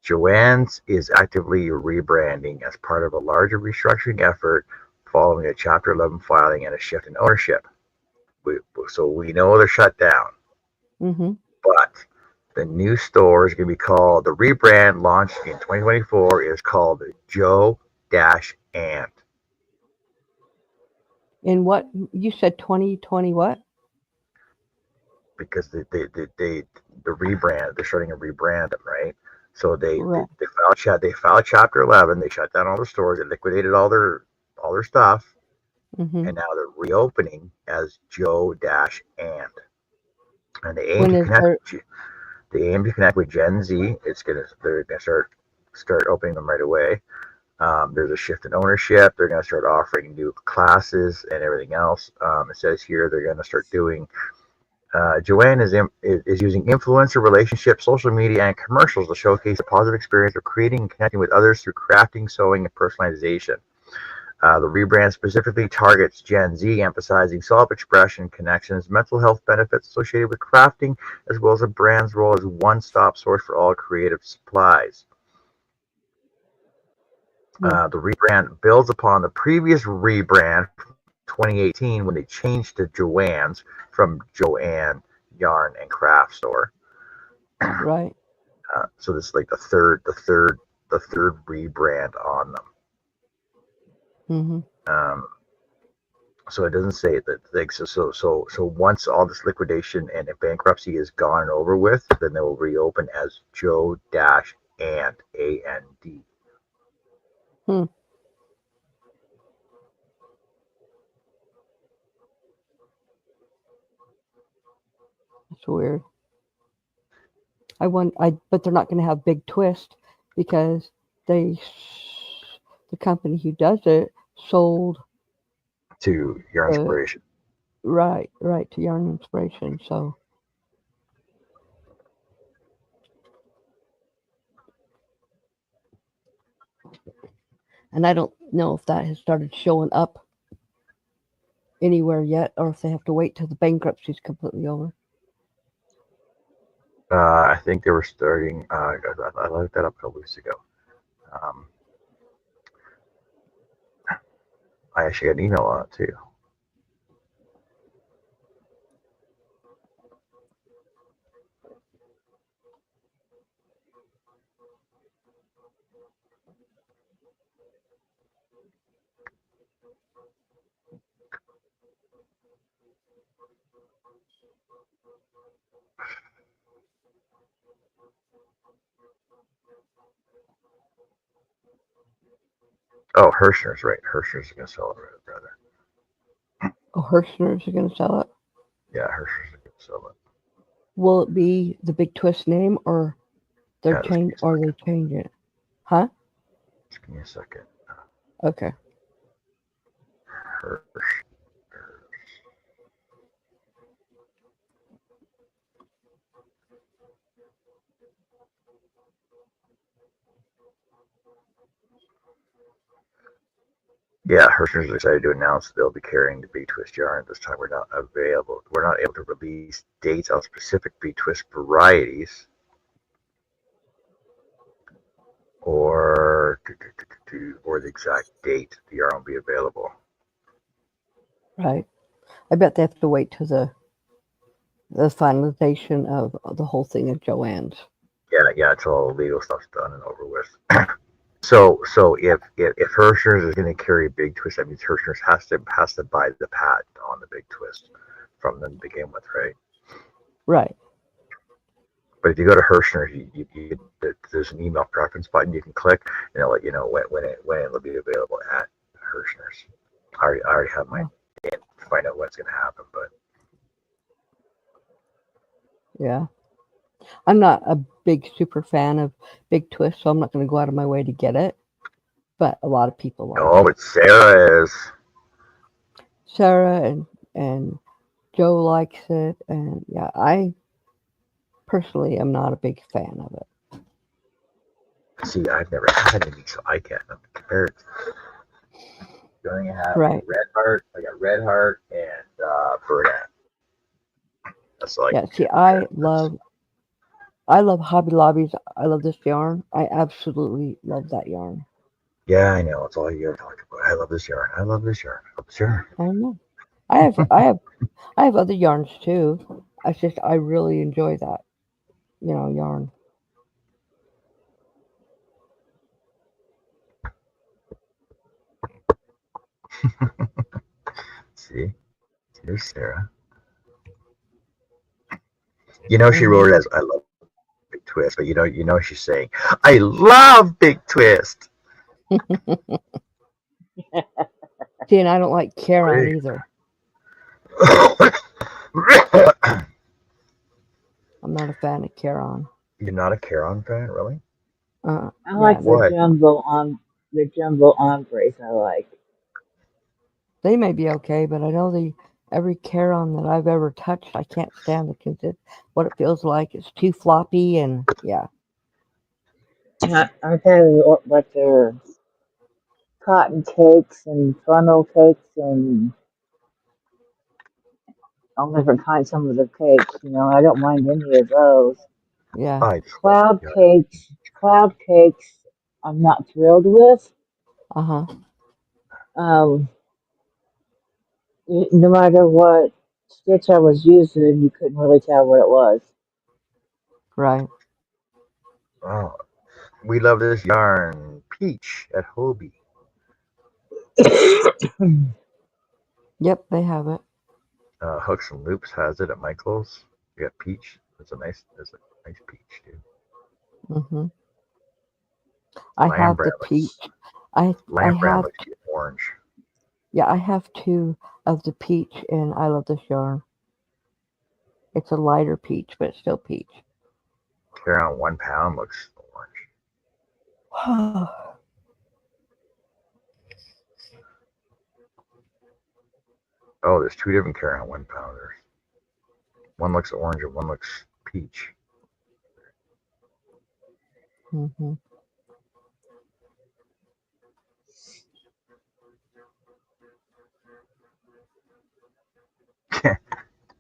Joanne's is actively rebranding as part of a larger restructuring effort following a Chapter 11 filing and a shift in ownership. So we know they're shut down, Mm-hmm. but the new store is going to be called, the rebrand launched in 2024 is called Joe-and. In what you said, 2020 what? Because the rebrand, they're starting to rebrand them, right? So they Right. they filed Chapter 11. They shut down all the stores. They liquidated all their stuff, Mm-hmm. and now they're reopening as Joe-and. And they aim When to is connect. there? They aim to connect with Gen Z. They're gonna start opening them right away. There's a shift in ownership. They're going to start offering new classes and everything else. It says here they're going to start doing. Joanne is using influencer relationships, social media, and commercials to showcase a positive experience of creating and connecting with others through crafting, sewing, and personalization. The rebrand specifically targets Gen Z, emphasizing self-expression, connections, mental health benefits associated with crafting, as well as a brand's role as a one-stop source for all creative supplies. The rebrand builds upon the previous rebrand from 2018 when they changed to Joanne's from Joanne Yarn and Craft Store. Right. So this is like the third rebrand on them. Mm-hmm. So it doesn't say that. So once all this liquidation and bankruptcy is gone and over with, then they will reopen as Joe-and A-N-D. That's weird. But they're not going to have Big Twist because the company who does it sold To Yarn Inspiration. right to Yarn Inspiration. So and I don't know if that has started showing up anywhere yet, or if they have to wait till the bankruptcy is completely over. I think they were starting. I looked that up a couple weeks ago. I actually got an email on it too. Oh, Hirschner's right. Hirschner's going to sell it, rather. Oh, Hirschner's are going to sell it. Yeah, Hirschner's going to sell it. Will it be the Big Twist name, or they change it? Huh? Just give me a second. Okay. Hirsch. Yeah, Hirschner's excited to announce they'll be carrying the Big Twist yarn. This time we're not able to release dates on specific Big Twist varieties or the exact date the yarn will be available. Right. I bet they have to wait till the finalization of the whole thing at Joanne's. Yeah, until all the legal stuff's done and over with. So if Hirschner's is going to carry Big Twist, that means Hirschner's has to buy the patent on the Big Twist from them to begin with, right? Right. But if you go to Hirschner's, there's an email preference button you can click, and it'll let you know when it'll be available at Hirschner's. I already have my to find out what's going to happen, but yeah, I'm not a big super fan of Big Twist, so I'm not going to go out of my way to get it. but a lot of people like Oh, it. but Sarah is. Sarah and Joe likes it, and yeah, I personally am not a big fan of it. See, I've never had any, so I can't compare it. You only have Right. Red Heart. I got Red Heart and Burnett. That's all I Yeah. can See, compare. I love Hobby Lobbies. I love this yarn. I absolutely love that yarn. Yeah, I know. It's all you gotta talk about. I love this yarn. I love this yarn. I love this yarn. I know. I have other yarns too. I really enjoy that, yarn. See, here's Sarah. You know she wrote Hmm. it as "I love Big Twist," but you know she's saying "I love Big Twist." See, and I don't like Caron either. I'm not a fan of Caron. You're not a Caron fan, really? Uh, I yeah, like What? the jumbo ombres. I like. they may be okay, but I know every Caron that I've ever touched, I can't stand it because what it feels like. It's too floppy, and yeah, I've had like their cotton cakes and funnel cakes and all different kinds. Some of the cakes, I don't mind any of those. yeah, I just love the yarn. Cloud cakes, I'm not thrilled with. uh-huh, Um, no matter what stitch I was using, you couldn't really tell what it was. right. Oh, we love this yarn. Peach at Hobie. Yep, they have it. Hooks and Loops has it at Michael's. You got peach. That's a nice peach, dude. Hmm. I Lamb have the brand peach. looks I lamb brand have looks orange. Yeah, I have two of the peach, and I love this yarn. It's a lighter peach, but it's still peach. Caron 1 pound looks orange. Oh, there's two different Caron 1 pounders. One looks orange and one looks peach. Hmm.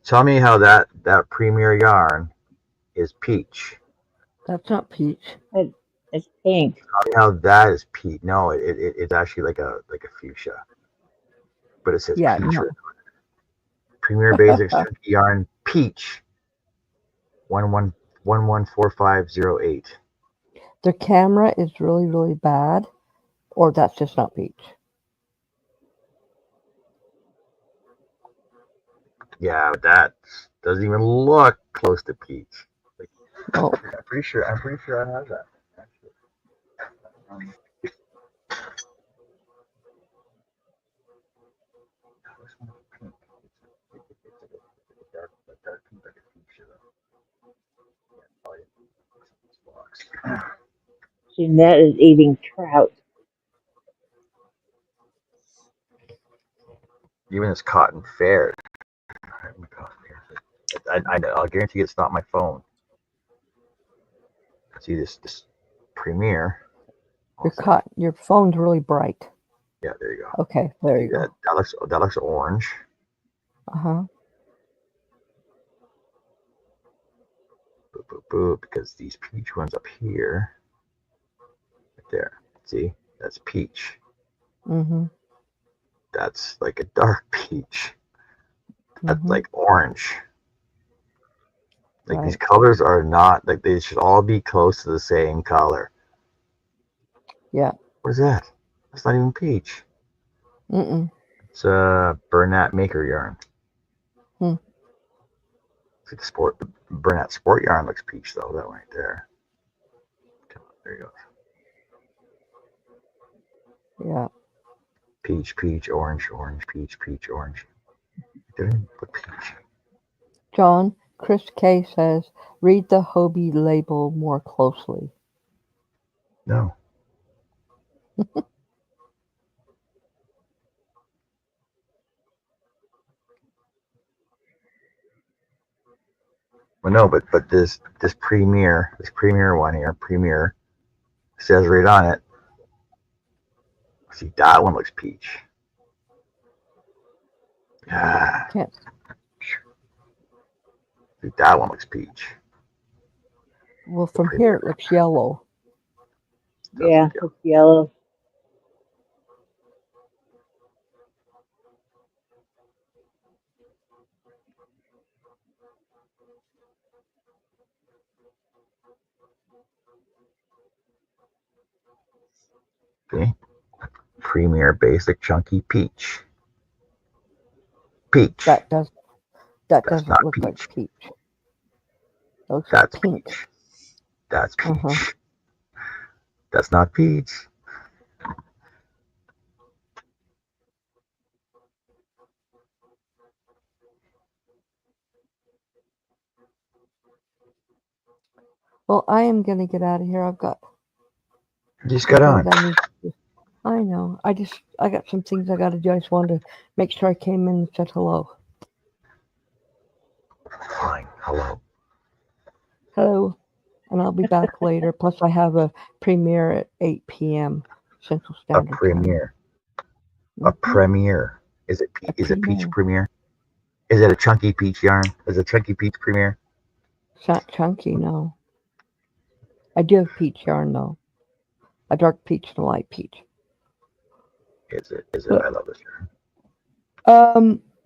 Tell me how that premier yarn is peach. That's not peach. It's pink. Tell me how that is peach. No, it's actually like a fuchsia, but it says Yeah, peach. no. Premier Basics Chunky Yarn Peach 114508. The camera is really, really bad, or that's just not peach. Yeah, that doesn't even look close to peach. Like, Oh, I'm pretty sure I have that. Actually. This one's pink. It's a dark pink like a fuchsia though. Yeah, probably this box. Jeanette is eating trout. Even this cotton fair. I'll guarantee it's not my phone. See this premiere. your phone's really bright. Yeah, there you go. Okay, there you Yeah, go. that looks orange. Uh-huh. Boop, boop, boop, because these peach ones up here, right there. See, that's peach. Mm-hmm. That's like a dark peach. That's Mm-hmm. like orange. Like Right. these colors are not like they should all be close to the same color. Yeah. What is that? That's not even peach. Mm-mm. It's a Burnett Maker yarn. Hmm. The Burnett Sport yarn looks peach though. That one right there. There you go. Yeah. Peach, orange, peach, orange. Didn't put peach. John, Chris K says, read the Hobie label more closely. No. Well, no, but this premier one here, premier says right on it. See, that one looks peach. Ah, Can't. see, that one looks peach. Well, from here it looks yellow. Yeah, it's yellow. See, premier basic chunky peach. Peach. That That's doesn't not look like peach. peach. It looks like That's pink. peach. That's peach. Uh-huh. That's not peach. Well, I am gonna get out of here. I've got You just some got on. things I need to do. I know. I got some things I gotta do. I just wanted to make sure I came in and said hello. Fine. Hello. Hello. And I'll be back later. Plus I have a premiere at 8 p.m. Central A Standard Time. premier. A Mhm. premier. Is it A is it peach premiere. premier? Is it a chunky peach yarn? Is it chunky peach premier? It's not chunky, no. I do have peach yarn though. A dark peach and a light peach. Is it? But I love this yarn.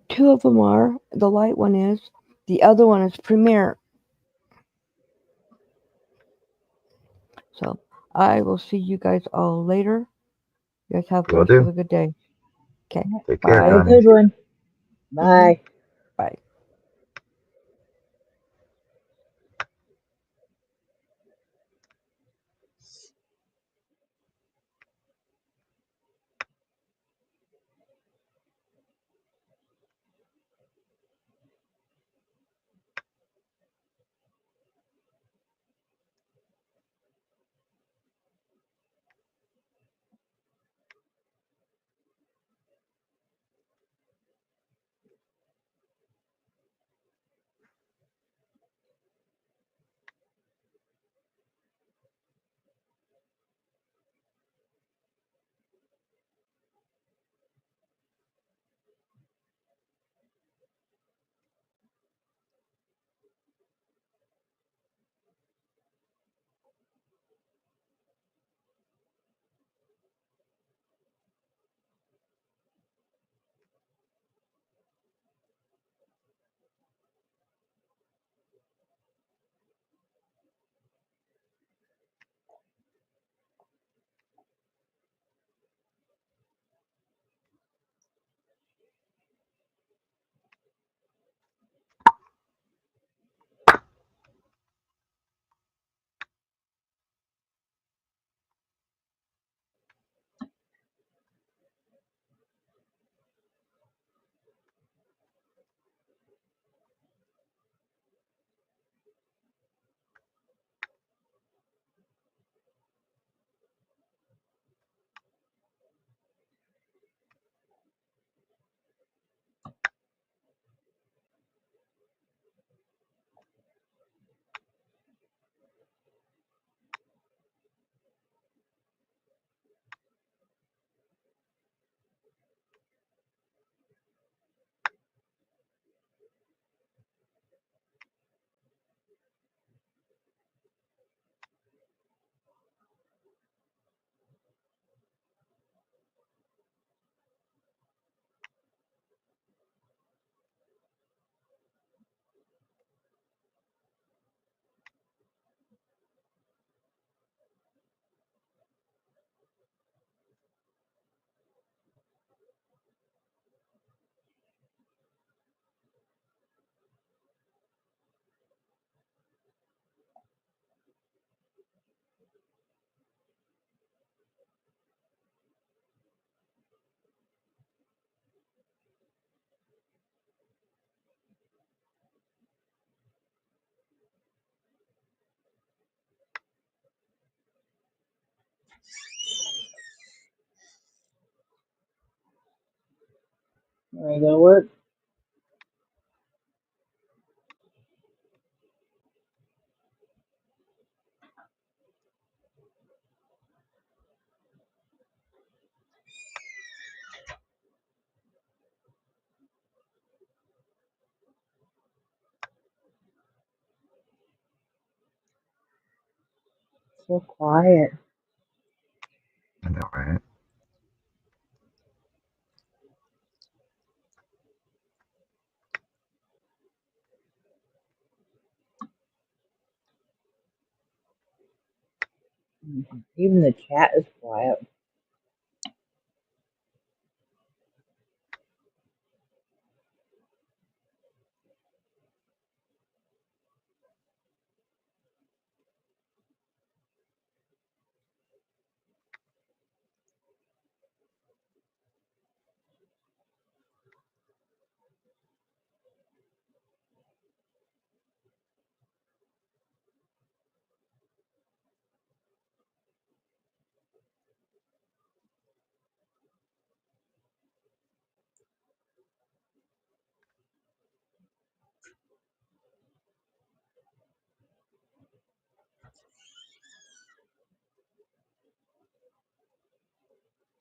two of them are. The light one is. The other one is premiere. So I will see you guys all later. You guys have the Will rest of do. a good day. Okay. Take care, Have a Bye. Connie. good one. Bye. Bye. Are you gonna work? So quiet. I know, right? Even the chat is quiet.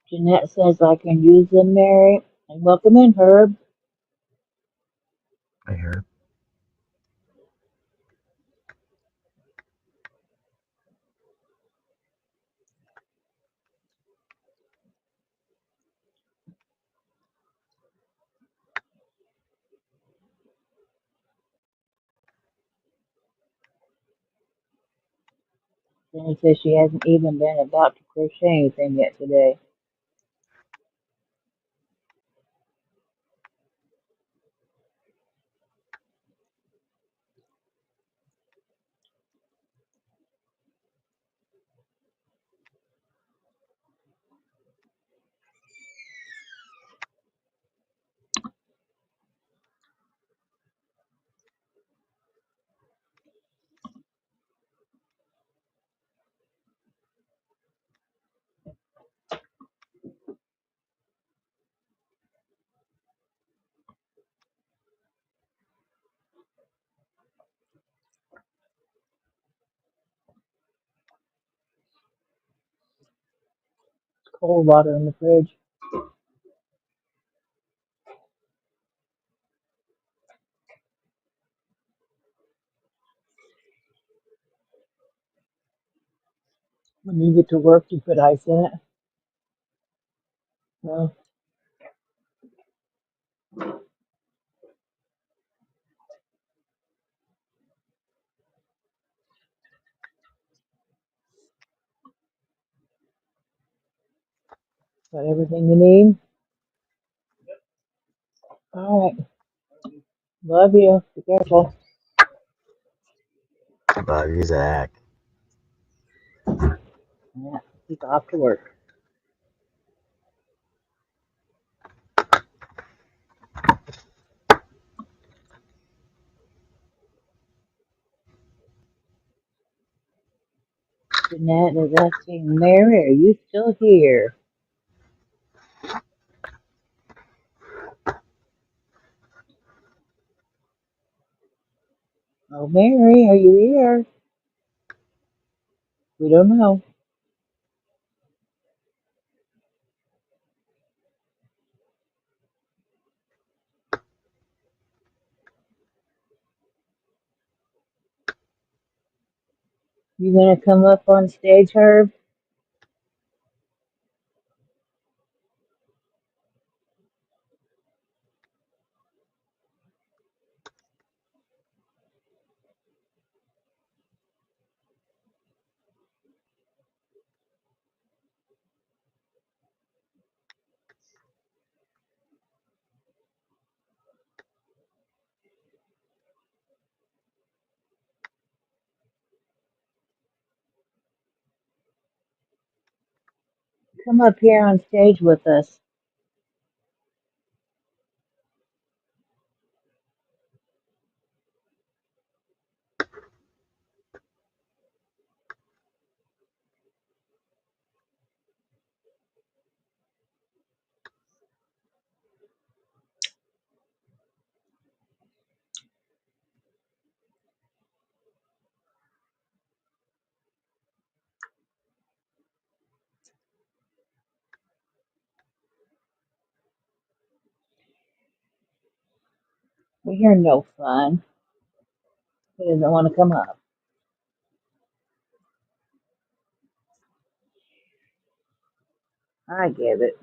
Jeanette says I can use them, Mary. And welcome in, Herb. I hear. Jenny says she hasn't even been about to crochet anything yet today. It's cold water in the fridge. When you get to work, you put ice in it. Well, got everything you need. All right. Love you. Be careful. Love you, Zach. Yeah, he's off to work. Jeanette is asking, Mary, are you still here? Oh, Mary, are you here? We don't know. You gonna come up on stage, Herb? Come up here on stage with us. We hear no fun. He doesn't want to come up. I get it.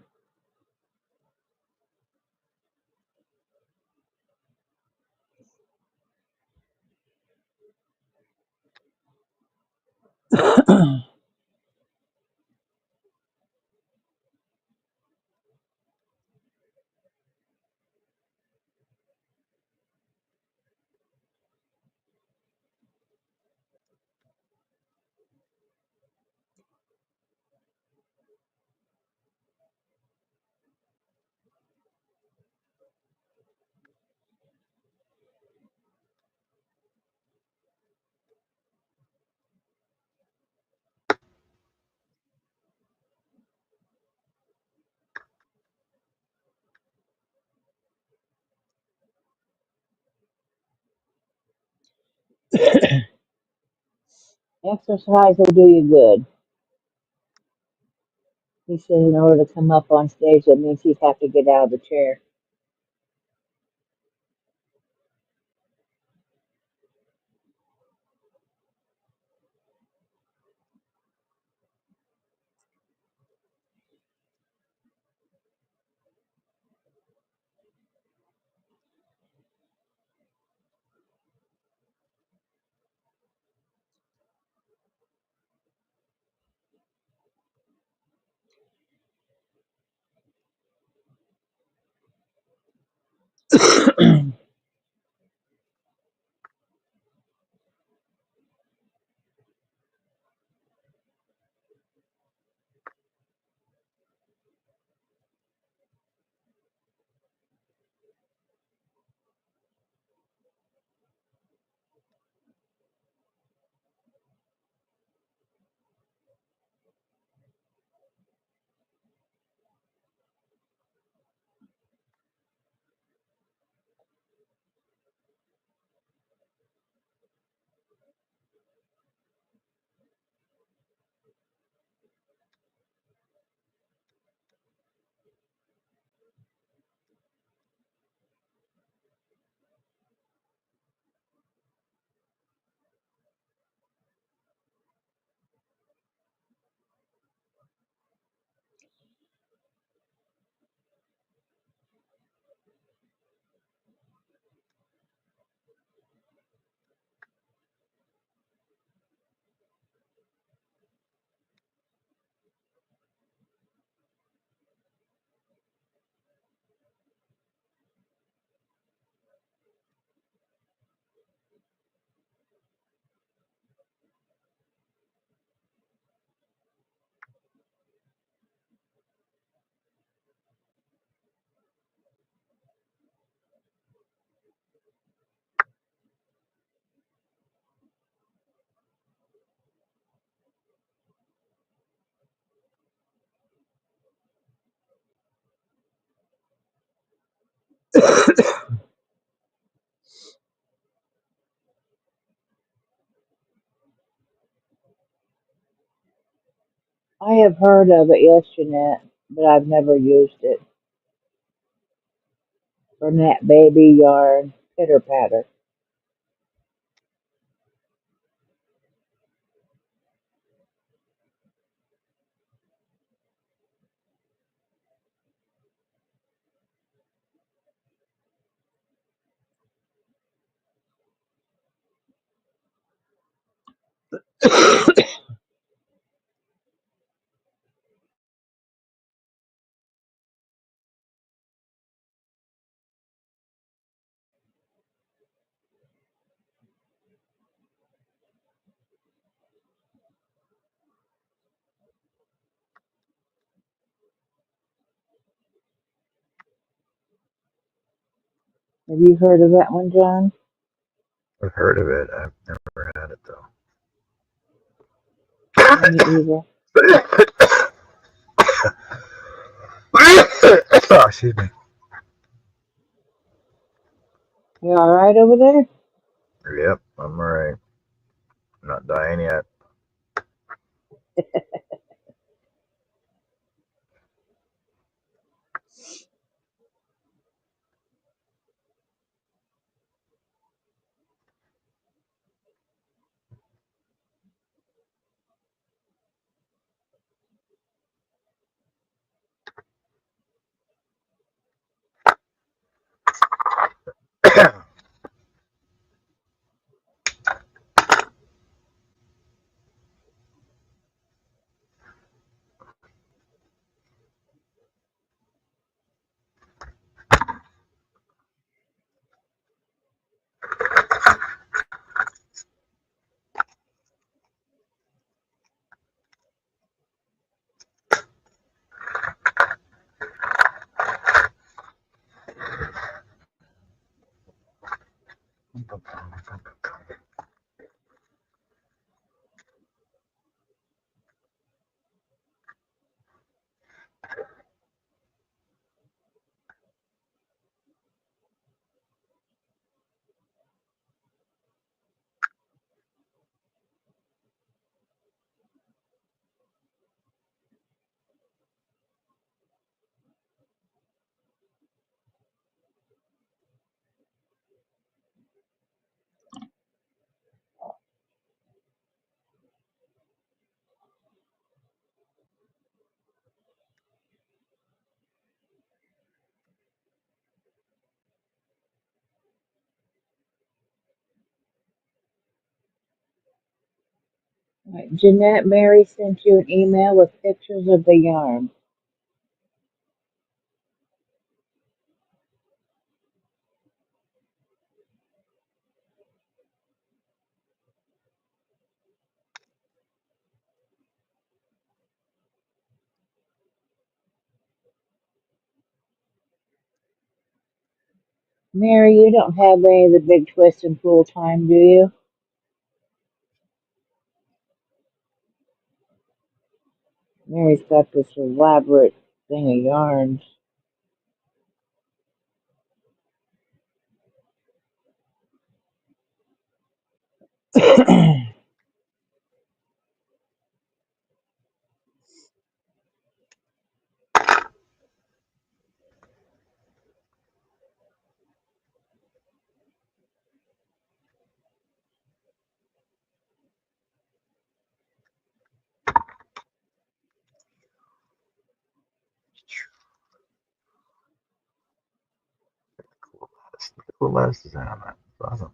Exercise will do you good. He said in order to come up on stage, that means he'd have to get out of the chair. I have heard of it, yes, Jeanette, but I've never used it. Burnett Baby Yarn Pitter Patter. Have you heard of that one, John? I've heard of it. I've never had it though. No, me either. Oh, excuse me. You all right over there? Yep, I'm alright. I'm not dying yet. Right. Jeanette, Mary sent you an email with pictures of the yarn. Mary, you don't have any of the big twist and pull time, do you? Mary's got this elaborate thing of yarns. Cool lettuce design on that. It's awesome.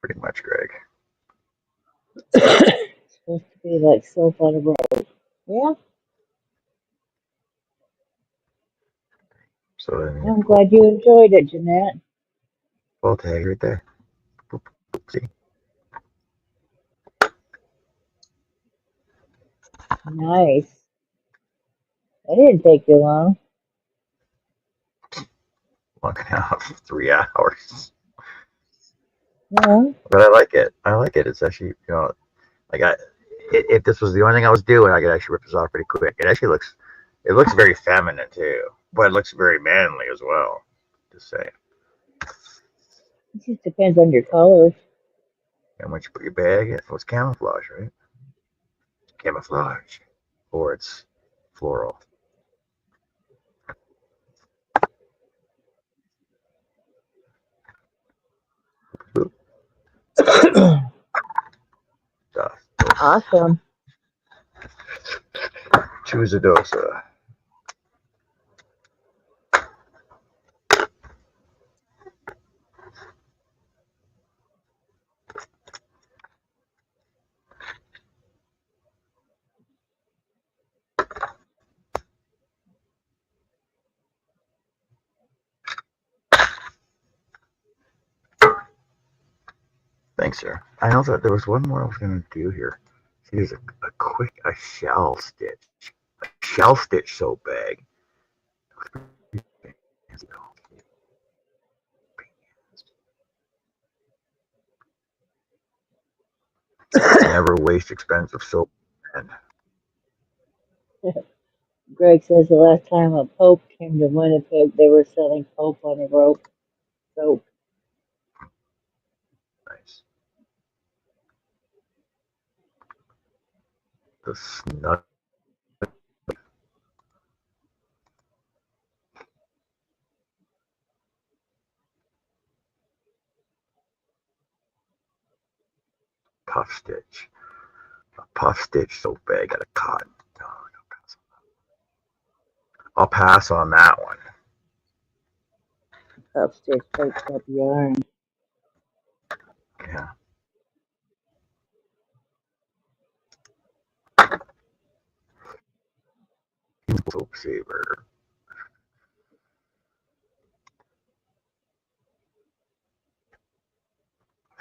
Pretty much, Greg. It's supposed to be like soap on a rope. Yeah, So then I'm glad you enjoyed it, Jeanette. pull tag right there. Boop, boop, see? Nice. That didn't take you long. 1.5, 3 hours. No. But I like it. I like it. It's actually, like if this was the only thing I was doing, I could actually rip this off pretty quick. It looks very feminine too, but it looks very manly as well. Just say. It just depends on your colors. And once you put your bag in, it's camouflage, right? Camouflage, or it's floral. Stuff. Awesome. Choose a dosa. Thanks, sir. I know that there was one more I was going to do here. See, there's a shell stitch. A shell stitch soap bag. Never waste expensive soap. And Greg says the last time a Pope came to Winnipeg, they were selling Pope on a rope. Soap. nice. The snug puff stitch. A puff stitch soap bag out of cotton. No, I'll pass on that one. Upstairs takes up yarn. Yeah. Soap saver.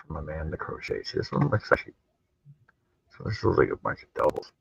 From Amanda Crochet. See, this one looks actually. So this looks like a bunch of doubles.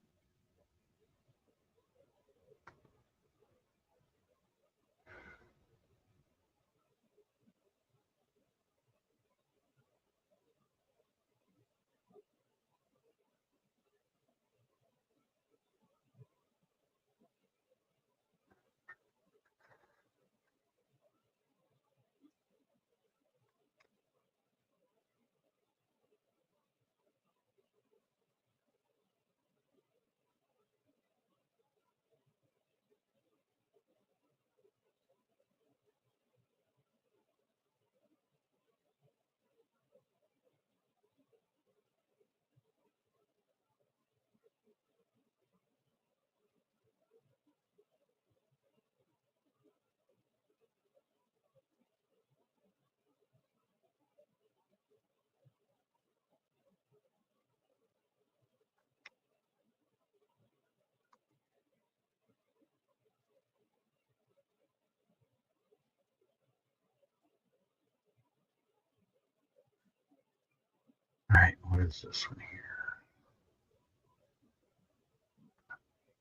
All right, what is this one here?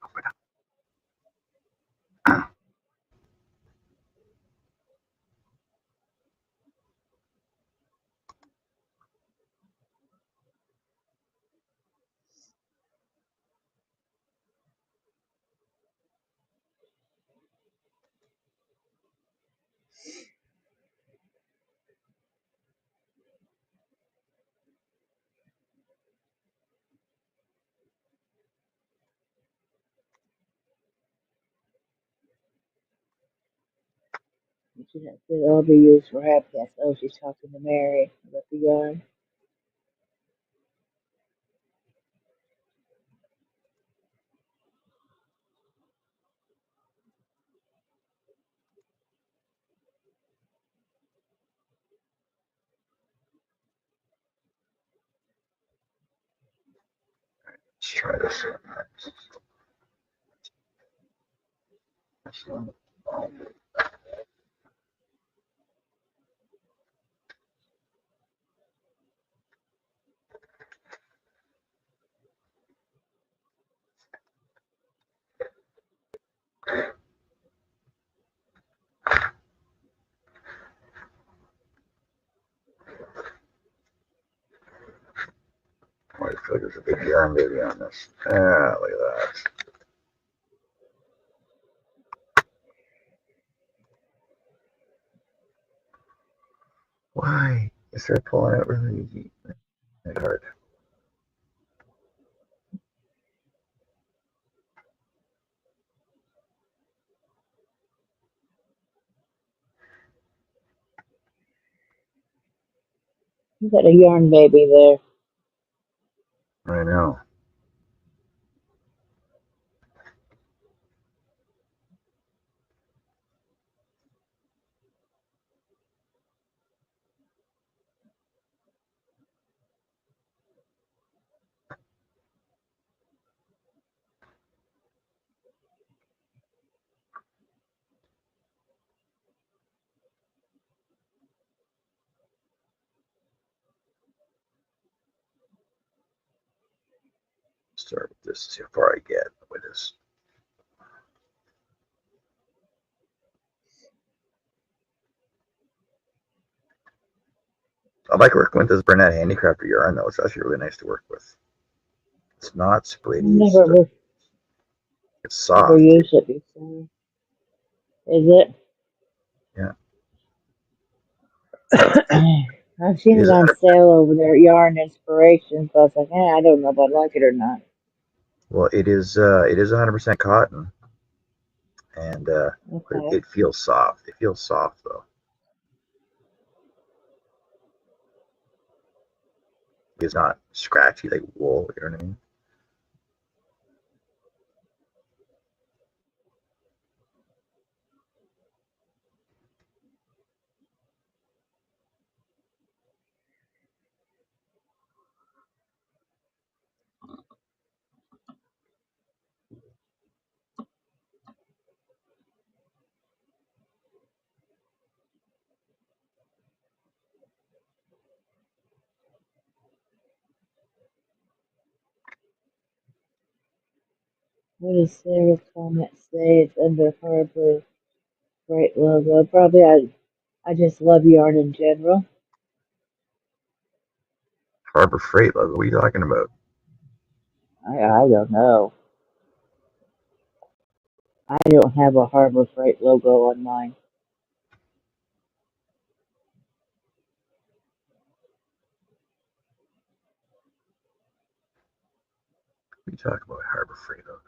Open up. Jeanette said all the use for happiness. Oh, she's talking to Mary about the yarn. Let's try this. I feel like there's a big yarn baby on this. Ah, look at that. Why? You start pulling out really easy. Hard. You got a yarn baby there. I know. Start with this. See how far I get with this. I like working with this Bernat Handicrafter yarn though. It's actually really nice to work with. It's not splitty. It's Never soft. used it before. Is it? Yeah. I've seen It it is. on sale over there at Yarn Inspiration, so I was like, I don't know if I'd like it or not. Well, it is. It is 100% cotton, and Okay. it feels soft. It feels soft though. It's not scratchy like wool. You know what I mean? What does Sarah's comment say? It's under Harbor Freight logo. Probably I just love yarn in general. Harbor Freight logo. What are you talking about? I don't know. I don't have a Harbor Freight logo on mine. What are you talking about? Harbor Freight logo.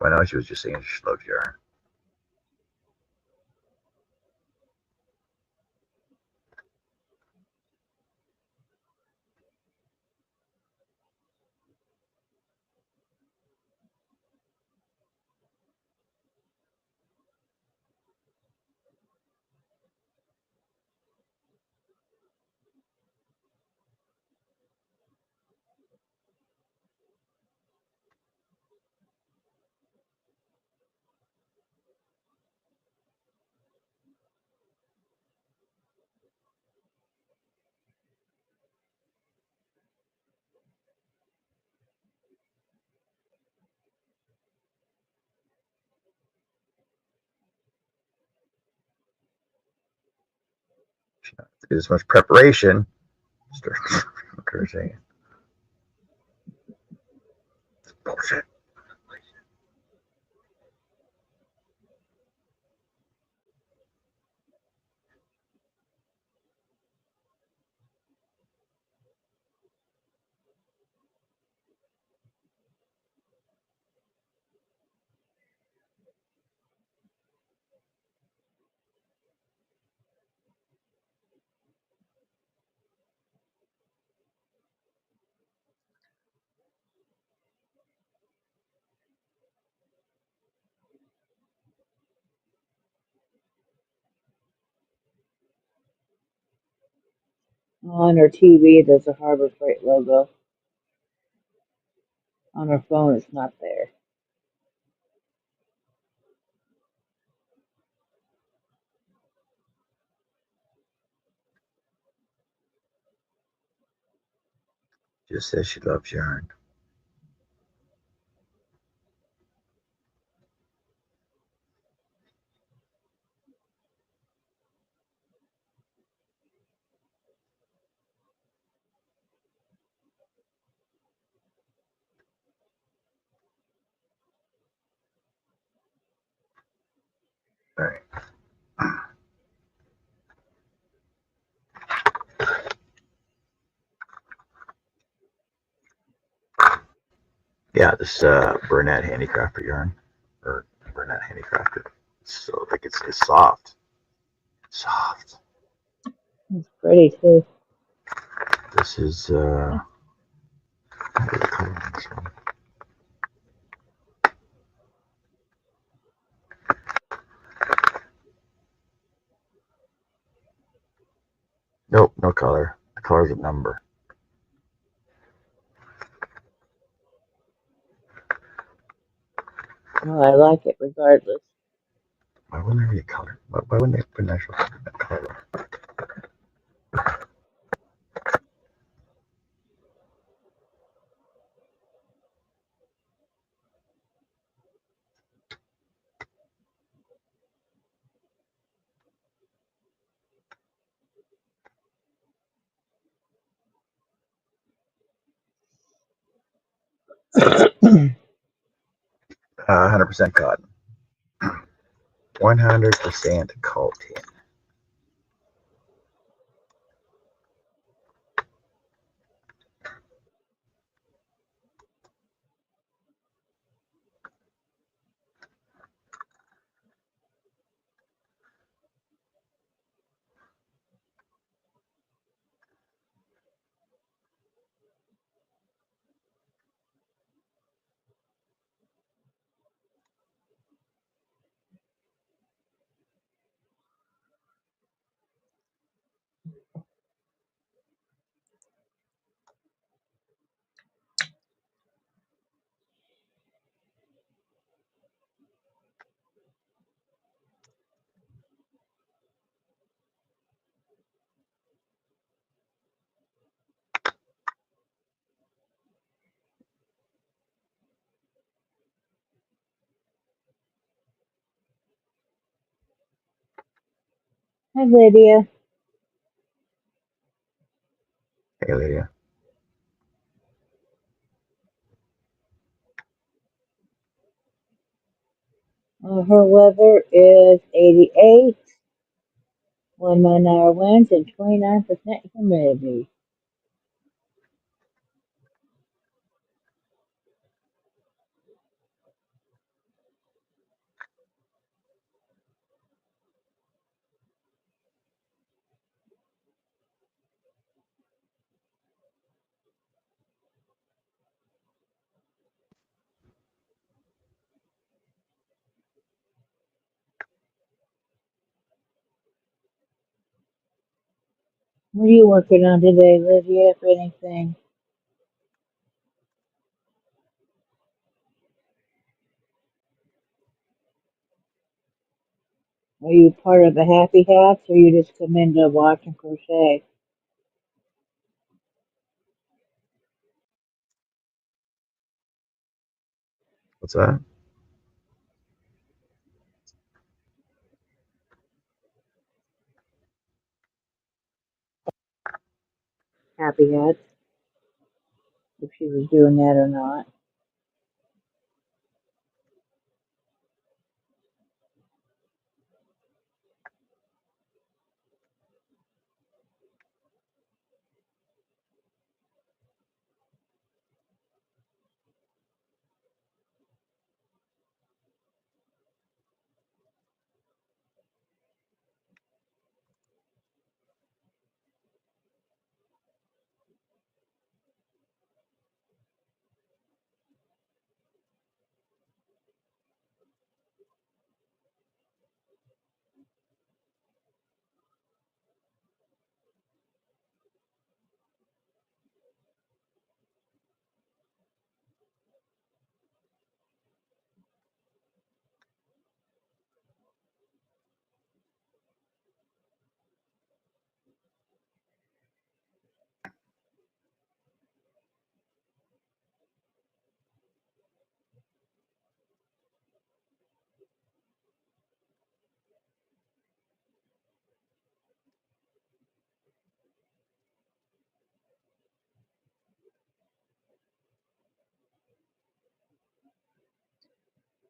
I know she was just saying she loves yarn. This much preparation. Start crocheting. Bullshit. On her TV, there's a Harbor Freight logo. On her phone, it's not there. Just says she loves yarn. All right. Yeah, this Burnett Handicrafter yarn, or Burnett Handicrafted. So like it's soft, soft. It's pretty too. This is what is the color on this one? Nope, no color. The color's a number. Well, I like it regardless. Why wouldn't there be a color? Why wouldn't they put an actual color? 100% cotton. 100% cotton. Hi, Lydia. Hey, Lydia. Her weather is 88, 1 mile an hour winds, and 29% humidity. What are you working on today, Lydia, if anything? Are you part of the Happy Hats, or you just come in to watch and crochet? What's that? Happy Hats, if she was doing that or not.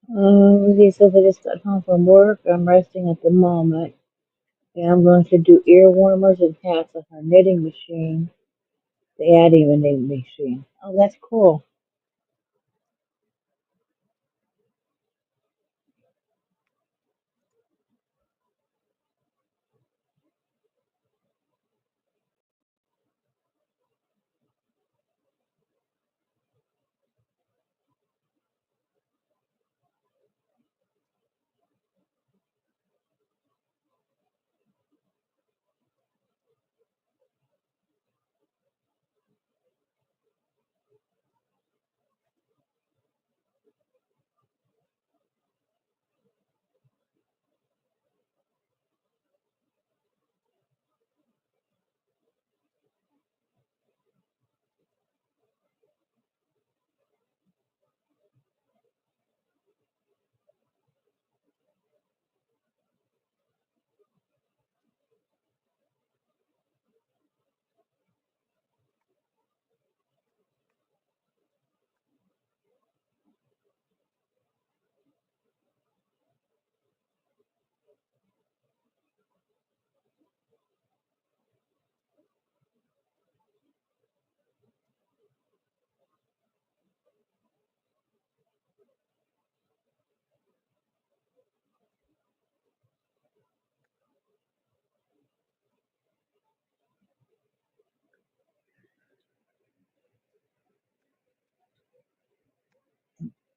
He says I just got home from work. I'm resting at the moment. And I'm going to do ear warmers and hats on her knitting machine. The adding a knitting machine. Oh, that's cool.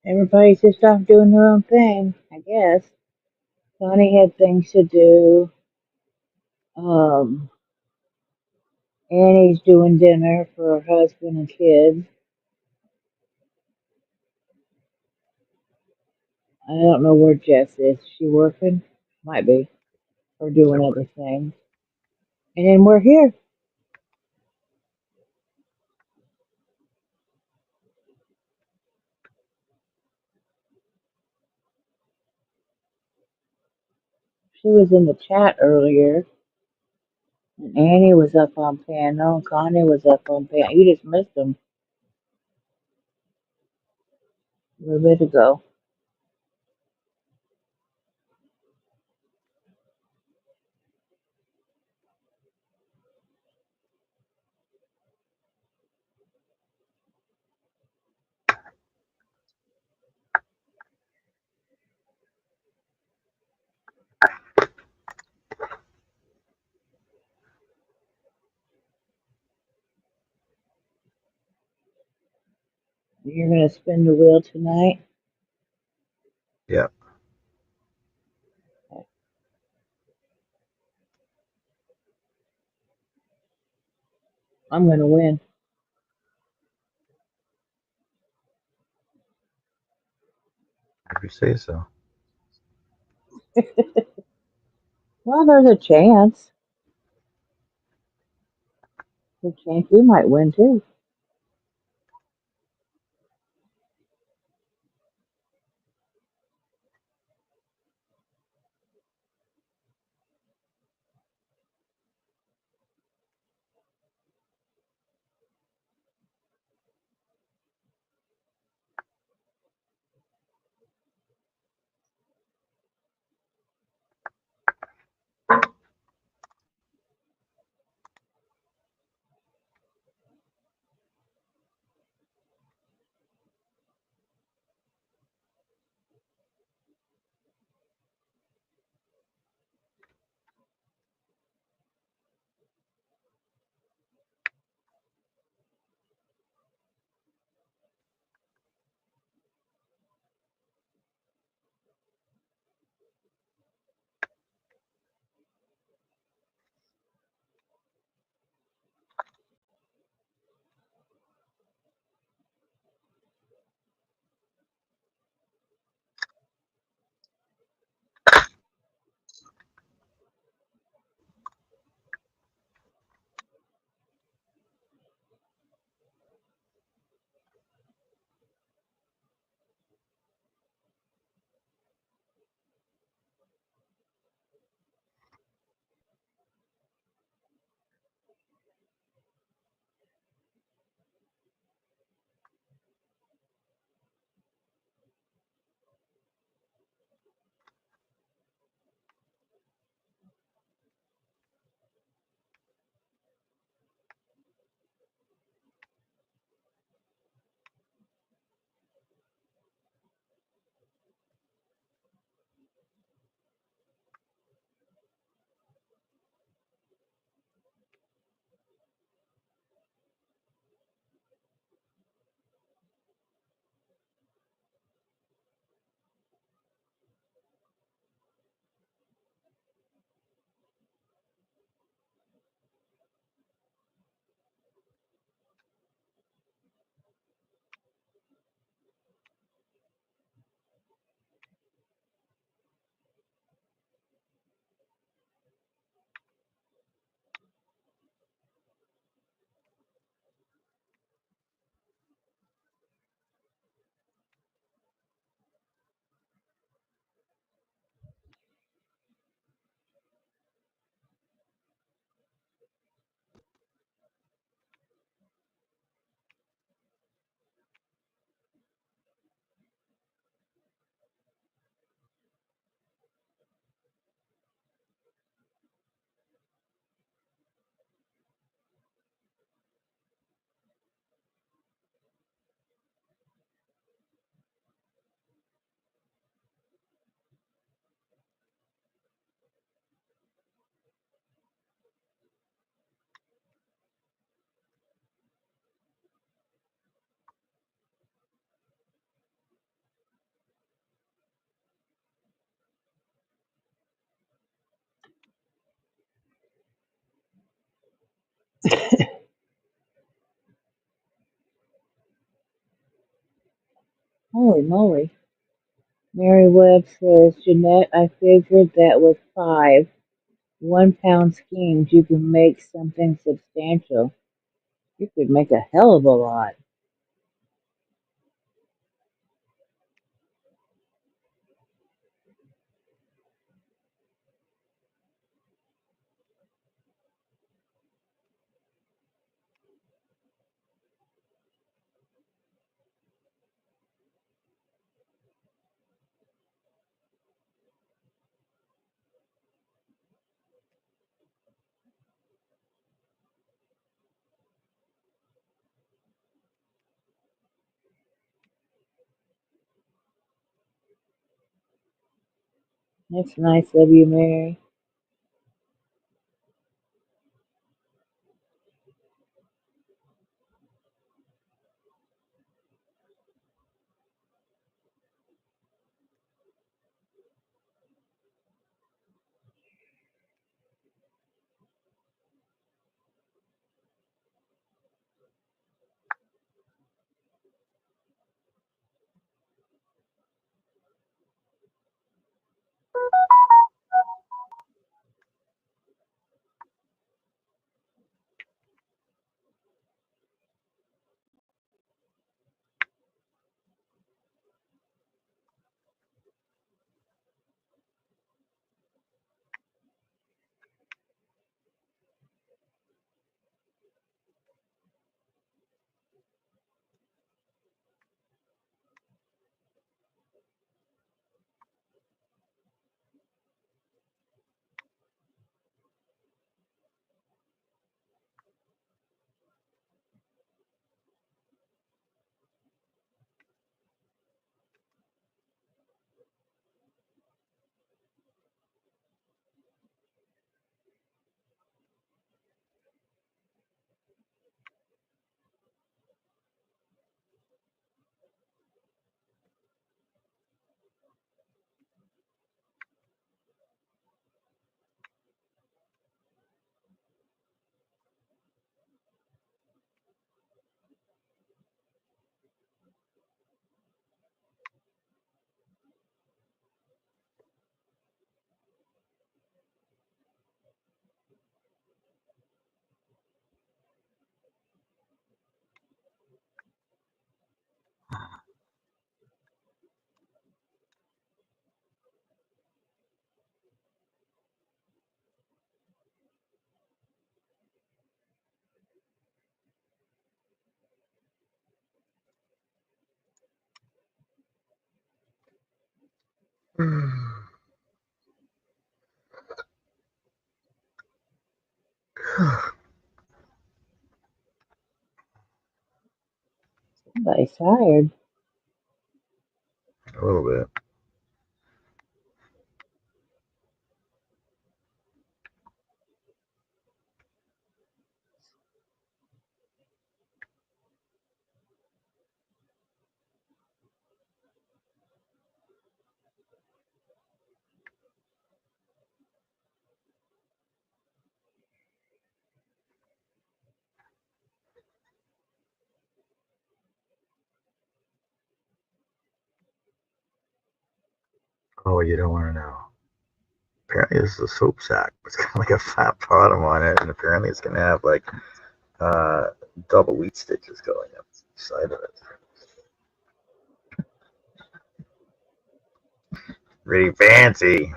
Everybody's just off doing their own thing, I guess. Connie had things to do. Um, Annie's doing dinner for her husband and kids. I don't know where Jess is. She working? Might be. Or doing other things. And then we're here. She was in the chat earlier. And Annie was up on piano. And Connie was up on piano. You just missed them a little bit ago. You're going to spin the wheel tonight? Yeah. I'm going to win. If you say so. Well, there's a chance. There's a chance you might win too. Holy moly. Mary Webb says, Jeanette, I figured that with 5 1-pound skeins you can make something substantial. You could make a hell of a lot. That's nice of you, Mary. A Somebody's tired. little bit. Oh, you don't want to know. Apparently, this is a soap sack. It's got like a flat bottom on it, and apparently, it's gonna have like double wheat stitches going up the side of it. Really fancy.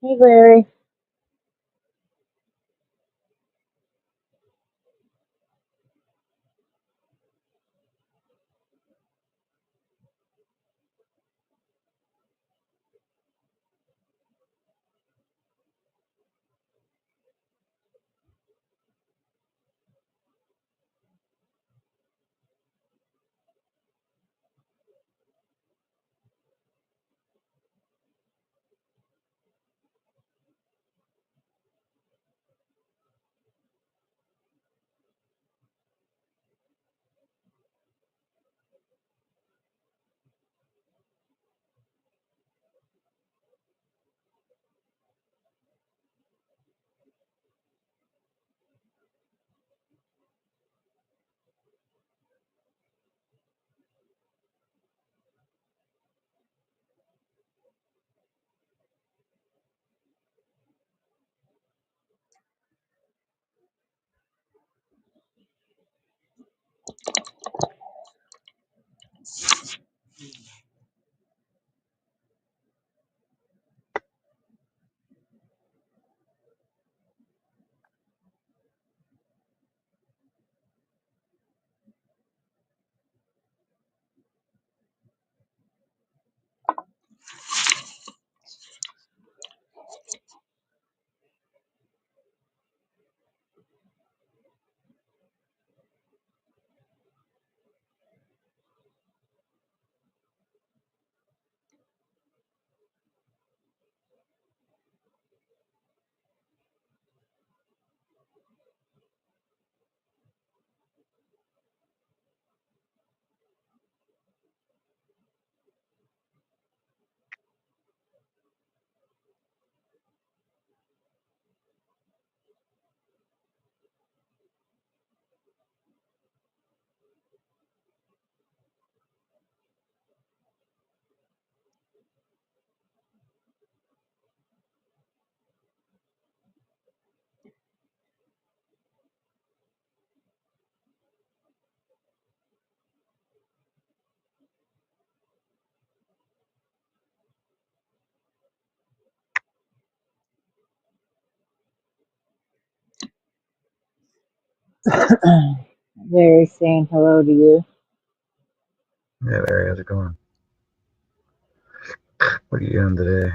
Hey, Larry. Larry saying hello to you. Yeah, Larry, how's it going? What are you doing today?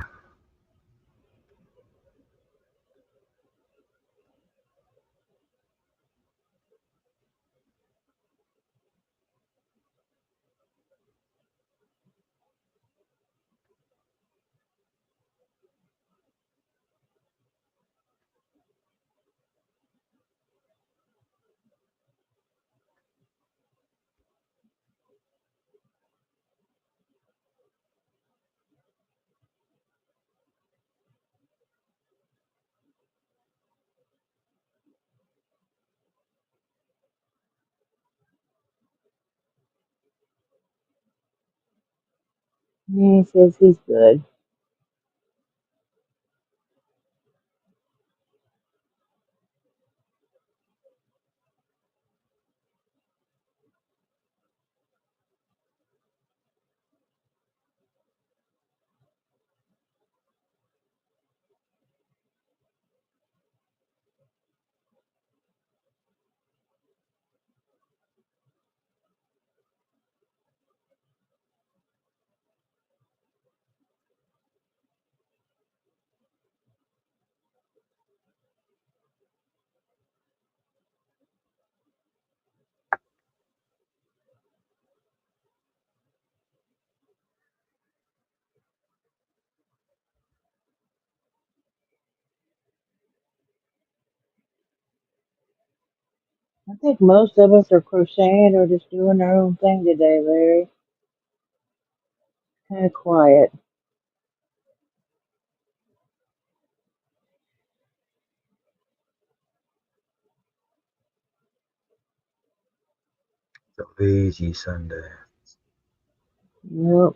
Yeah, he says he's good. I think most of us are crocheting or just doing our own thing today, Larry. Kind of quiet. It's a lazy Sunday. Yep.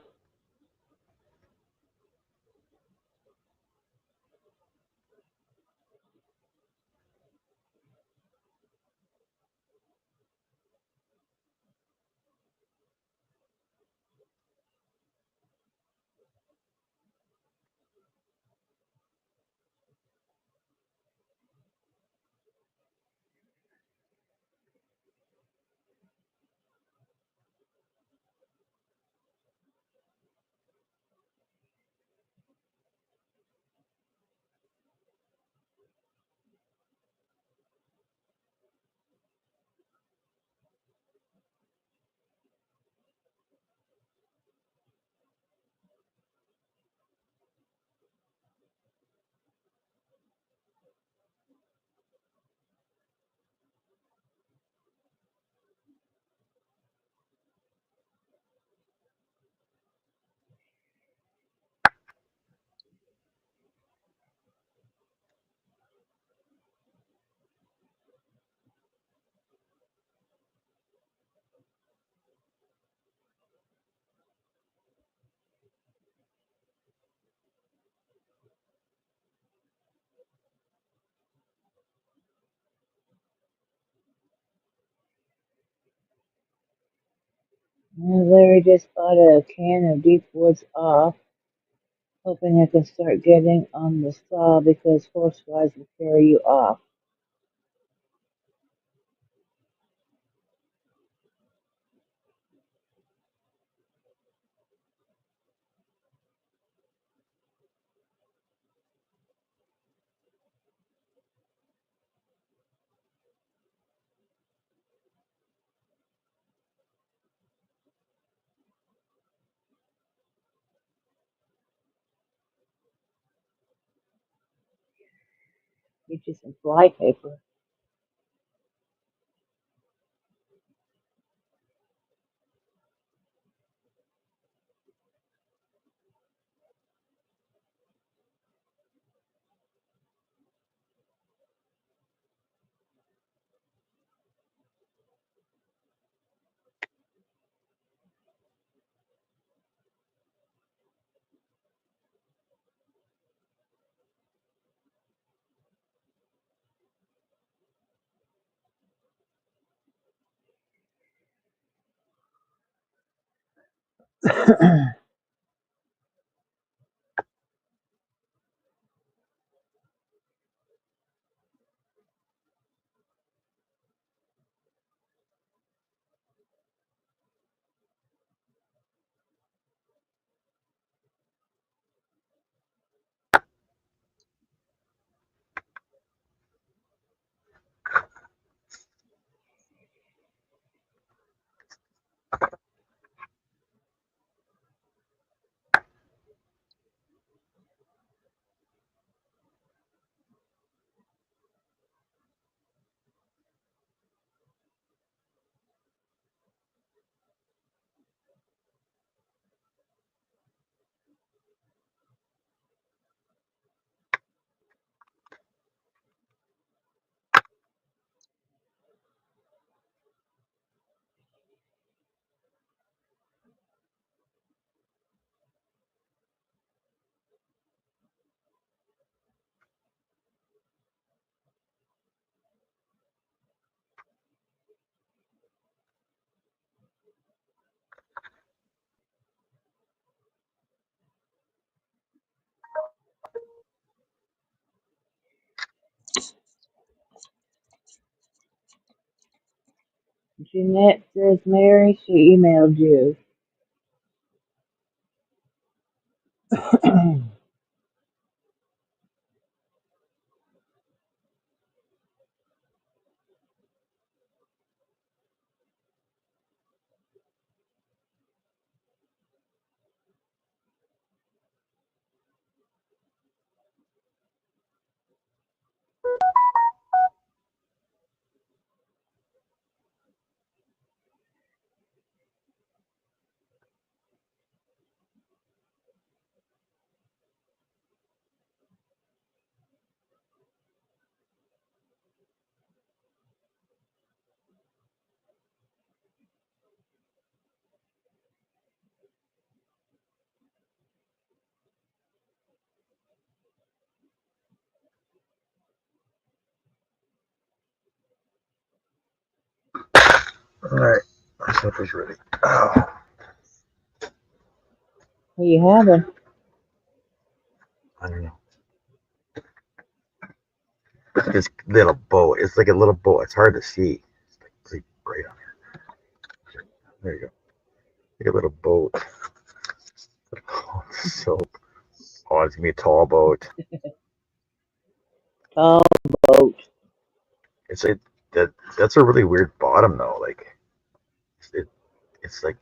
Larry just bought a can of Deep Woods off, hoping I can start getting on the saw because horseflies will carry you off. Get you some fly paper. Jeanette says, Mary, she emailed you. All right, my supper's ready. Oh, What are you having? I don't know. This little boat. It's like a little boat. It's hard to see. It's like right on here. There you go. Like a little boat. Oh, soap. Oh, it's gonna be a tall boat. Tall boat. It's like that. That's a really weird bottom though. Like it. It's like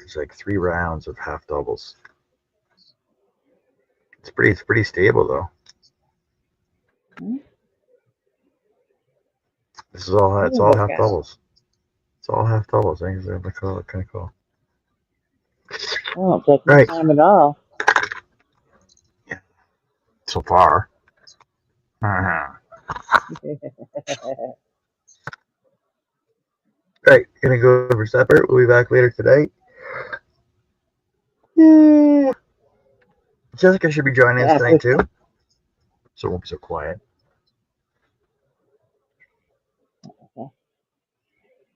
it's like 3 rounds of half doubles. It's pretty. It's pretty stable though. Hmm? This is all. It's It'll all work half out. doubles. It's all half doubles. I think it's kind of cool. It won't take much Right. time at all. Yeah. So far. Uh-huh. Right. Gonna go for supper. We'll be back later today. Yeah. Jessica should be joining us Yeah, tonight too, so it won't be so quiet. it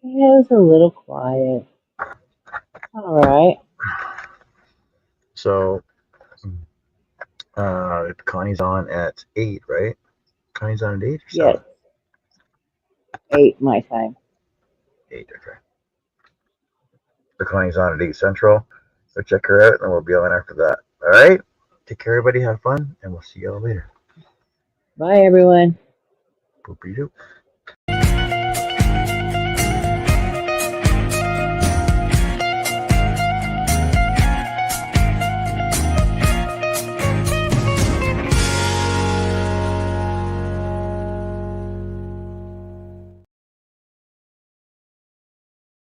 was a little quiet. All right. So, Connie's on at 8, right? Connie's on at 8 or Yes. 7? 8 my time. 8, okay. So Connie's on at 8 Central. So check her out, and we'll be on after that. All right? Take care, everybody. Have fun, and we'll see you all later. Bye, everyone. Boopy doop.